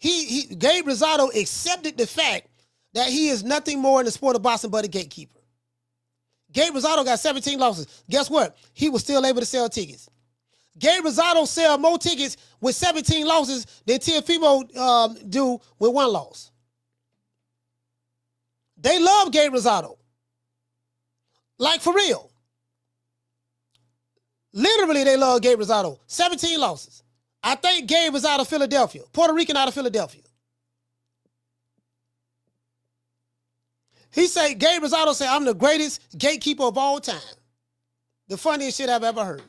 Gabe Rosado accepted the fact that he is nothing more in the sport of boxing but a gatekeeper. Gabe Rosado got 17 losses. Guess what? He was still able to sell tickets. Gabe Rosado sell more tickets with 17 losses than Teofimo do with 1 loss. They love Gabe Rosado. Like, for real. Literally, they love Gabe Rosado. 17 losses. I think Gabe is out of Philadelphia. Puerto Rican out of Philadelphia. Gabe Rosado said, I'm the greatest gatekeeper of all time. The funniest shit I've ever heard.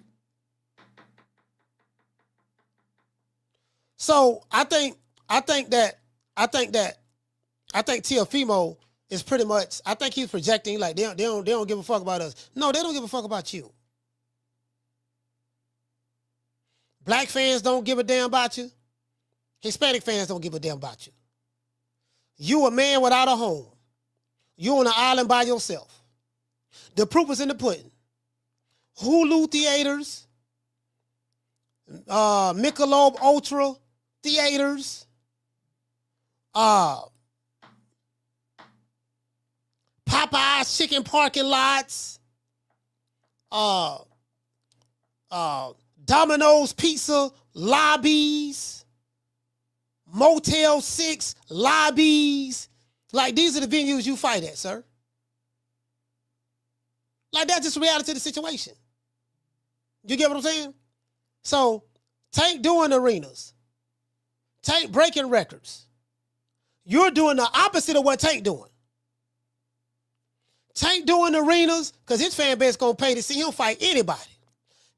So I think Teofimo is pretty much, I think he's projecting like they don't give a fuck about us. No, they don't give a fuck about you. Black fans don't give a damn about you. Hispanic fans don't give a damn about you. You a man without a home. You on an island by yourself. The proof is in the pudding. Hulu theaters, Michelob Ultra theaters, Popeye's chicken parking lots, Domino's pizza lobbies, Motel 6 lobbies. Like, these are the venues you fight at, sir. Like, that's just reality of the situation. You get what I'm saying? So, Tank doing arenas. Tank breaking records. You're doing the opposite of what Tank doing. Tank doing arenas because his fan base going to pay to see him fight anybody.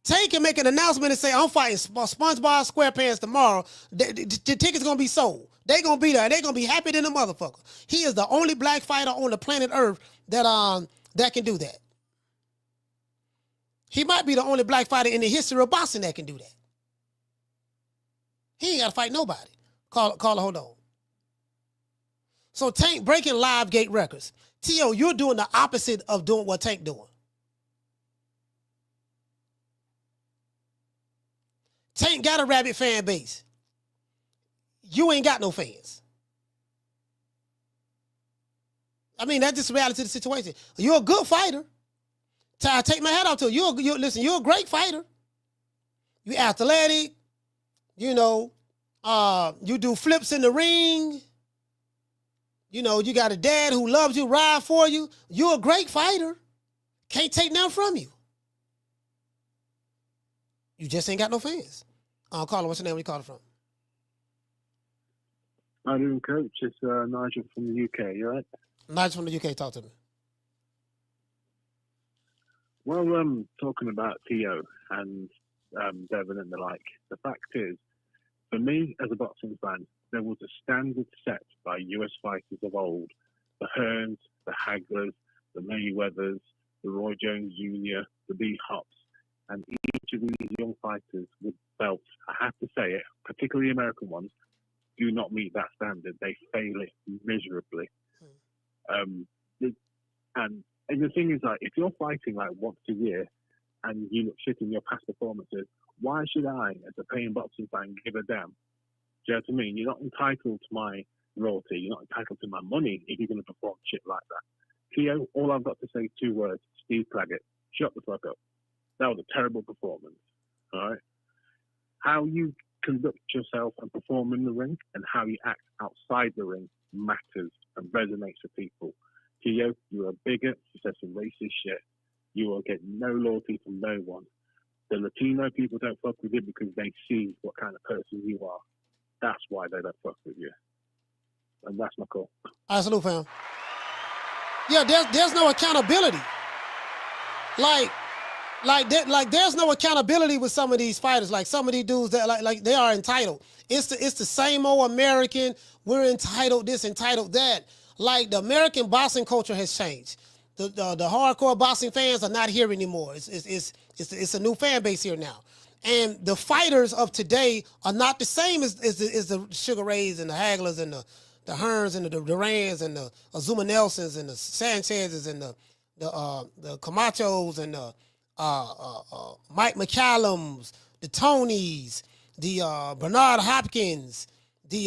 Tank can make an announcement and say, I'm fighting SpongeBob SquarePants tomorrow. The ticket's going to be sold. They're going to be there. They're going to be happy than a motherfucker. He is the only black fighter on the planet Earth that can do that. He might be the only black fighter in the history of boxing that can do that. He ain't got to fight nobody. Call it, hold on. So Tank breaking live gate records. T.O., you're doing the opposite of doing what Tank doing. Tank got a rabid fan base. You ain't got no fans. I mean, that's just the reality of the situation. You're a good fighter. I take my hat off to you. Listen, you're a great fighter. You're athletic. You know, you do flips in the ring. You know, you got a dad who loves you, ride for you. You're a great fighter. Can't take nothing from you. You just ain't got no fans. Carla, what's your name? Where you calling from? How doing, Coach? It's Nigel from the UK. You all right? Nigel from the UK. Talk to me. Well, talking about Theo and Devin and the like, the fact is, for me as a boxing fan, there was a standard set by US fighters of old. The Hearns, the Haglers, the Mayweathers, the Roy Jones Jr., the B. Hops, and each of these young fighters with belts, I have to say it, particularly American ones, do not meet that standard. They fail it miserably. And the thing is, like, if you're fighting like once a year and you look shit in your past performances, why should I, as a paying boxing fan, give a damn? Do you know what I mean? You're not entitled to my royalty. You're not entitled to my money if you're going to perform shit like that. Theo, all I've got to say is 2 words. Steve Claggett, shut the fuck up. That was a terrible performance. All right? How you conduct yourself and perform in the ring and how you act outside the ring matters and resonates with people. Theo, you're a bigot. You said some racist shit. You will get no loyalty from no one. The Latino people don't fuck with you because they see what kind of person you are. That's why they don't fuck with you. And that's my call. All right, salute, fam. Yeah, there's no accountability. Like there's no accountability with some of these fighters. Like some of these dudes that like they are entitled. It's the same old American. We're entitled this, entitled that. Like the American boxing culture has changed. The hardcore boxing fans are not here anymore. It's a new fan base here now. And the fighters of today are not the same as the Sugar Rays and the Haglers and the Hearns and the Durans and the Azuma Nelsons and the Sanchez's and the Camachos and the Mike McCallums, the Tonys, the Bernard Hopkins, the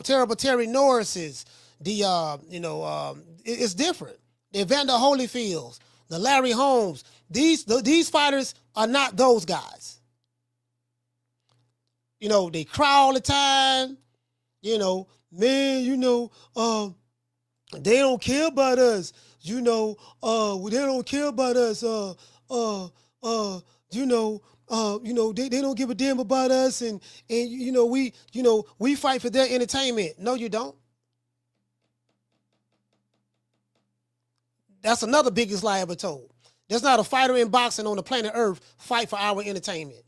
terrible Terry Norris's, it's different. The Evander Holyfields, the Larry Holmes, these fighters are not those guys. You know, they cry all the time. You know, man, they don't care about us. They don't care about us. They don't give a damn about us, and we fight for their entertainment. No, you don't. That's another biggest lie ever told. There's not a fighter in boxing on the planet Earth fight for our entertainment.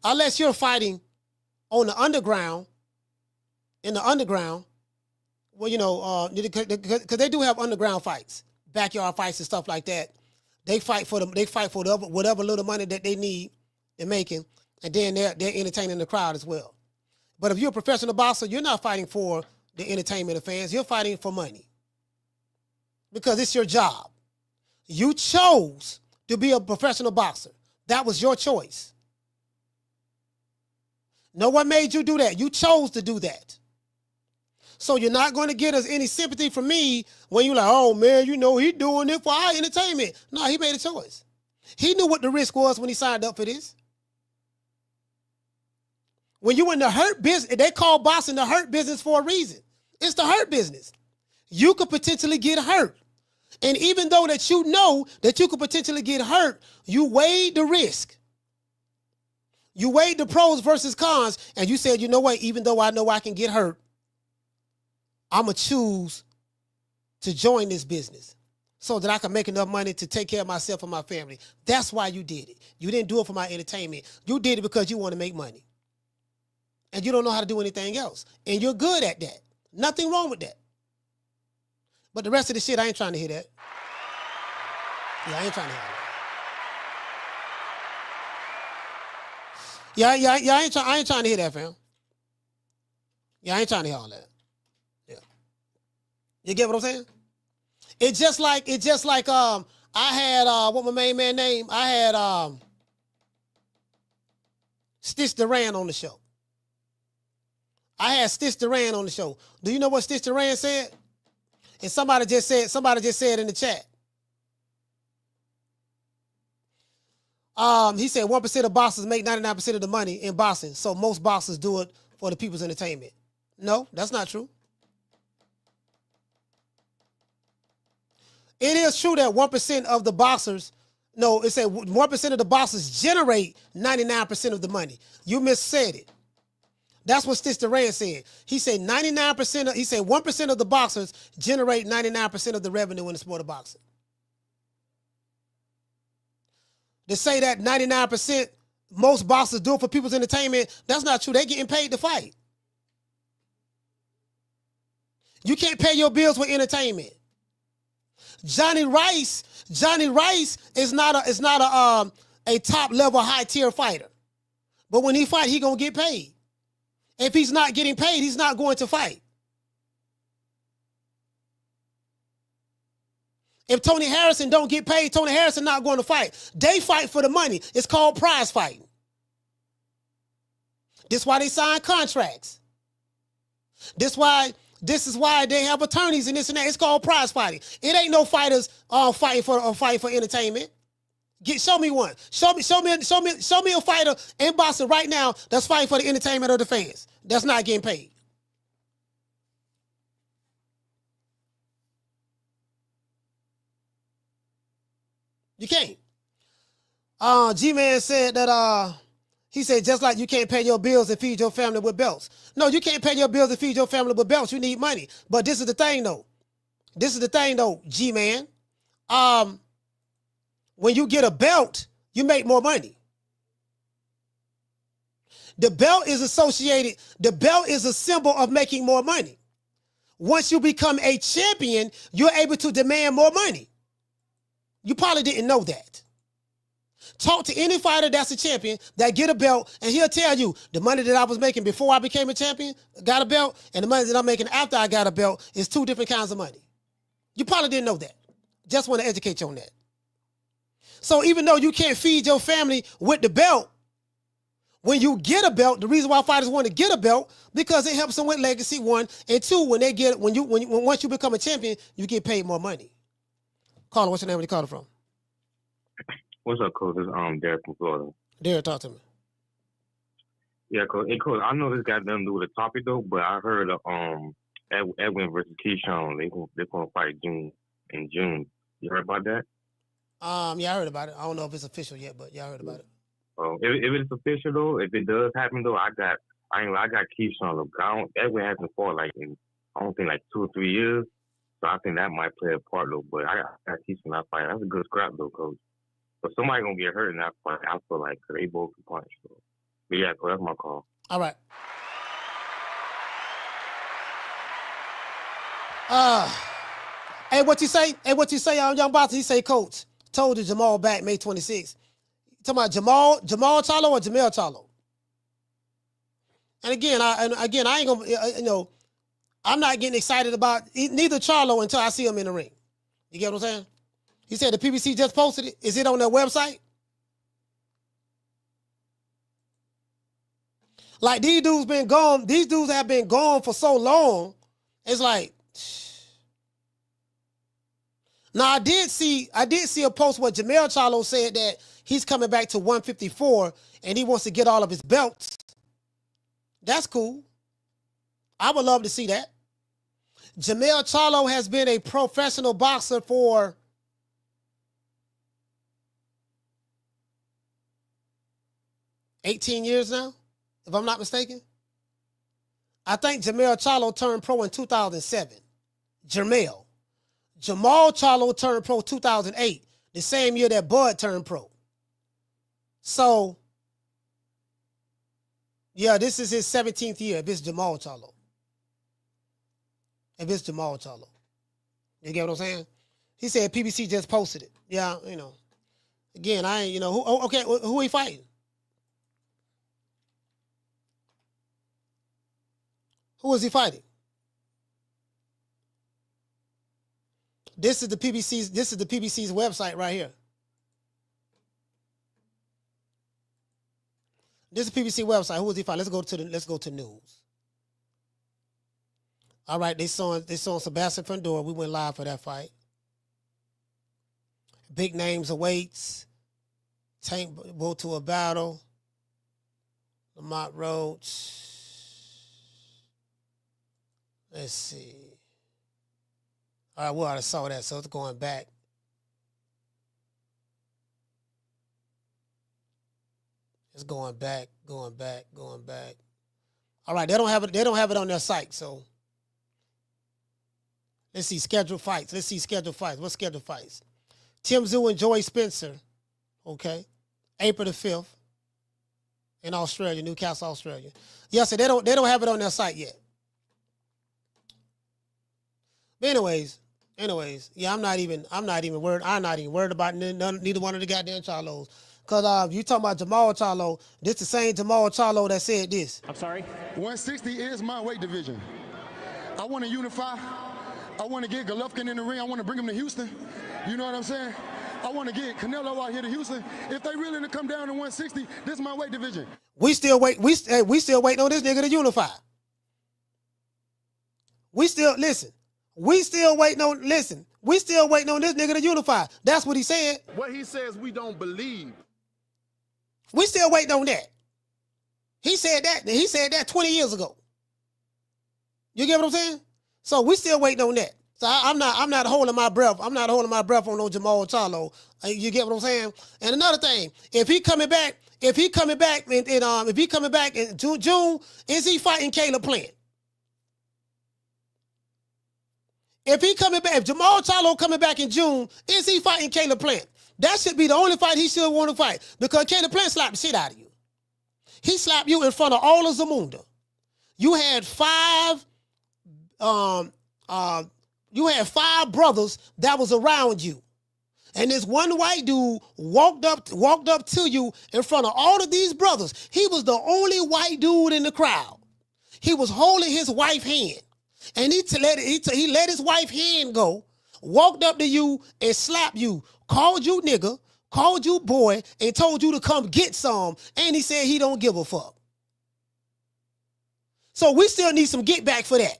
Unless you're fighting on the underground, in the underground, well, because they do have underground fights, backyard fights and stuff like that. They fight for whatever little money that they need, they're making, and then they're entertaining the crowd as well. But if you're a professional boxer, you're not fighting for the entertainment of fans. You're fighting for money because it's your job. You chose to be a professional boxer. That was your choice. No one made you do that. You chose to do that. So you're not going to get us any sympathy from me when you're like, oh, man, he doing it for our entertainment. No, he made a choice. He knew what the risk was when he signed up for this. When you in the hurt business, they call boxing the hurt business for a reason. It's the hurt business. You could potentially get hurt. And even though that you know that you could potentially get hurt, you weighed the risk. You weighed the pros versus cons, and you said, you know what, even though I know I can get hurt, I'm going to choose to join this business so that I can make enough money to take care of myself and my family. That's why you did it. You didn't do it for my entertainment. You did it because you want to make money. And you don't know how to do anything else. And you're good at that. Nothing wrong with that. But the rest of the shit, I ain't trying to hear that. Yeah, I ain't trying to hear that. Yeah, I ain't trying to hear that, fam. Yeah, I ain't trying to hear all that. Yeah. You get what I'm saying? It's just like I had what my main man name? I had Stitch Duran on the show. I had Stitch Duran on the show. Do you know what Stitch Duran said? And somebody just said in the chat. He said 1% of boxers make 99% of the money in boxing, so most boxers do it for the people's entertainment. No, that's not true. It is true that 1% of the boxers, no, it said 1% of the boxers generate 99% of the money. You missaid it. That's what Stitch Duran said. He said 1% of the boxers generate 99% of the revenue in the sport of boxing. To say that 99% most boxers do it for people's entertainment, that's not true. They're getting paid to fight. You can't pay your bills with entertainment. Johnny Rice is not a top level high tier fighter. But when he fight, he gonna get paid. If he's not getting paid, he's not going to fight. If Tony Harrison don't get paid, Tony Harrison not going to fight. They fight for the money. It's called prize fighting. This is why they sign contracts. This is why they have attorneys and this and that. It's called prize fighting. It ain't no fighters fighting for entertainment. Show me one. Show me a fighter in boxing right now that's fighting for the entertainment of the fans. That's not getting paid. You can't. G-Man said that he said just like you can't pay your bills and feed your family with belts. No, you can't pay your bills and feed your family with belts. You need money. But this is the thing though, G-Man. When you get a belt, you make more money. The belt is a symbol of making more money. Once you become a champion, you're able to demand more money. You probably didn't know that. Talk to any fighter that's a champion that get a belt, and he'll tell you the money that I was making before I became a champion, got a belt, and the money that I'm making after I got a belt is two different kinds of money. You probably didn't know that. Just want to educate you on that. So even though you can't feed your family with the belt, when you get a belt, the reason why fighters want to get a belt, because it helps them with legacy, one, and two, once you become a champion, you get paid more money. Caller, what's your name? Where you calling from? What's up, Coach? It's Derek from Florida. Derek, talk to me. Yeah, Coach. Hey, Coach, I know this got nothing to do with the topic though, but I heard Edwin versus Keyshawn. They're gonna fight in June. You heard about that? Yeah, I heard about it. I don't know if it's official yet, but yeah, I heard about it. If it's official though, if it does happen though, I got Keyshawn. Look, Edwin hasn't fought in 2 or 3 years. So I think that might play a part though, but I got Keyshawn that fight. That's a good scrap though, Coach. But somebody gonna get hurt in that fight. I feel like they both can punch. So. But yeah, Coach, that's my call. All right. Hey, what you say? Young Boxer? He say, Coach, told you Jamal back May 26th. You talking about Jamal Charlo or Jamel Charlo? And again, I ain't gonna, I'm not getting excited about neither Charlo until I see him in the ring. You get what I'm saying? He said the PBC just posted it. Is it on their website? Like these dudes have been gone for so long. It's like, now I did see a post where Jamel Charlo said that he's coming back to 154 and he wants to get all of his belts. That's cool. I would love to see that. Jamel Charlo has been a professional boxer for 18 years now, if I'm not mistaken. I think Jamel Charlo turned pro in 2007. Jamal Charlo turned pro 2008, the same year that Bud turned pro. So, yeah, this is his 17th year if it's Jamal Charlo. You get what I'm saying? He said PBC just posted it. Yeah, Again, I ain't, who he fighting? Who is he fighting? This is the PBC's website right here. This is PBC website. Who is he fighting? Let's go to news. All right, they saw Sebastian Fundora. We went live for that fight. Big names awaits. Tank go to a battle. Lamont Roach. Let's see. All right, we already saw that, so it's going back. It's going back. All right, they don't have it on their site, so let's see scheduled fights. What's scheduled fights? Tim Tszyu and Joey Spencer. Okay. April the 5th in Australia, Newcastle, Australia. Yes, so they don't have it on their site yet. But anyways, yeah, I'm not even worried about neither one of the goddamn Charlos. Cause you talking about Jamal Charlo, this the same Jamal Charlo that said this. I'm sorry? 160 is my weight division. I want to unify. I want to get Golovkin in the ring. I want to bring him to Houston. You know what I'm saying? I want to get Canelo out here to Houston. If they really to come down to 160, this is my weight division. We still waiting on this nigga to unify. We still waiting on this nigga to unify. That's what he said. What he says we don't believe. We still waiting on that. He said that 20 years ago. You get what I'm saying? So we still waiting on that. So I'm not holding my breath. I'm not holding my breath on no Jamal Charlo. You get what I'm saying? And another thing, if he coming back in June, is he fighting Caleb Plant? If Jamal Charlo coming back in June, is he fighting Caleb Plant? That should be the only fight he should want to fight, because Caleb Plant slapped the shit out of you. He slapped you in front of all of Zamunda. You had five brothers that was around you. And this one white dude walked up to you in front of all of these brothers. He was the only white dude in the crowd. He was holding his wife's hand. And he let his wife's hand go, walked up to you and slapped you, called you nigga, called you boy, and told you to come get some. And he said he don't give a fuck. So we still need some get back for that.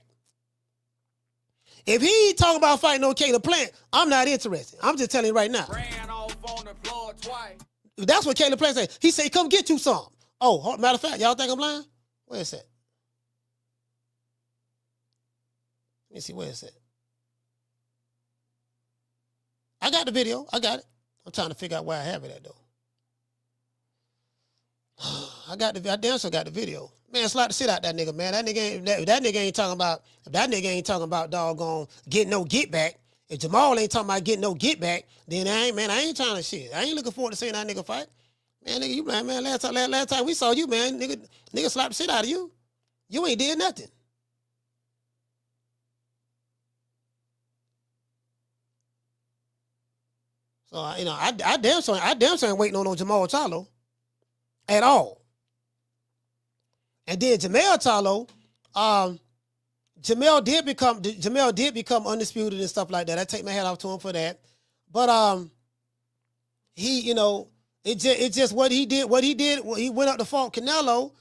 If he ain't talking about fighting no Caleb Plant, I'm not interested. I'm just telling you right now. Ran off on the floor twice. That's what Caleb Plant said. He said, come get you some. Oh, matter of fact, y'all think I'm lying? Where's that? Let me see, where is it? I got the video. I got it. I'm trying to figure out where I have it at, though. I damn sure got the video. Man, slap the shit out that nigga, man. That nigga ain't talking about doggone get no get back. If Jamal ain't talking about getting no get back, then I ain't trying to shit. I ain't looking forward to seeing that nigga fight. Man, nigga, you man, last time we saw you, man, nigga slapped the shit out of you. You ain't did nothing. So I damn sure ain't waiting on no Jamal Charlo at all. And then Jamel Charlo, Jamel did become undisputed and stuff like that. I take my hat off to him for that. But he, it's just what he did. He went up to fault Canelo,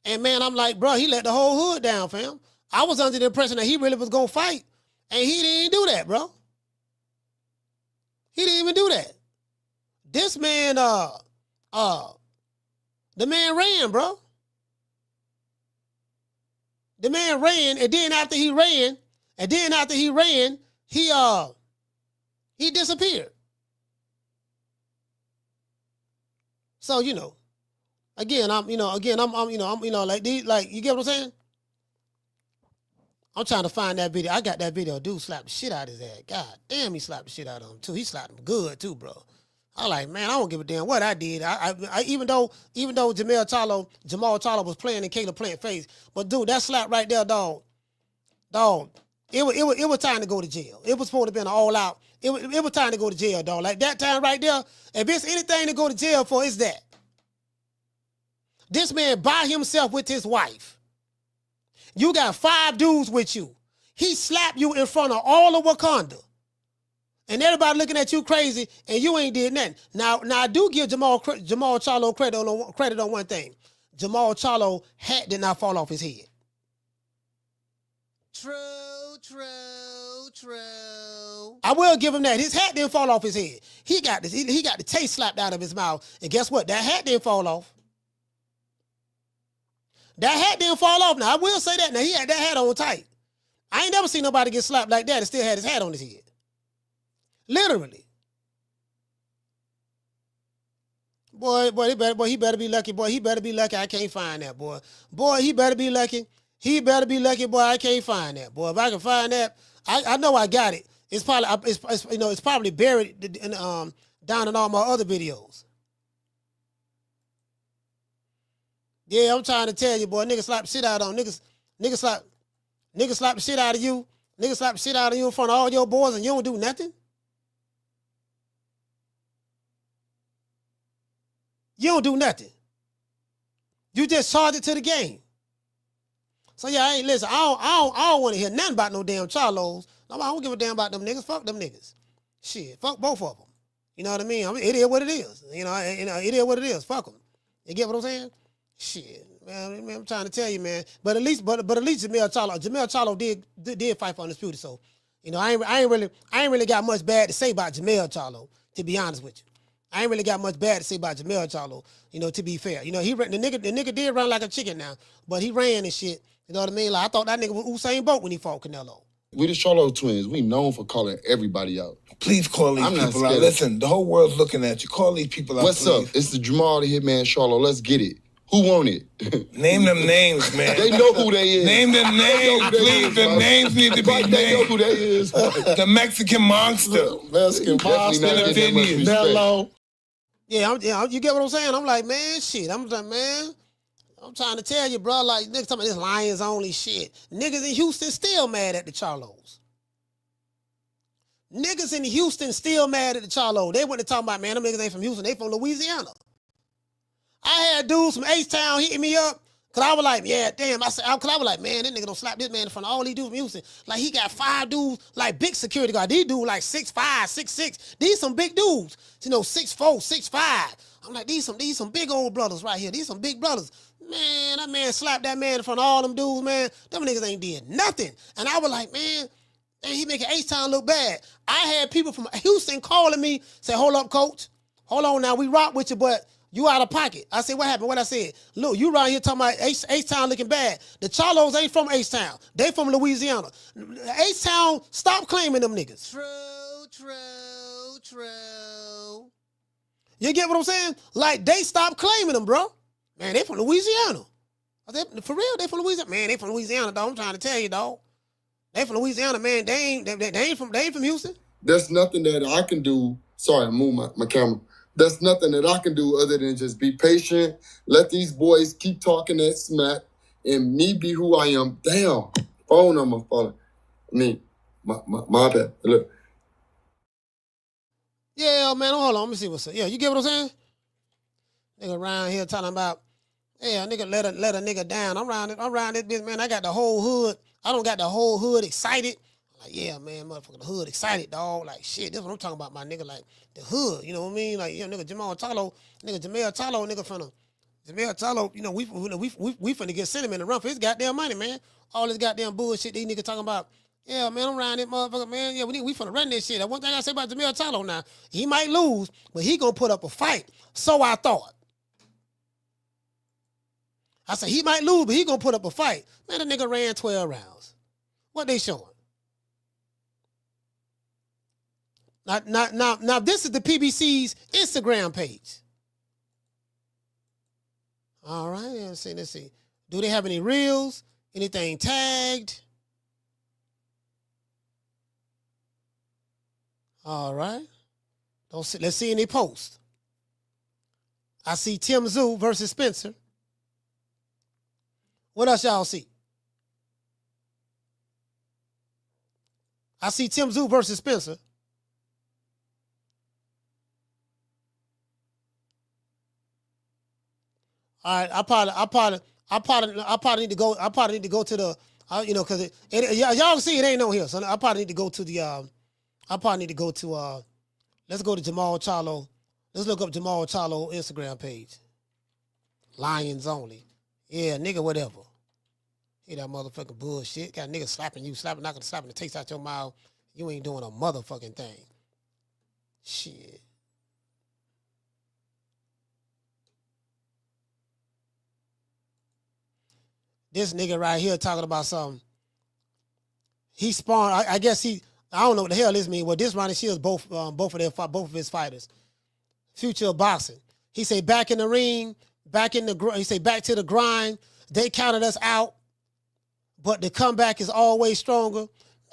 and man, I'm like, bro, he let the whole hood down, fam. I was under the impression that he really was gonna fight, and he didn't do that, bro. He didn't even do that. This man, the man ran, bro. The man ran, and then after he ran, he disappeared. So, again, I'm you get what I'm saying? I'm trying to find that video. I got that video. Dude slapped the shit out of his ass. God damn, he slapped the shit out of him too. He slapped him good too, bro. I like, man, I don't give a damn what I did. I even though Jamal Charlo was playing in Caleb Plant face, but dude, that slap right there, dog. It was time to go to jail. It was supposed to be an all out. It was time to go to jail, dog. Like that time right there. If it's anything to go to jail for, it's that. This man by himself with his wife. You got 5 dudes with you. He slapped you in front of all of Wakanda. And everybody looking at you crazy, and you ain't did nothing. Now I do give Jamal Charlo credit on one thing. Jamal Charlo hat did not fall off his head. True. I will give him that. His hat didn't fall off his head. He got this. He got the taste slapped out of his mouth. And guess what? That hat didn't fall off. That hat didn't fall off. Now, I will say that. Now, he had that hat on tight. I ain't never seen nobody get slapped like that and still had his hat on his head. Literally. Boy, he better be lucky. Boy, he better be lucky. I can't find that, boy. Boy, he better be lucky. He better be lucky, boy. I can't find that, boy. If I can find that, I know I got it. It's probably it's probably buried in, down in all my other videos. Yeah, I'm trying to tell you, boy. Niggas slap the shit out on niggas slap the shit out of you. Niggas slap the shit out of you in front of all your boys, and you don't do nothing. You don't do nothing. You just charge it to the game. So yeah, I don't want to hear nothing about no damn Charlos. No, I don't give a damn about them niggas. Fuck them niggas. Shit, fuck both of them. You know what I mean? It is what it is. You know, it is what it is. Fuck them. You get what I'm saying? Shit, man, I'm trying to tell you, man. But at least Jamel Charlo did fight for Undisputed. So, you know, I ain't really got much bad to say about Jamel Charlo, to be honest with you. I ain't really got much bad to say about Jamel Charlo, you know, to be fair. You know, the nigga did run like a chicken now, but he ran and shit. You know what I mean? Like, I thought that nigga was Usain Bolt when he fought Canelo. We the Charlo twins. We known for calling everybody out. Please call these people out. Listen, the whole world's looking at you. Call these people out, What's up? It's the Jamal the Hitman Charlo. Let's get it. Who want it? Name them names, man. They know who they is. Name them names, please. The names need to be named. They know who they is. The Mexican monster. Mexican monster. Mello. Yeah, you get what I'm saying? I'm like, man, shit. I'm like, man, I'm trying to tell you, bro. Like, niggas talking about this Lions only shit. Niggas in Houston still mad at the Charlos. Niggas in Houston still mad at the Charlos. They wasn't talking about, man, them niggas ain't from Houston. They from Louisiana. I had dudes from H-Town hitting me up. Cause I was like, yeah, damn. Cause I was like, man, this nigga don't slap this man in front of all these dudes from Houston. Like, he got 5 dudes, like big security guard. These dudes like 6'5", 6'6". These some big dudes. You know, 6'4", 6'5". I'm like, these some big old brothers right here. These some big brothers. Man, that man slapped that man in front of all them dudes, man. Them niggas ain't did nothing. And I was like, man, he making H-Town look bad. I had people from Houston calling me, say, hold up, coach. Hold on now, we rock with you, but you out of pocket. I said, what happened? What I said? Look, you around here talking about H-Town looking bad. The Charlos ain't from H-Town. They from Louisiana. H-Town, stop claiming them niggas. True. You get what I'm saying? Like, they stopped claiming them, bro. Man, they from Louisiana. For real, they from Louisiana. Man, they from Louisiana, dog. I'm trying to tell you, dog. They from Louisiana, man. They ain't from Houston. There's nothing that I can do. Sorry, I moved my camera. There's nothing that I can do other than just be patient, let these boys keep talking that smack, and me be who I am. Damn, phone number falling. I mean, my bad. Look. Yeah, man, hold on. Let me see what's up. Yeah, you get what I'm saying? Nigga around here talking about, yeah, nigga let a nigga down. I'm around this bitch, man. I got the whole hood. I don't got the whole hood excited. Like, yeah, man, motherfucker, the hood excited, dog. Like, shit, this is what I'm talking about, my nigga. Like, the hood, you know what I mean? Like, you know, nigga, Jamel Charlo, nigga from Jamel Charlo, you know, we finna get sentiment and run for his goddamn money, man. All this goddamn bullshit these niggas talking about. Yeah, man, I'm around this motherfucker, man. Yeah, we finna run this shit. One thing I say about Jamel Charlo now, he might lose, but he gonna put up a fight. So I thought. I said, he might lose, but he gonna put up a fight. Man, the nigga ran 12 rounds. What they showing? Now, this is the PBC's Instagram page. All right, let's see. Do they have any reels? Anything tagged? All right. Let's see any posts. I see Tim Tszyu versus Spencer. What else y'all see? I see Tim Tszyu versus Spencer. All right, I probably need to go. I probably need to go to the, you know, because y'all see it ain't on here, so I probably need to go to the. I probably need to go to. Let's go to Jamal Charlo. Let's look up Jamal Charlo Instagram page. Lions only. Yeah, nigga, whatever. Hear that motherfucking bullshit. Got niggas slapping you, knocking the taste out your mouth. You ain't doing a motherfucking thing. Shit. This nigga right here talking about something. He spawned. I guess I don't know what the hell this means. Well, this Ronnie Shields both of his fighters. Future of boxing. He say back in the ring, he say back to the grind. They counted us out, but the comeback is always stronger.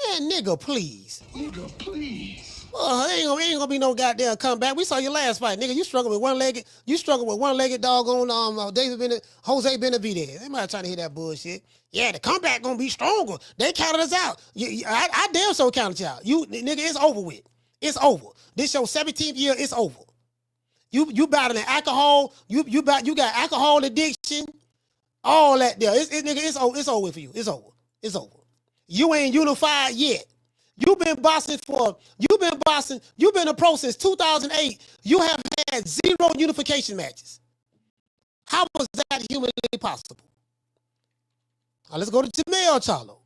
Man, nigga, please. Nigga, please. Well, ain't gonna be no goddamn comeback. We saw your last fight, nigga. You struggled with one-legged doggone Jose Benavidez. Everybody trying to hear that bullshit. Yeah, the comeback gonna be stronger. They counted us out. I damn so counted you out. You nigga, it's over with. It's over. This your 17th year. It's over. You battling alcohol. You got alcohol addiction. All that there. It's over for you. It's over. It's over. You ain't unified yet. You've been a pro since 2008. You have had 0 unification matches. How was that humanly possible? Now let's go to Jermell Charlo.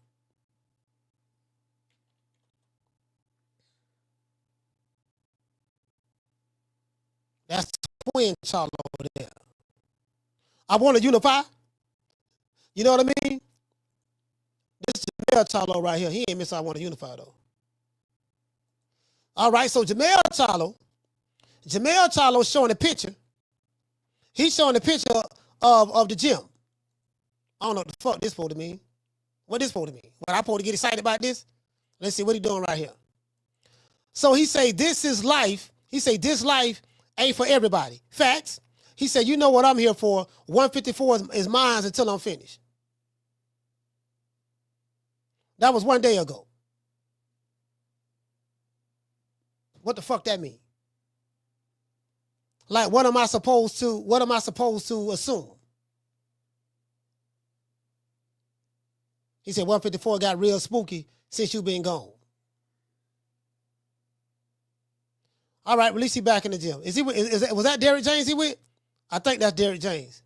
That's twin Charlo over there. I want to unify. You know what I mean? This is Jermell Charlo right here. He ain't miss I want to unify though. All right, so Jermell Charlo showing a picture. He's showing a picture of the gym. I don't know what the fuck this supposed to mean. What this supposed to mean? What I supposed to get excited about this? Let's see what he doing right here. So he say this is life. He say this life ain't for everybody. Facts. He said, you know what I'm here for. 154 is mine until I'm finished. That was 1 day ago. What the fuck that mean? Like, what am I supposed to assume? He said 154 got real spooky since you been gone. All right, at least he back in the gym. Was that Derrick James he with? I think that's Derrick James.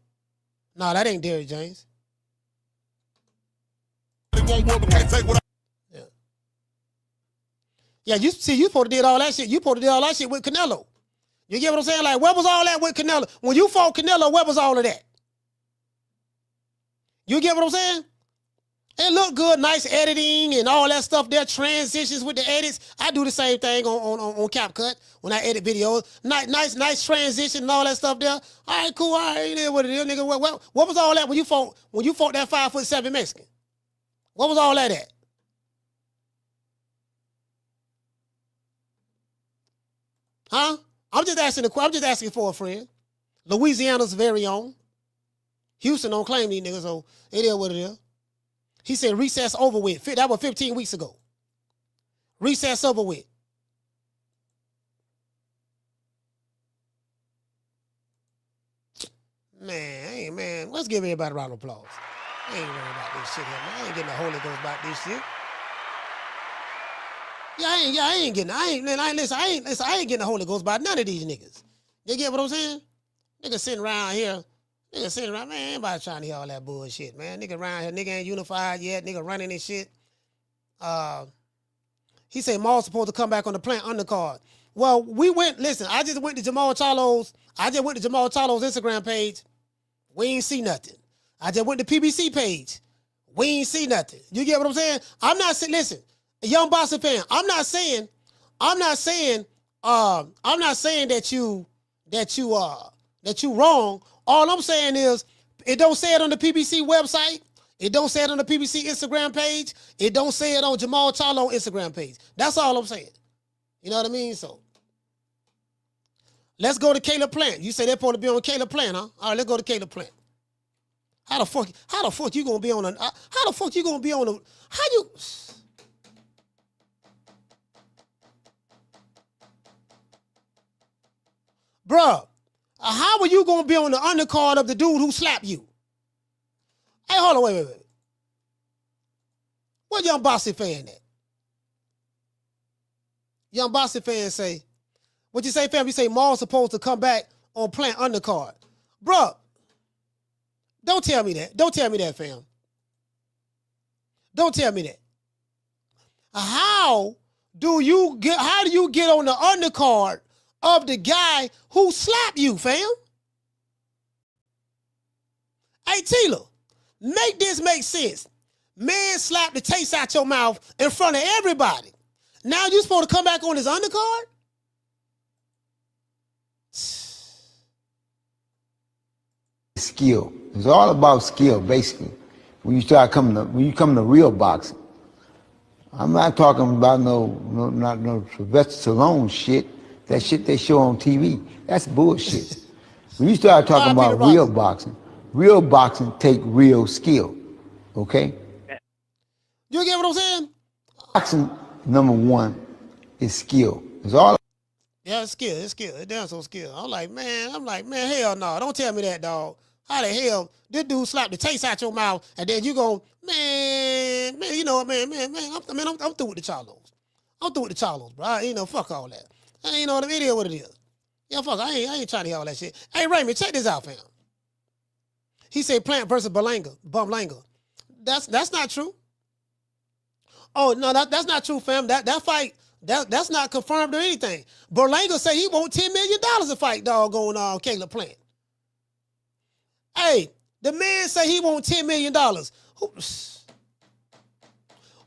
No, that ain't Derrick James. Yeah, you supposed to did all that shit. You supposed to did all that shit with Canelo. You get what I'm saying? Like, where was all that with Canelo? When you fought Canelo, where was all of that? You get what I'm saying? It looked good, nice editing and all that stuff there, transitions with the edits. I do the same thing on CapCut when I edit videos. Nice transition and all that stuff there. All right, cool. All right, it is what it is, nigga. What was all that when you fought that 5'7" Mexican? What was all that at? Huh? I'm just asking for a friend. Louisiana's very own. Houston don't claim these niggas, so it is what it is. He said recess over with. That was 15 weeks ago. Recess over with. Man, let's give everybody a round of applause. I ain't worried about this shit here, man. I ain't getting the Holy Ghost about this shit. I ain't getting the Holy Ghost by none of these niggas. You get what I'm saying? Niggas sitting around here. Man, anybody trying to hear all that bullshit, man. Nigga around here, nigga ain't unified yet. Nigga running this shit. He said Maul's supposed to come back on the plant undercard. Well, I just went to Jermell Charlo's Instagram page. We ain't see nothing. I just went to PBC page. We ain't see nothing. You get what I'm saying? I'm not saying, listen, young boxing fan, I'm not saying that you wrong. All I'm saying is it don't say it on the PBC website. It don't say it on the PBC Instagram page. It don't say it on Jermell Charlo Instagram page. That's all I'm saying. You know what I mean? So let's go to Caleb Plant. You say they're supposed to be on Caleb Plant, huh? All right, let's go to Caleb Plant. How the fuck you gonna be on Bruh, how are you going to be on the undercard of the dude who slapped you? Hey, hold on, wait. What young boxing fan at? Young boxing fan say, what you say, fam? You say Maul's supposed to come back on Plant undercard. Bruh, Don't tell me that. Don't tell me that, fam. Don't tell me that. How do you get on the undercard of the guy who slapped you, fam? Hey, Tila, make this make sense. Man slapped the taste out your mouth in front of everybody. Now you supposed to come back on his undercard? Skill. It's all about skill, basically. When you come to real boxing. I'm not talking about not no Sylvester Stallone shit. That shit they show on TV. That's bullshit. When you start talking about real boxing take real skill. Okay? You get what I'm saying? Boxing, number one, is skill. It's all. Yeah, it's skill. It's skill. It's damn so skill. I'm like, man, hell no. Don't tell me that, dog. How the hell this dude slapped the taste out your mouth and then you go, man, you know what, man, I'm through with the Charlos. I'm through with the Charlos, bro. Fuck all that. You know what I mean? It is what it is. Yeah, fuck, I ain't trying to hear all that shit. Hey, Raymond, check this out, fam. He said Plant versus Bumlanga. That's not true. Oh, no, that's not true, fam. That fight, that's not confirmed or anything. Berlanga said he want $10 million to fight doggone Caleb Plant. Hey, the man say he want $10 million.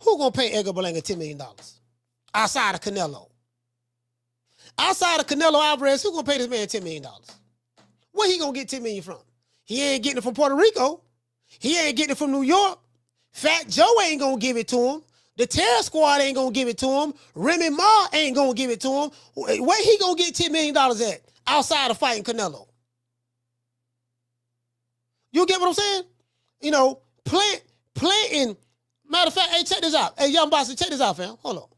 Who gonna pay Edgar Berlanga $10 million? Outside of Canelo. Outside of Canelo Alvarez, who gonna pay this man $10 million? Where he gonna get $10 million from? He ain't getting it from Puerto Rico. He ain't getting it from New York. Fat Joe ain't gonna give it to him. The Terror Squad ain't gonna give it to him. Remy Ma ain't gonna give it to him. Where he gonna get $10 million at outside of fighting Canelo? You get what I'm saying? Planting. Matter of fact, hey, check this out. Hey, young boss, check this out, fam. Hold on.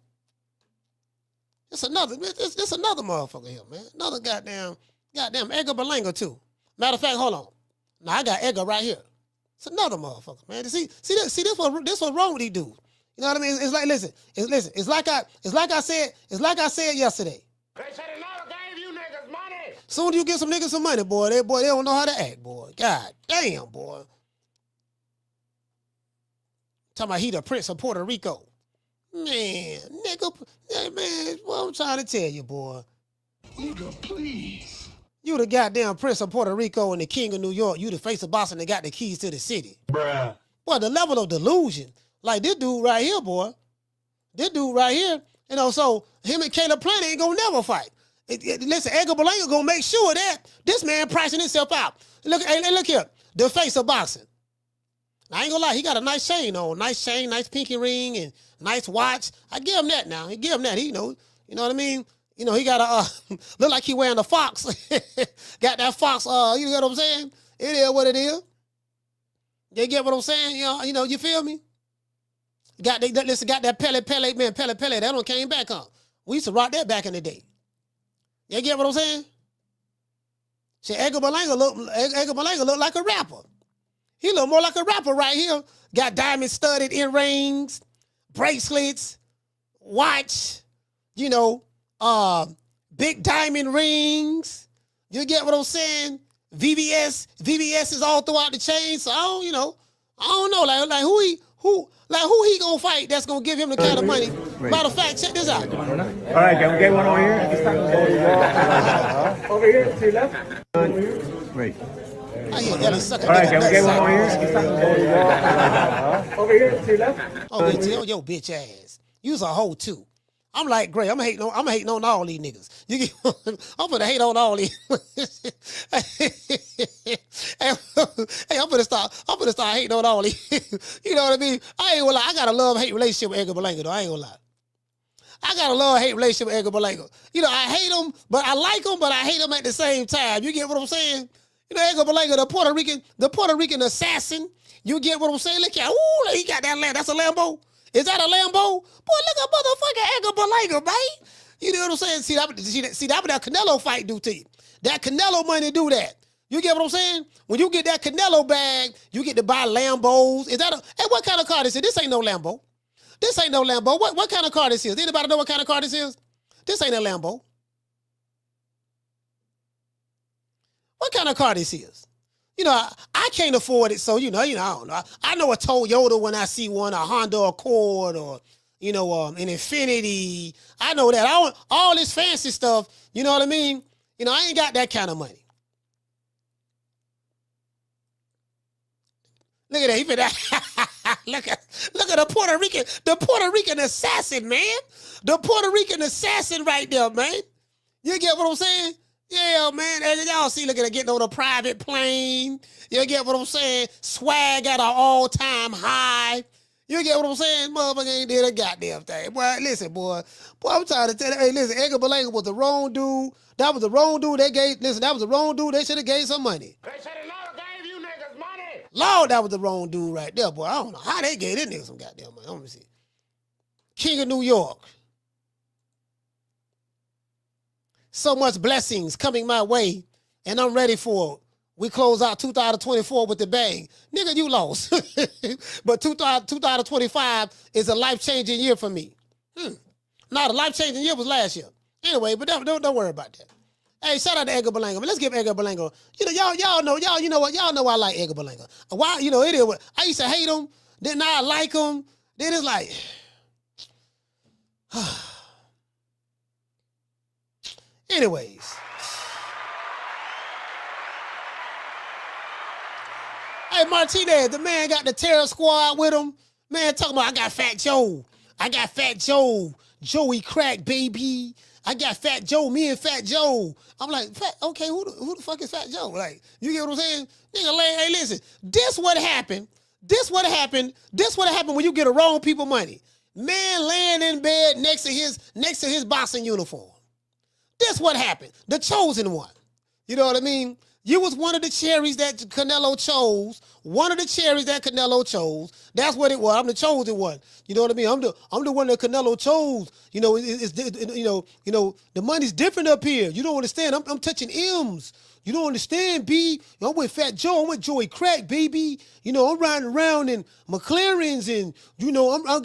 It's another motherfucker here, man. Another goddamn Edgar Berlanga too. Matter of fact, hold on. Now I got Edgar right here. It's another motherfucker, man. See this what's wrong with these dudes. You know what I mean? It's like, listen. It's like I said yesterday. They should have never gave you niggas money. Soon as you give some niggas some money, boy, they don't know how to act, boy. God damn, boy. Talking about he the Prince of Puerto Rico. Man, nigga, man, what I'm trying to tell you, boy. Nigga, please. You the goddamn Prince of Puerto Rico and the King of New York. You the face of Boston that got the keys to the city. Bruh. Boy, the level of delusion. Like this dude right here, boy. This dude right here, so him and Caleb Plant ain't gonna never fight. Listen, Edgar Berlanga gonna make sure that this man pricing himself out. Look here, the face of boxing. Now, I ain't gonna lie, he got a nice chain on. Nice chain, nice pinky ring, and nice watch. I give him that now. He you know what I mean? He got a, look like he wearing a fox. Got that fox, you know what I'm saying? It is what it is. You get what I'm saying? You feel me? Got that Pele, man, Pele, that one came back, huh? We used to rock that back in the day. You get what I'm saying? See, Edgar Berlanga look like a rapper. He look more like a rapper right here. Got diamond studded earrings, bracelets, watch, big diamond rings. You get what I'm saying? VVS is all throughout the chain. So I don't know, like who he gonna fight that's gonna give him the kind of money? Matter of fact, check this out. All right, can we get one over here? Over here to your left. Wait. I hear Ellie sucking. All right, can we get one over here? Over here to your left. Oh, yo, bitch ass. You's a hoe too. I'm like Gray. I'm hating on all these niggas. I'm gonna hate on all these. Hey, I'm gonna start hating on all these. You know what I mean? I ain't gonna lie. I got a love-hate relationship with Edgar Berlanga, though. I ain't gonna lie. I got a love-hate relationship with Edgar Berlanga. I hate him, but I like him, but I hate him at the same time. You get what I'm saying? Edgar Berlanga, the Puerto Rican assassin. You get what I'm saying? Look at, ooh, he got that Lambo. That's a Lambo? Is that a Lambo? Boy, look at motherfucking Edgar Berlanga, man. You know what I'm saying? See that what that Canelo fight do to you. That Canelo money do that. You get what I'm saying? When you get that Canelo bag, you get to buy Lambos. Hey, what kind of car this is? This ain't no Lambo. This ain't no Lambo. What kind of car this is? Anybody know what kind of car this is? This ain't a Lambo. What kind of car this is? You know, I can't afford it, so I don't know. I know a Toyota when I see one, a Honda Accord, or an Infinity. I know that. I want all this fancy stuff. You know what I mean? I ain't got that kind of money. Look at that. He that. look at the Puerto Rican assassin, man. The Puerto Rican assassin right there, man. You get what I'm saying? Yeah, man. And y'all see, look at it getting on a private plane. You get what I'm saying? Swag at an all-time high. You get what I'm saying? Motherfucker ain't did a goddamn thing. Boy, listen, boy, I'm trying to tell you. Hey, listen, Edgar Berlanga was the wrong dude. That was the wrong dude they gave. Listen, that was the wrong dude. They should have gave some money. They should have never gave you niggas money. Lord, that was the wrong dude right there, boy. I don't know how they gave this nigga some goddamn money. Let me see. King of New York. So much blessings coming my way, and I'm ready for it. We close out 2024 with the bang. Nigga, you lost. But 2025 is a life-changing year for me. Now, the life-changing year was last year. Anyway, but don't worry about that. Hey, shout out to Edgar Berlanga. But let's give Edgar Berlanga. Y'all know what? Y'all know I like Edgar Berlanga. Why? It is what I used to hate him. Then now I like him. Then it's like, anyways. Hey, Martinez, the man got the terror squad with him. Man, talking about, I got Fat Joe. I got Fat Joe. Joey Crack, baby. I got Fat Joe, me and Fat Joe. I'm like, okay, who the fuck is Fat Joe? Like, you get what I'm saying? Nigga, hey, listen, this what happened. This what happened when you get a wrong people money. Man laying in bed next to his boxing uniform. This what happened. The chosen one. You know what I mean? You was one of the cherries that Canelo chose. One of the cherries that Canelo chose. That's what it was. I'm the chosen one. You know what I mean? I'm the one that Canelo chose. The money's different up here. You don't understand. I'm touching M's. You don't understand, B. I'm with Fat Joe. I'm with Joey Crack, baby. I'm riding around in McLarens and,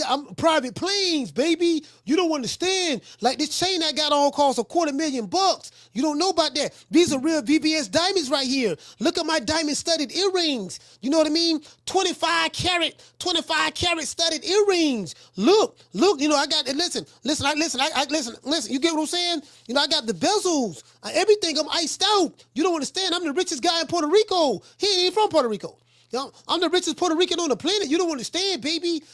I'm private planes, baby. You don't understand. Like this chain I got on costs $250,000. You don't know about that. These are real VBS diamonds right here. Look at my diamond studded earrings. You know what I mean? 25 karat studded earrings. Look, I got it. Listen. You get what I'm saying? I got the bezels. Everything, I'm iced out. You don't understand. I'm the richest guy in Puerto Rico. He ain't from Puerto Rico. I'm the richest Puerto Rican on the planet. You don't understand, baby.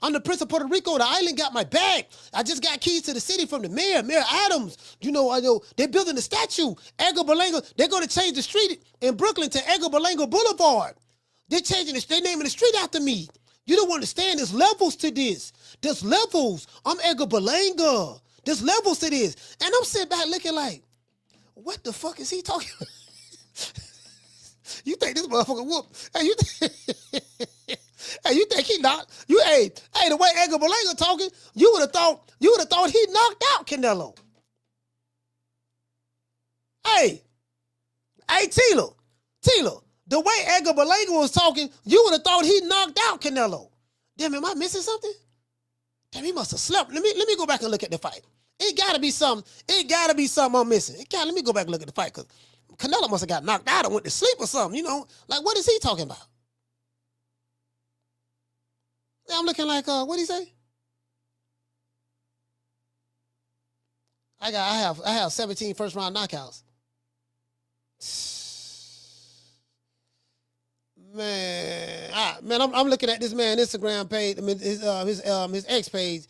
I'm the Prince of Puerto Rico. The island got my back. I just got keys to the city from the mayor, Mayor Adams. I know they're building a statue. Edgar Berlanga, they're going to change the street in Brooklyn to Edgar Berlanga Boulevard. They're naming the street after me. You don't understand. There's levels to this. There's levels. I'm Edgar Berlanga. There's levels to this. And I'm sitting back looking like, what the fuck is he talking about? You think this motherfucker whooped? Hey, you think he knocked? Hey, the way Edgar Berlanga talking, you would have thought he knocked out Canelo. Hey, Tila, the way Edgar Berlanga was talking, you would have thought he knocked out Canelo. Damn, am I missing something? Damn, he must have slept. Let me go back and look at the fight. It gotta be something I'm missing. Let me go back and look at the fight, because Canelo must have got knocked out or went to sleep or something, Like, what is he talking about? Yeah, I'm looking like, what did he say? I have 17 first round knockouts. Man, I'm looking at this man Instagram page, his X page.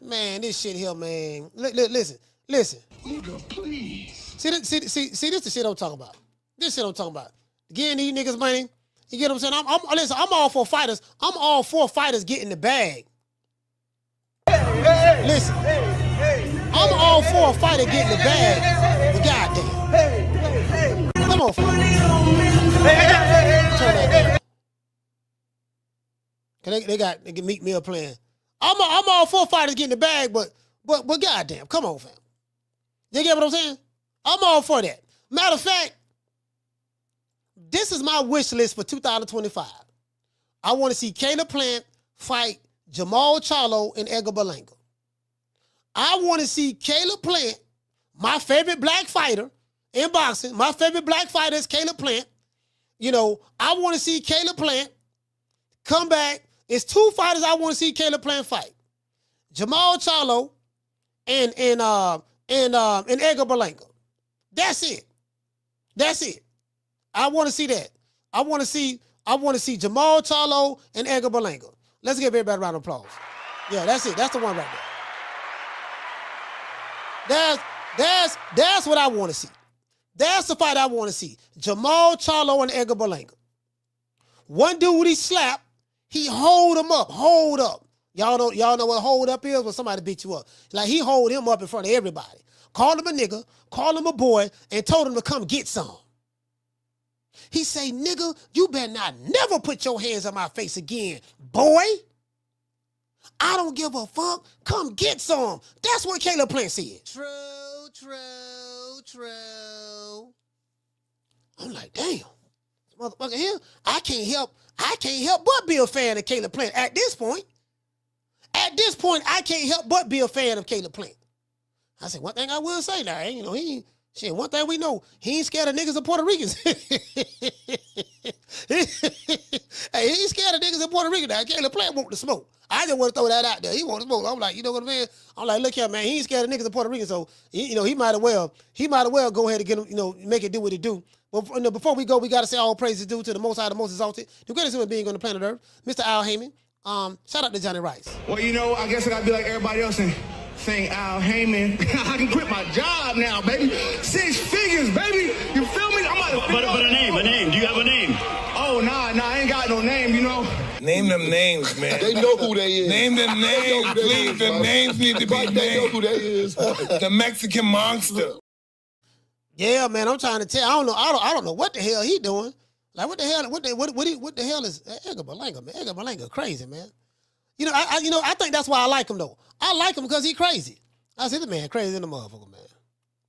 Man, this shit here, man. Listen. Nigga, please. See, this the shit I'm talking about. This shit I'm talking about. Getting these niggas money. You get what I'm saying? Listen, I'm all for fighters. I'm all for fighters getting the bag. Listen. I'm all for a fighter getting the bag. But goddamn. Come on, fam. Turn that down. They got Meek Mill playing. I'm all for fighters getting the bag, but goddamn, come on, fam. You get what I'm saying? I'm all for that. Matter of fact, this is my wish list for 2025. I want to see Caleb Plant fight Jamal Charlo and Edgar Berlanga. I want to see Caleb Plant, my favorite black fighter in boxing. My favorite black fighter is Caleb Plant. You know, I want to see Caleb Plant come back. It's 2 fighters I want to see Caleb Plant fight. Jamal Charlo and Edgar Berlanga. That's it. That's it. I want to see that. I want to see Jamal Charlo and Edgar Berlanga. Let's give everybody a round of applause. Yeah, that's it. That's the one right there. That's what I want to see. That's the fight I want to see. Jamal Charlo and Edgar Berlanga. One dude he slapped, he hold him up. Hold up. Y'all know what hold up is when somebody beat you up. Like he hold him up in front of everybody. Called him a nigga, called him a boy, and told him to come get some. He say, nigga, you better not never put your hands on my face again, boy. I don't give a fuck. Come get some. That's what Caleb Plant said. True. I'm like, damn. Motherfucker here, I can't help but be a fan of Caleb Plant at this point. At this point, I can't help but be a fan of Caleb Plant. I said, one thing I will say now, you know, one thing we know, he ain't scared of niggas or Puerto Ricans. Hey, he ain't scared of niggas in Puerto Rico now. Caleb Plant want to smoke. I just want to throw that out there. He want to smoke. I'm like, you know what I mean? I'm like, look here, man, he ain't scared of niggas in Puerto Rico, so, you know, he might as well go ahead and get him, you know, make it do what it do. But you know, before we go, we got to say all praises due to the Most High, the Most Exalted, the greatest human being on the planet Earth, Mr. Al Heyman. Shout out to Johnny Rice. Well, you know, I guess I gotta be like everybody else and sing Al Heyman. I can quit my job now, baby. 6 figures, baby. You feel me? I'm about to But a name. Do you have a name? Oh, nah, I ain't got no name, you know. Name them names, man. They know who they is. Name them names, please. The names need to be named. They know who they is. The Mexican monster. Yeah, man, I'm trying to tell. I don't know what the hell he doing. Like what the hell? What the hell is Edgar Berlanga, man? Edgar Berlanga crazy, man. You know, I think that's why I like him though. I like him because he crazy. I said, this man crazy in the motherfucker, man.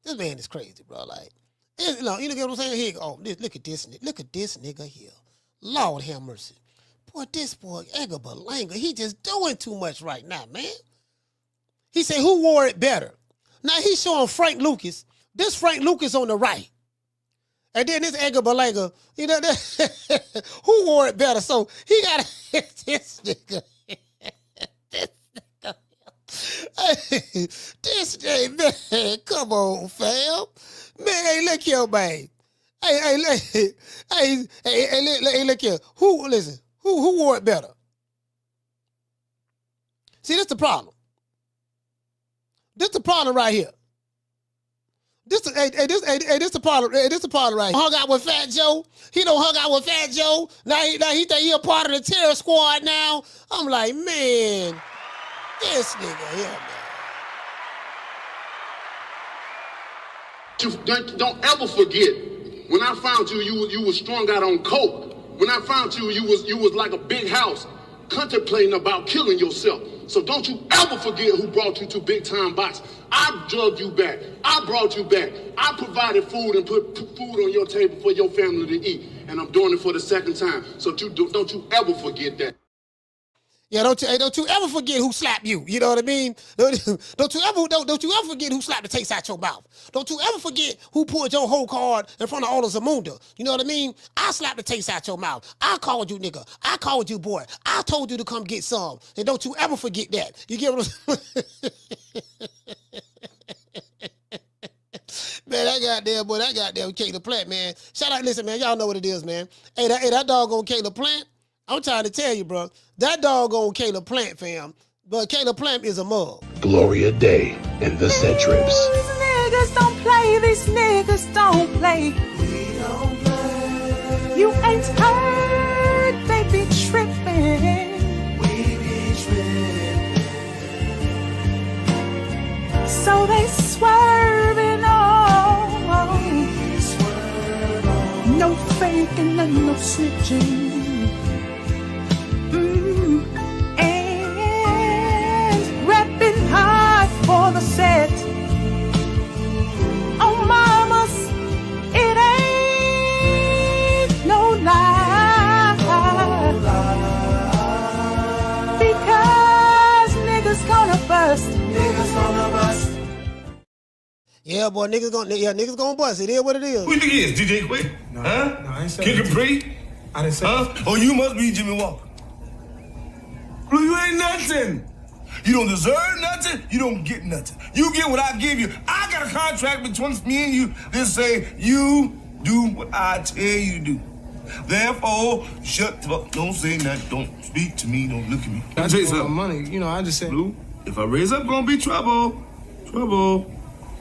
This man is crazy, bro. Like, you know what I'm saying? Here, look at this nigga here. Lord have mercy. Boy, this boy, Edgar Berlanga, he just doing too much right now, man. He said, who wore it better? Now he's showing Frank Lucas. This Frank Lucas on the right. And then this Edgar Berlanga, you know, who wore it better? So he got this nigga. This nigga, man, come on, fam. Man, hey, look here, man. Hey, look here. Who wore it better? See, this the problem. This the problem right here. This the problem. This the problem right here. Hung out with Fat Joe. He don't hung out with Fat Joe. Now he think he a part of the terror squad now. I'm like, man, this nigga here, man. Don't ever forget, when I found you, you was strung out on coke. When I found you, you was like a big house, contemplating about killing yourself. So don't you ever forget who brought you to Big Time Box. I drugged you back. I brought you back. I provided food and put food on your table for your family to eat. And I'm doing it for the second time. So don't you ever forget that. Yeah, don't you ever forget who slapped you. You know what I mean? Don't you ever forget who slapped the taste out your mouth. Don't you ever forget who pulled your whole card in front of all of Zamunda. You know what I mean? I slapped the taste out your mouth. I called you nigga. I called you boy. I told you to come get some. And don't you ever forget that. You get what I'm saying? Man, that goddamn Caleb Plant, man. Shout out, listen, man, y'all know what it is, man. Hey, that doggone Caleb Plant, I'm trying to tell you, bro. That doggone Caleb Plant, fam. But Caleb Plant is a mug. Gloria Day and the Set Trips. These niggas don't play. These niggas don't play. We don't play. You ain't heard. They be tripping. We be tripping. So they swerving on. We swerve on. No faking and no snitching. For the set. Oh, mamas, it ain't no lie. Because niggas gonna bust. Niggas gonna bust. Yeah, Yeah, boy, niggas gonna bust. It is what it is. Who you think he is? DJ Quick? No, huh? no, I ain't saying Kid that. Capri? I didn't say Huh? Oh, you must be Jimmy Walker. Blue, you ain't nothing. You don't deserve nothing. You don't get nothing. You get what I give you. I got a contract between me and you that say you do what I tell you to do. Therefore, shut the fuck. Don't say nothing. Don't speak to me. Don't look at me. I tell you something. Money, you know, I just said. Blue, if I raise up, gonna be trouble. Trouble.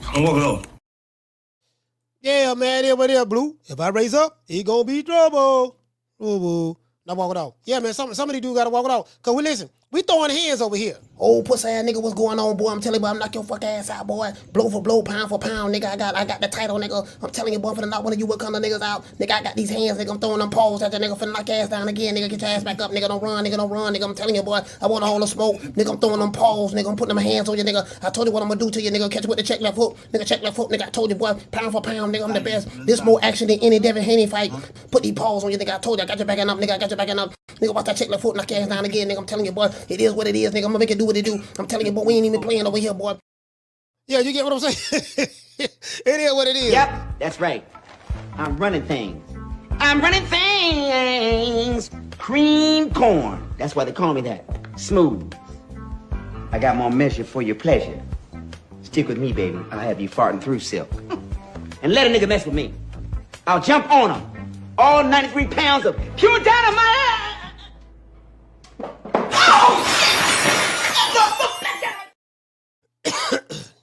I'm walking off. Yeah, man, it what it is, Blue. If I raise up, he gonna be trouble. Ooh, now walk it out. Yeah, man, somebody do gotta walk it out. Cause we throwing hands over here. Oh, pussy ass nigga, what's going on, boy? I'm telling you, boy, I'm knock your fuck ass out, boy. Blow for blow, pound for pound, nigga. I got the title, nigga. I'm telling you, boy, finna knock one of you what kind of niggas out. Nigga, I got these hands, nigga. I'm throwing them paws at that nigga, finna knock your ass down again, nigga. Get your ass back up, nigga. Don't run, nigga. I'm telling you, boy, I want all the smoke. Nigga, I'm throwing them paws, nigga. I'm putting them hands on you, nigga. I told you what I'm gonna do to you, nigga. Catch you with the check left hook. Nigga, check left hook, nigga. I told you, boy, pound for pound, nigga. I'm the best. This more action than any Devin Haney fight. Put these paws on you, nigga. I told you, I got you backing up, nigga. I got you backing up. Nigga, watch that check left hook, knock your ass down again, nigga. I'm telling you, boy, it is what it is, nigga. I'm gonna make it do what it do. I'm telling you, boy, we ain't even playing over here, boy. Yeah, you get what I'm saying? It is what it is. Yep, that's right. I'm running things. Cream corn. That's why they call me that. Smooth. I got more measure for your pleasure. Stick with me, baby. I'll have you farting through silk. And let a nigga mess with me. I'll jump on him. All 93 pounds of pure dynamite.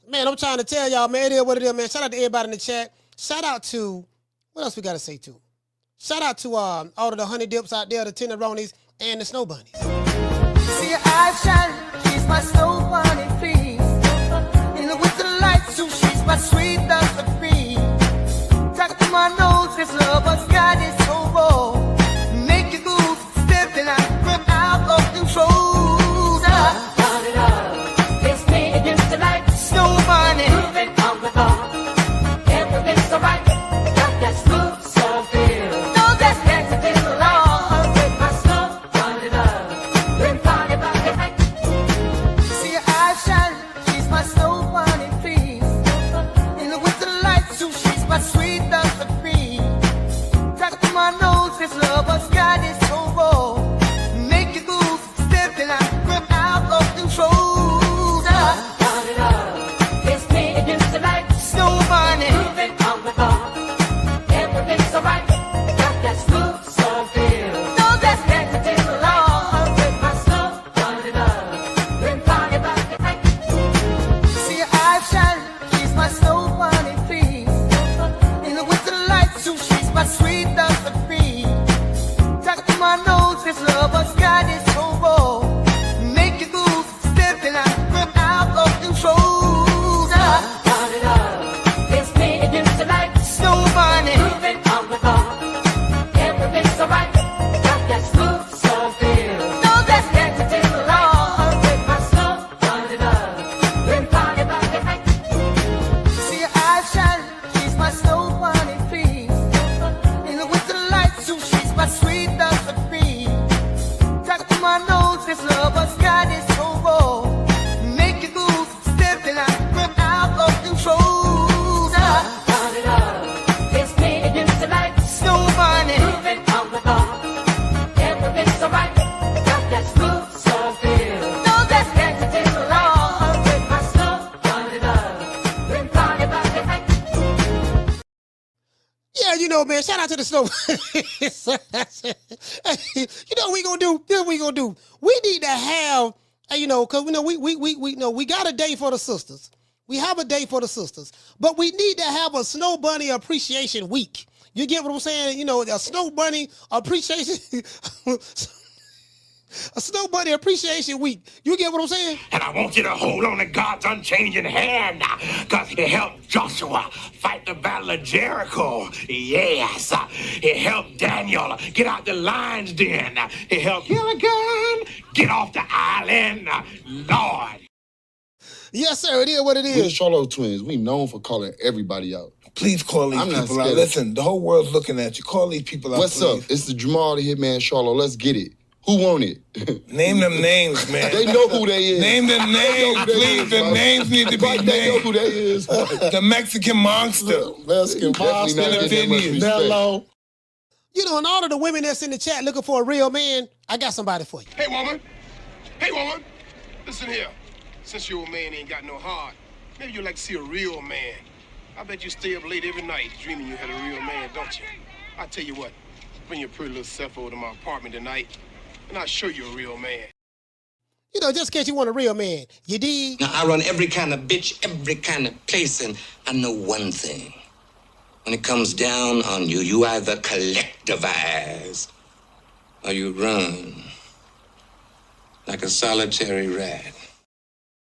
Man, I'm trying to tell y'all, man, it is what it is, man. Shout out to everybody in the chat. Shout out to, what else we got to say to? Shout out to all of the honey dips out there, the tenderonis, and the snow bunnies. See, I shine, she's my snow bunny, please. In the winter lights, so she's my sweet Dr. Free. Talk to my nose, this lover's got it so raw. Make you go stepping out, run out of control. This lover's got it so raw. Make you go stepping out, run out of control. Turn it up. It's me against the light. Snow bunny. Moving on the bar. Everything's alright. Got that smooth soul feel. No, that's negative law. With my snow bunny love. Been party back at night. See, I shine. She's my snow bunny, please. In the winter light, so she's my sweet Dr. Free. My nose, this lover's got it so raw. Make you go stepping out, run out of control. Turn it up. It's me against the light. Snow bunny. Moving on the bar. Everything's alright. Got that smooth soul feel. No, that's negative law. With my snow bunny love. Been party back at night. See, I shine. She's my snow bunny, please. In the winter light, so she's my sweet Dr. My nose, this lover's got it so raw. Make you go stepping out, run out of control. Turn it up. It's me against the light. Snow bunny. Moving on the bar. Everything's alright. Got that smooth soul feel. No, that's negative law. With my snow bunny love. Been party back at night. Yeah, you know, man, shout out to the snow. You know what we gonna do? This is what we gonna do. We need to have, you know, cause we know we know we got a day for the sisters. We have a day for the sisters, but we need to have a Snow Bunny Appreciation Week. You get what I'm saying? You know, a Snow Bunny Appreciation, a Snow Bunny Appreciation Week. You get what I'm saying? And I want you to hold on to God's unchanging hand, because He helped Joshua fight the battle of Jericho. Yes. He helped Daniel get out the lion's den. He helped Gilligan get off the island. Lord. Yes, sir. It is what it is. We're the Charlotte twins. We known for calling everybody out. Please call these people out. Listen, the whole world's looking at you. Call these people out, What's please. up? It's the Jamal the Hitman Charlotte. Let's get it. Who want it? Name them names, man. They know who they is. Name them names, please. The names need to be They know named. who they is. The Mexican monster. Mexican monster. Mellow. You know, and all of the women that's in the chat looking for a real man, I got somebody for you. Hey, woman. Hey, woman. Listen here. Since your man ain't got no heart, maybe you'd like to see a real man. I bet you stay up late every night dreaming you had a real man, don't you? I tell you what, bring your pretty little self over to my apartment tonight, and I'll show you a real man. You know, just in case you want a real man, you dig? Now, I run every kind of bitch, every kind of place, and I know one thing. When it comes down on you, you either collectivize or you run like a solitary rat.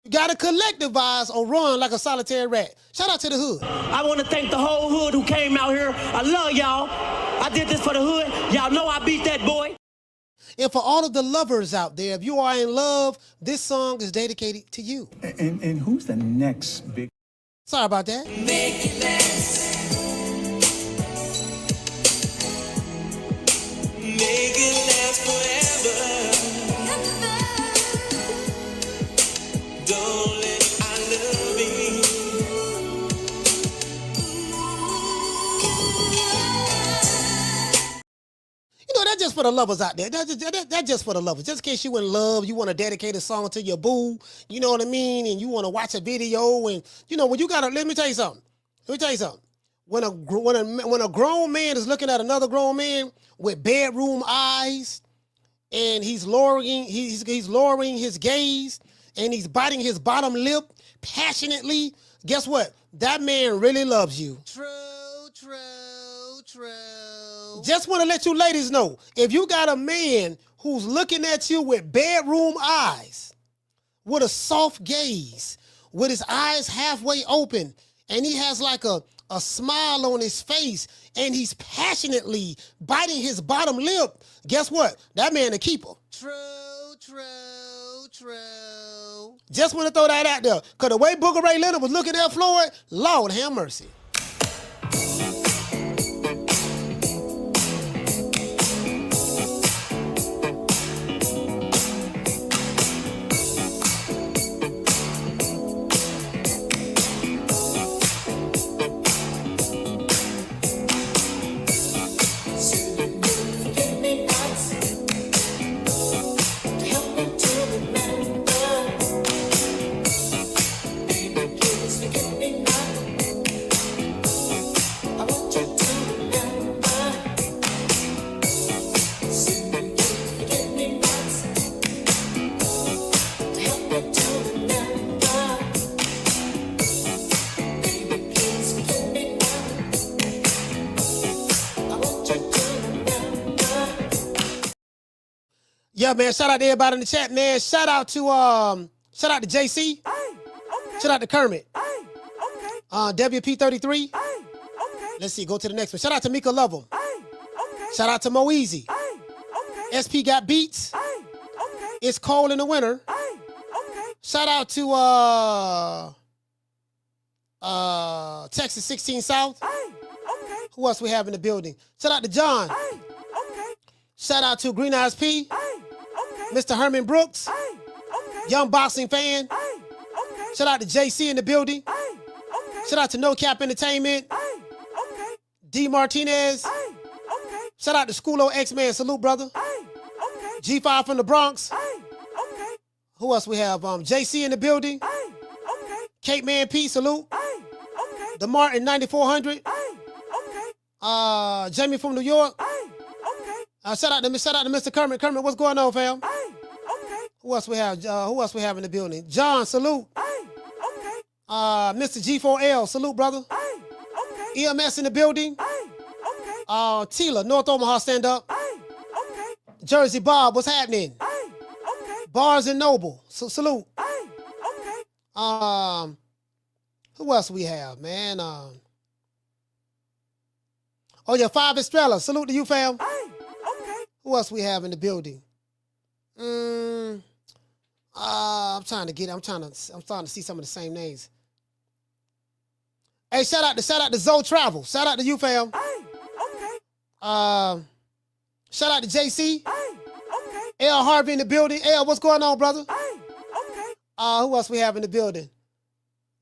You gotta collectivize or run like a solitary rat. Shout out to the hood. I want to thank the whole hood who came out here. I love y'all. I did this for the hood. Y'all know I beat that boy. And for all of the lovers out there, if you are in love, this song is dedicated to you. And who's the next big? Sorry about that. Make it last. Make it last forever. Don't let I love you. You know, that's just for the lovers out there. That's just for the lovers. Just in case you in love, you want to dedicate a song to your boo, you know what I mean? And you want to watch a video and, you know, when you got to, let me tell you something. When a grown man is looking at another grown man with bedroom eyes and he's lowering his gaze and he's biting his bottom lip passionately, guess what? That man really loves you. True. Just want to let you ladies know, if you got a man who's looking at you with bedroom eyes, with a soft gaze, with his eyes halfway open, and he has like a smile on his face, and he's passionately biting his bottom lip, guess what? That man a keeper. True. Just want to throw that out there, because the way Booker Ray Leonard was looking at Floyd, Lord have mercy. Yeah, man, shout out to everybody in the chat, man. Shout out to JC. Shout out to Kermit. WP33. Let's see, go to the next one. Shout out to Mika Lovell. Shout out to Mo Easy. SP got beats. It's cold in the winter. Shout out to Texas 16 South. Who else we have in the building? Shout out to John. Shout out to Green Eyes P. Mr. Herman Brooks. Young boxing fan. Shout out to JC in the building. Shout out to No Cap Entertainment. D Martinez. Shout out to Schoolo X-Man. Salute, brother. G5 from the Bronx. Who else we have? JC in the building. Cape Man P. Salute. The Martin 9400. Jamie from New York. Shout out to Mr. Kermit. Kermit, what's going on, fam? Who else we have? Who else we have in the building? John, salute. Mr. G4L, salute, brother. EMS in the building. Tila, North Omaha, stand up. Jersey Bob, what's happening? Bars and Noble, salute. Who else we have, man? Oh yeah, Five Estrella, salute to you, fam. Who else we have in the building? I'm starting to see some of the same names. Hey, shout out to Zoe Travel. Shout out to you, fam. Shout out to JC. L. Harvey in the building. L, what's going on, brother? Who else we have in the building?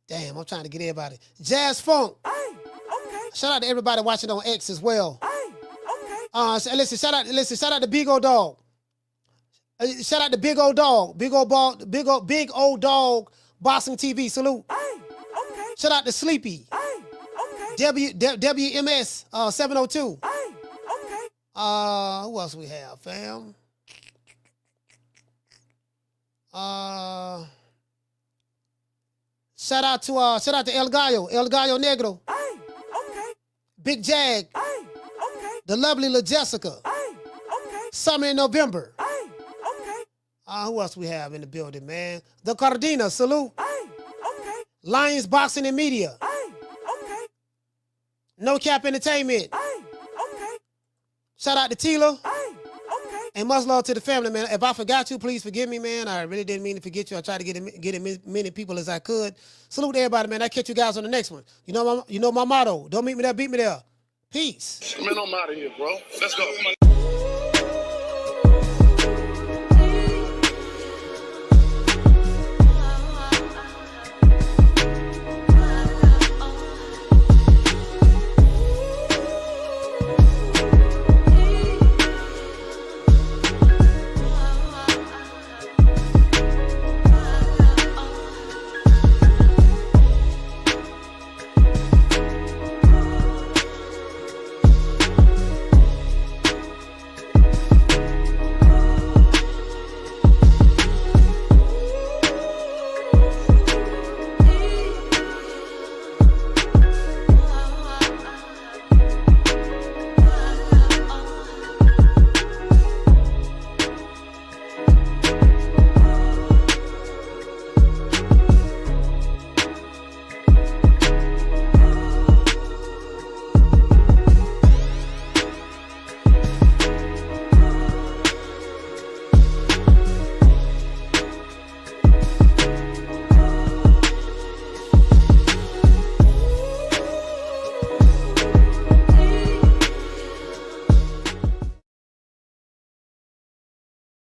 Damn, I'm trying to get everybody. Jazz Funk. Shout out to everybody watching on X as well. Listen, shout out to Big Old Dog. Shout out to Big Old Dog. Big Old Dog Boxing TV. Salute. Shout out to Sleepy. WMS 702. Who else we have, fam? Shout out to El Gallo Negro. Big Jag. The lovely La Jessica. Summer in November. Who else we have in the building, man? The Cardina, salute. Lions Boxing and Media. No Cap Entertainment. Shout out to Tila. And much love to the family, man. If I forgot you, please forgive me, man. I really didn't mean to forget you. I tried to get as many people as I could. Salute to everybody, man. I'll catch you guys on the next one. You know my motto. Don't meet me there, beat me there. Peace. Man, I'm out of here, bro. Let's go.